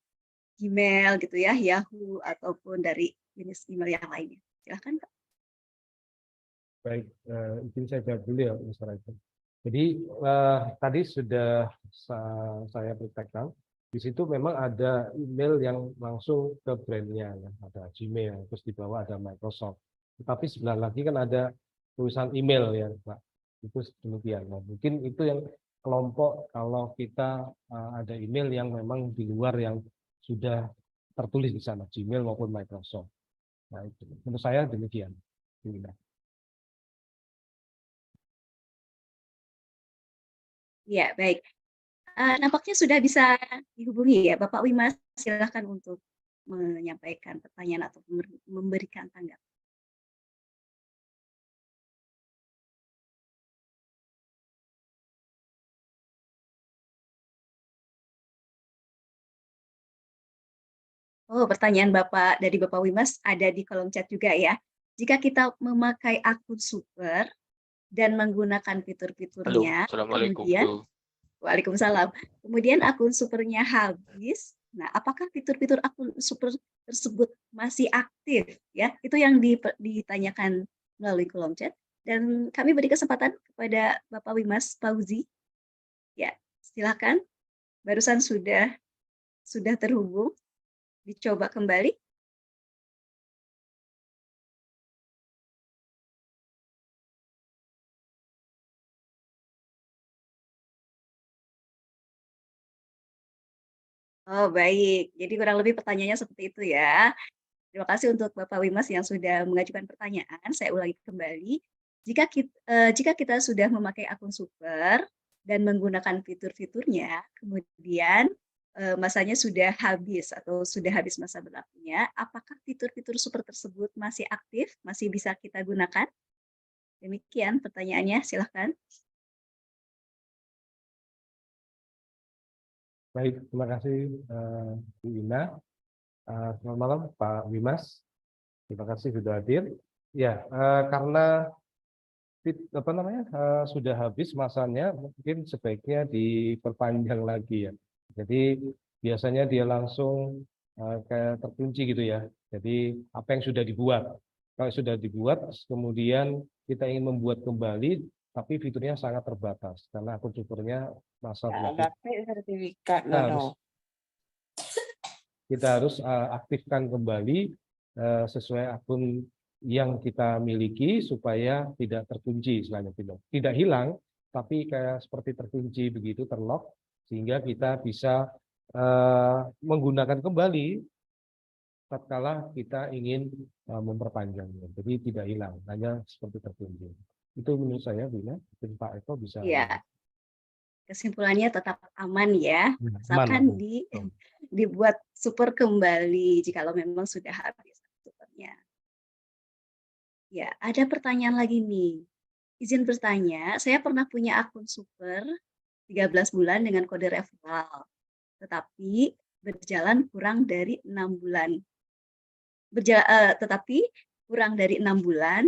Gmail gitu ya, Yahoo, ataupun dari jenis email yang lainnya. Silahkan, Pak. Baik, izin saya jawab dulu ya, Mr. Eko. Jadi tadi sudah saya praktekkan. Di situ memang ada email yang langsung ke brandnya, ya. Ada Gmail, terus di bawah ada Microsoft. Tetapi sebelah lagi kan ada tulisan email ya, Pak. Itu demikian. Nah, mungkin itu yang kelompok kalau kita ada email yang memang di luar yang sudah tertulis di sana, Gmail maupun Microsoft. Nah, itu menurut saya demikian. Ya, baik. Nampaknya sudah bisa dihubungi ya, Bapak Wimas. Silakan untuk menyampaikan pertanyaan atau memberikan tanggapan. Oh, pertanyaan Bapak dari Bapak Wimas ada di kolom chat juga ya. Jika kita memakai akun super dan menggunakan fitur-fiturnya, Assalamualaikum, kemudian Bu. Waalaikumsalam. Kemudian akun supernya habis. Nah, apakah fitur-fitur akun super tersebut masih aktif? Ya, itu yang ditanyakan melalui kolom chat. Dan kami beri kesempatan kepada Bapak Wimas Fauzi. Ya, silakan. Barusan sudah terhubung. Dicoba kembali. Oh, baik. Jadi kurang lebih pertanyaannya seperti itu ya. Terima kasih untuk Bapak Wimas yang sudah mengajukan pertanyaan. Saya ulangi kembali. Jika kita sudah memakai akun super dan menggunakan fitur-fiturnya, kemudian masanya sudah habis atau sudah habis masa berlakunya, apakah fitur-fitur super tersebut masih aktif, masih bisa kita gunakan? Demikian pertanyaannya, silahkan. Baik, terima kasih Bu Ina. Selamat malam Pak Wimas. Terima kasih sudah hadir. Ya, karena sudah habis masanya, mungkin sebaiknya diperpanjang lagi ya. Jadi biasanya dia langsung kayak terkunci gitu ya. Jadi apa yang sudah dibuat, kalau sudah dibuat, kemudian kita ingin membuat kembali, tapi fiturnya sangat terbatas karena akun supernya masa sertifikat kita harus aktifkan kembali sesuai akun yang kita miliki supaya tidak terkunci selanjutnya. Tidak hilang, tapi kayak seperti terkunci begitu, terlock, sehingga kita bisa menggunakan kembali tatkala kita ingin memperpanjangnya. Jadi tidak hilang, hanya seperti terkunci. Itu menurut saya, Bina. Mungkin Pak Eko bisa. Iya. Kesimpulannya tetap aman ya, asalkan dibuat super kembali jikalau memang sudah habis supernya. Ya, ada pertanyaan lagi nih. Izin bertanya, saya pernah punya akun super 13 bulan dengan kode referral. tetapi berjalan kurang dari 6 bulan. Tetapi kurang dari 6 bulan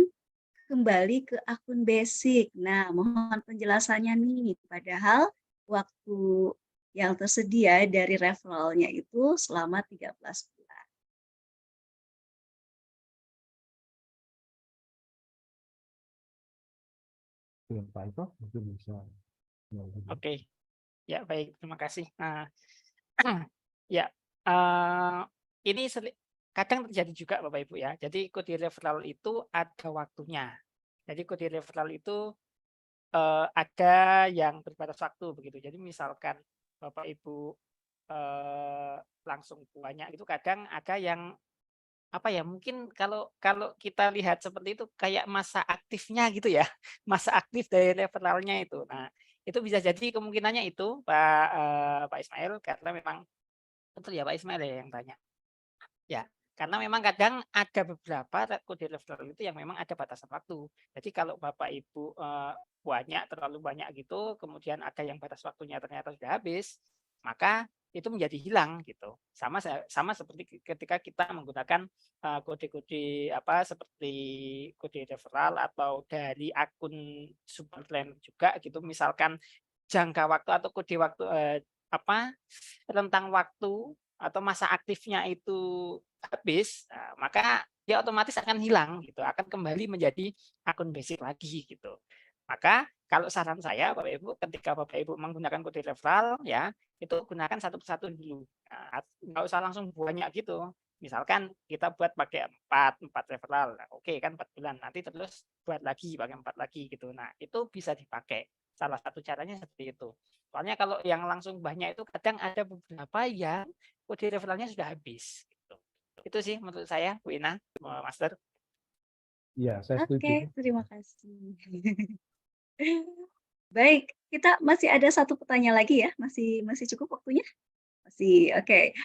kembali ke akun basic. Nah, mohon penjelasannya nih. Padahal waktu yang tersedia dari referralnya itu selama 13 bulan. Pak Ito mungkin bisa. Oke, ya baik, terima kasih. Nah, ya, ini kadang terjadi juga Bapak Ibu ya. Jadi kode referral itu ada waktunya. Jadi kode referral itu ada yang berbatas waktu begitu. Jadi misalkan Bapak Ibu langsung banyak itu kadang ada yang apa ya, mungkin kalau kalau kita lihat seperti itu kayak masa aktifnya gitu ya, masa aktif dari referralnya itu. Nah, itu bisa jadi kemungkinannya itu Pak Ismail, karena memang betul ya Pak Ismail ya yang tanya? Ya, karena memang kadang ada beberapa kode referral itu yang memang ada batasan waktu. Jadi kalau Bapak Ibu terlalu banyak gitu, kemudian ada yang batas waktunya ternyata sudah habis, maka itu menjadi hilang gitu. Sama seperti ketika kita menggunakan kode-kode seperti kode referral atau dari akun super planner juga gitu. Misalkan jangka waktu atau kode waktu rentang waktu atau masa aktifnya itu habis, maka dia otomatis akan hilang gitu, akan kembali menjadi akun basic lagi gitu. Maka kalau saran saya Bapak Ibu, ketika Bapak Ibu menggunakan kode referral ya, itu gunakan satu persatu dulu. Nggak usah langsung banyak gitu. Misalkan kita buat pakai 4 referral, oke kan 4 bulan, nanti terus buat lagi pakai 4 lagi gitu. Nah itu bisa dipakai. Salah satu caranya seperti itu. Soalnya kalau yang langsung banyak itu kadang ada beberapa yang kode referralnya sudah habis. Gitu. Itu sih menurut saya, Bu Ina, Master. Iya, saya setuju. Oke, terima kasih. Baik, kita masih ada satu pertanyaan lagi ya, masih cukup waktunya? Masih, oke.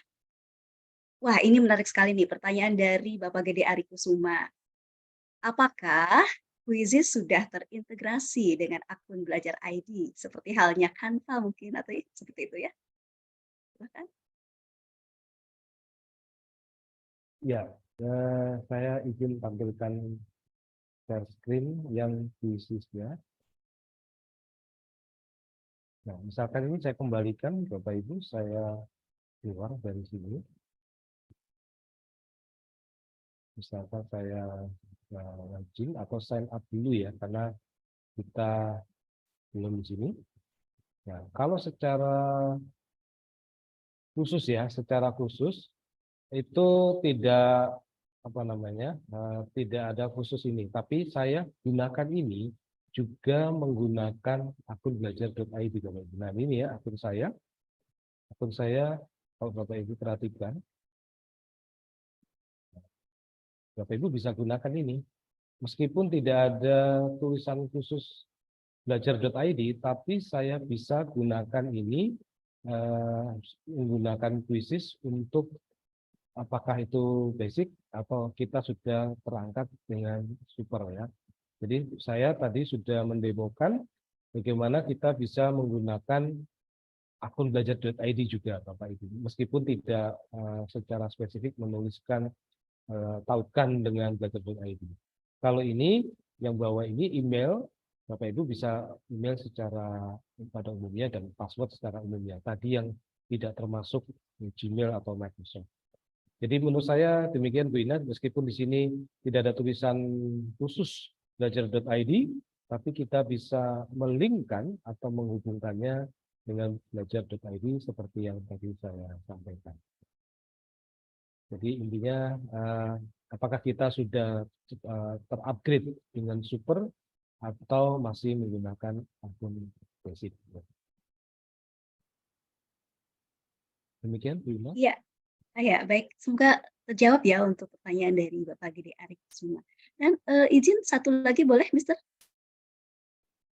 Wah, ini menarik sekali nih pertanyaan dari Bapak Gede Ari Kusuma. Apakah Quizizz sudah terintegrasi dengan akun Belajar ID seperti halnya Canva mungkin atau seperti itu ya? Silakan. Ya, saya izin tampilkan share screen yang Quizizz-nya. Nah, misalkan ini saya kembalikan Bapak Ibu, saya keluar dari sini. Misalkan saya login atau sign up dulu ya, karena kita belum di sini. Nah, kalau secara khusus ya, secara khusus itu tidak tidak ada khusus ini, tapi saya gunakan ini juga menggunakan akun belajar.id. Nah ini ya akun saya kalau Bapak Ibu perhatikan, Bapak Ibu bisa gunakan ini meskipun tidak ada tulisan khusus belajar.id, tapi saya bisa gunakan ini menggunakan Quizizz untuk apakah itu basic atau kita sudah terangkat dengan super ya. Jadi saya tadi sudah mendemokan bagaimana kita bisa menggunakan akun belajar.id juga Bapak Ibu. Meskipun tidak secara spesifik menuliskan tautkan dengan belajar.id. Kalau ini yang bawa ini email, Bapak Ibu bisa email secara pada umumnya dan password secara umumnya. Tadi yang tidak termasuk Gmail atau Microsoft. Jadi menurut saya demikian Bu Ina, meskipun di sini tidak ada tulisan khusus belajar.id, tapi kita bisa melinkkan atau menghubungkannya dengan belajar.id seperti yang tadi saya sampaikan. Jadi intinya apakah kita sudah terupgrade dengan super atau masih menggunakan akun basic. Demikian Bu Ina. Iya. Ya, baik. Semoga terjawab ya untuk pertanyaan dari Bapak Gede Ari Kusuma. Dan izin satu lagi boleh, Mister?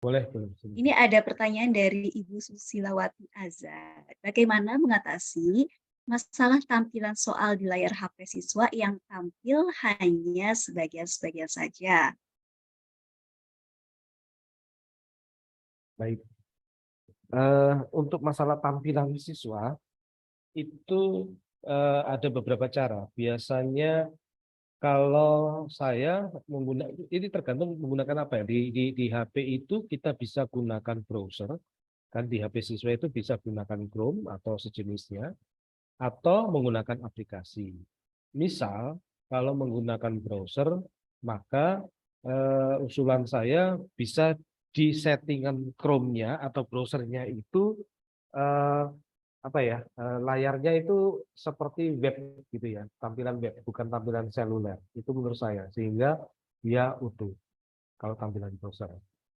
Boleh. Ini ada pertanyaan dari Ibu Susilawati Azhar. Bagaimana mengatasi masalah tampilan soal di layar HP siswa yang tampil hanya sebagian-sebagian saja? Baik. Untuk masalah tampilan siswa, itu ada beberapa cara. Biasanya kalau saya menggunakan, ini tergantung menggunakan apa ya. Di HP itu kita bisa gunakan browser, kan di HP siswa itu bisa gunakan Chrome atau sejenisnya, atau menggunakan aplikasi. Misal, kalau menggunakan browser, maka usulan saya bisa di settingan Chrome-nya atau browsernya itu apa ya, layarnya itu seperti web gitu ya, tampilan web, bukan tampilan seluler. Itu menurut saya, sehingga dia utuh kalau tampilan browser.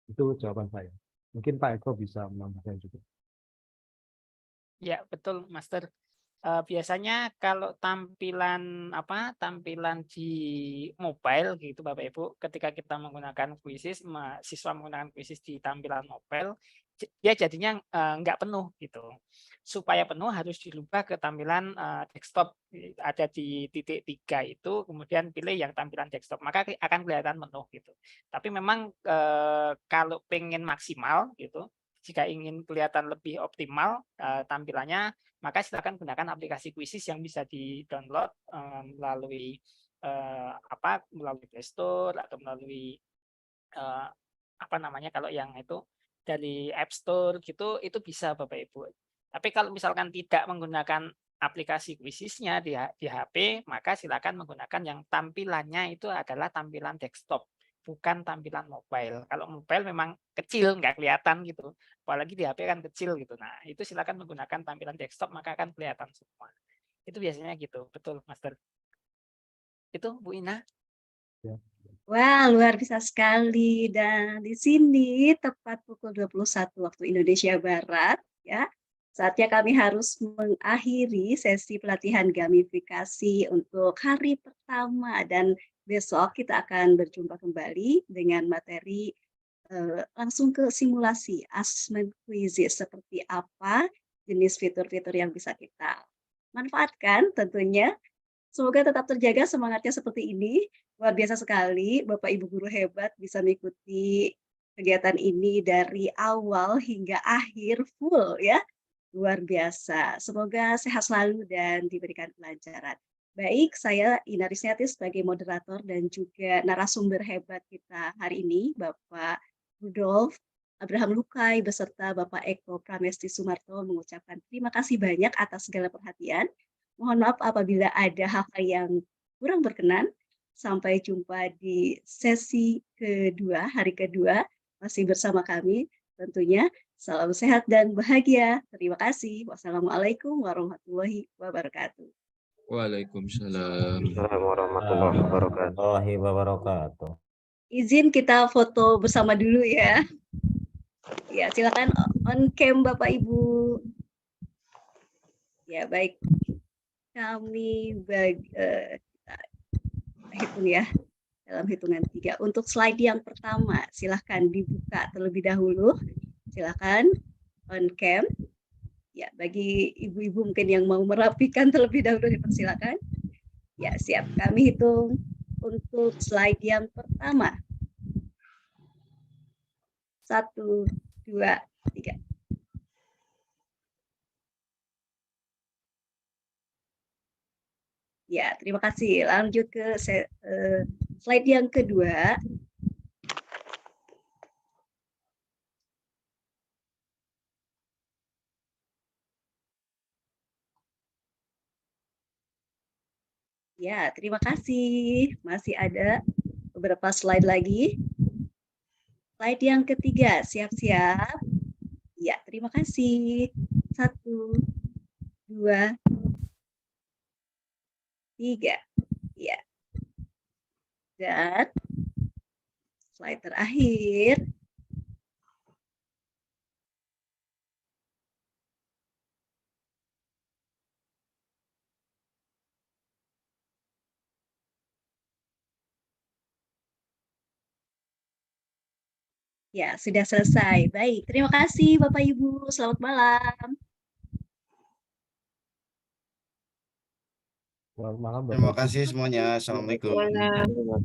Itu jawaban saya. Mungkin Pak Eko bisa menambahkan juga. Ya, betul, Master. Biasanya kalau tampilan di mobile gitu Bapak Ibu, ketika kita menggunakan Quizzes, siswa menggunakan Quizzes di tampilan mobile, dia jadinya nggak penuh gitu. Supaya penuh harus dirubah ke tampilan desktop, ada di titik 3 itu, kemudian pilih yang tampilan desktop, maka akan kelihatan penuh gitu. Tapi memang kalau pengen maksimal gitu, jika ingin kelihatan lebih optimal tampilannya, maka silakan gunakan aplikasi Quizzes yang bisa di-download melalui melalui Play Store atau melalui kalau yang itu dari App Store gitu, itu bisa Bapak Ibu. Tapi kalau misalkan tidak menggunakan aplikasi Quizzes-nya di HP, maka silakan menggunakan yang tampilannya itu adalah tampilan desktop, bukan tampilan mobile. Kalau mobile memang kecil, nggak kelihatan gitu. Apalagi di HP kan kecil gitu. Nah, itu silakan menggunakan tampilan desktop, maka akan kelihatan semua. Itu biasanya gitu. Betul, Master. Itu, Bu Ina. Wah, luar biasa sekali. Dan di sini tepat pukul 21 waktu Indonesia Barat, ya. Saatnya kami harus mengakhiri sesi pelatihan gamifikasi untuk hari pertama, dan besok kita akan berjumpa kembali dengan materi langsung ke simulasi assessment quizzes, seperti apa jenis fitur-fitur yang bisa kita manfaatkan tentunya. Semoga tetap terjaga semangatnya seperti ini. Luar biasa sekali Bapak Ibu guru hebat bisa mengikuti kegiatan ini dari awal hingga akhir full ya. Luar biasa. Semoga sehat selalu dan diberikan kelancaran. Baik, saya Ina Risniati sebagai moderator dan juga narasumber hebat kita hari ini, Bapak Rudolf Abraham Lukai beserta Bapak Eko Pramesti Sumarto, mengucapkan terima kasih banyak atas segala perhatian. Mohon maaf apabila ada hal-hal yang kurang berkenan. Sampai jumpa di sesi kedua, hari kedua, masih bersama kami tentunya. Salam sehat dan bahagia. Terima kasih. Wassalamualaikum warahmatullahi wabarakatuh. Waalaikumsalam warahmatullahi wabarakatuh. Izin kita foto bersama dulu ya. Ya, silakan on cam Bapak Ibu. Ya, baik. Kami hitung ya dalam hitungan 3. Untuk slide yang pertama, silahkan dibuka terlebih dahulu. Silahkan on cam. Ya, bagi ibu-ibu mungkin yang mau merapikan terlebih dahulu dipersilakan. Ya, siap. Kami hitung untuk slide yang pertama. 1, 2, 3. Ya, terima kasih. Lanjut ke slide yang kedua. Ya, terima kasih. Masih ada beberapa slide lagi. Slide yang ketiga, siap-siap. Ya, terima kasih. 1, 2, 3. Ya. Dan slide terakhir. Ya, sudah selesai. Baik, terima kasih Bapak Ibu. Selamat malam. Selamat malam, Bapak. Terima kasih semuanya. Assalamualaikum.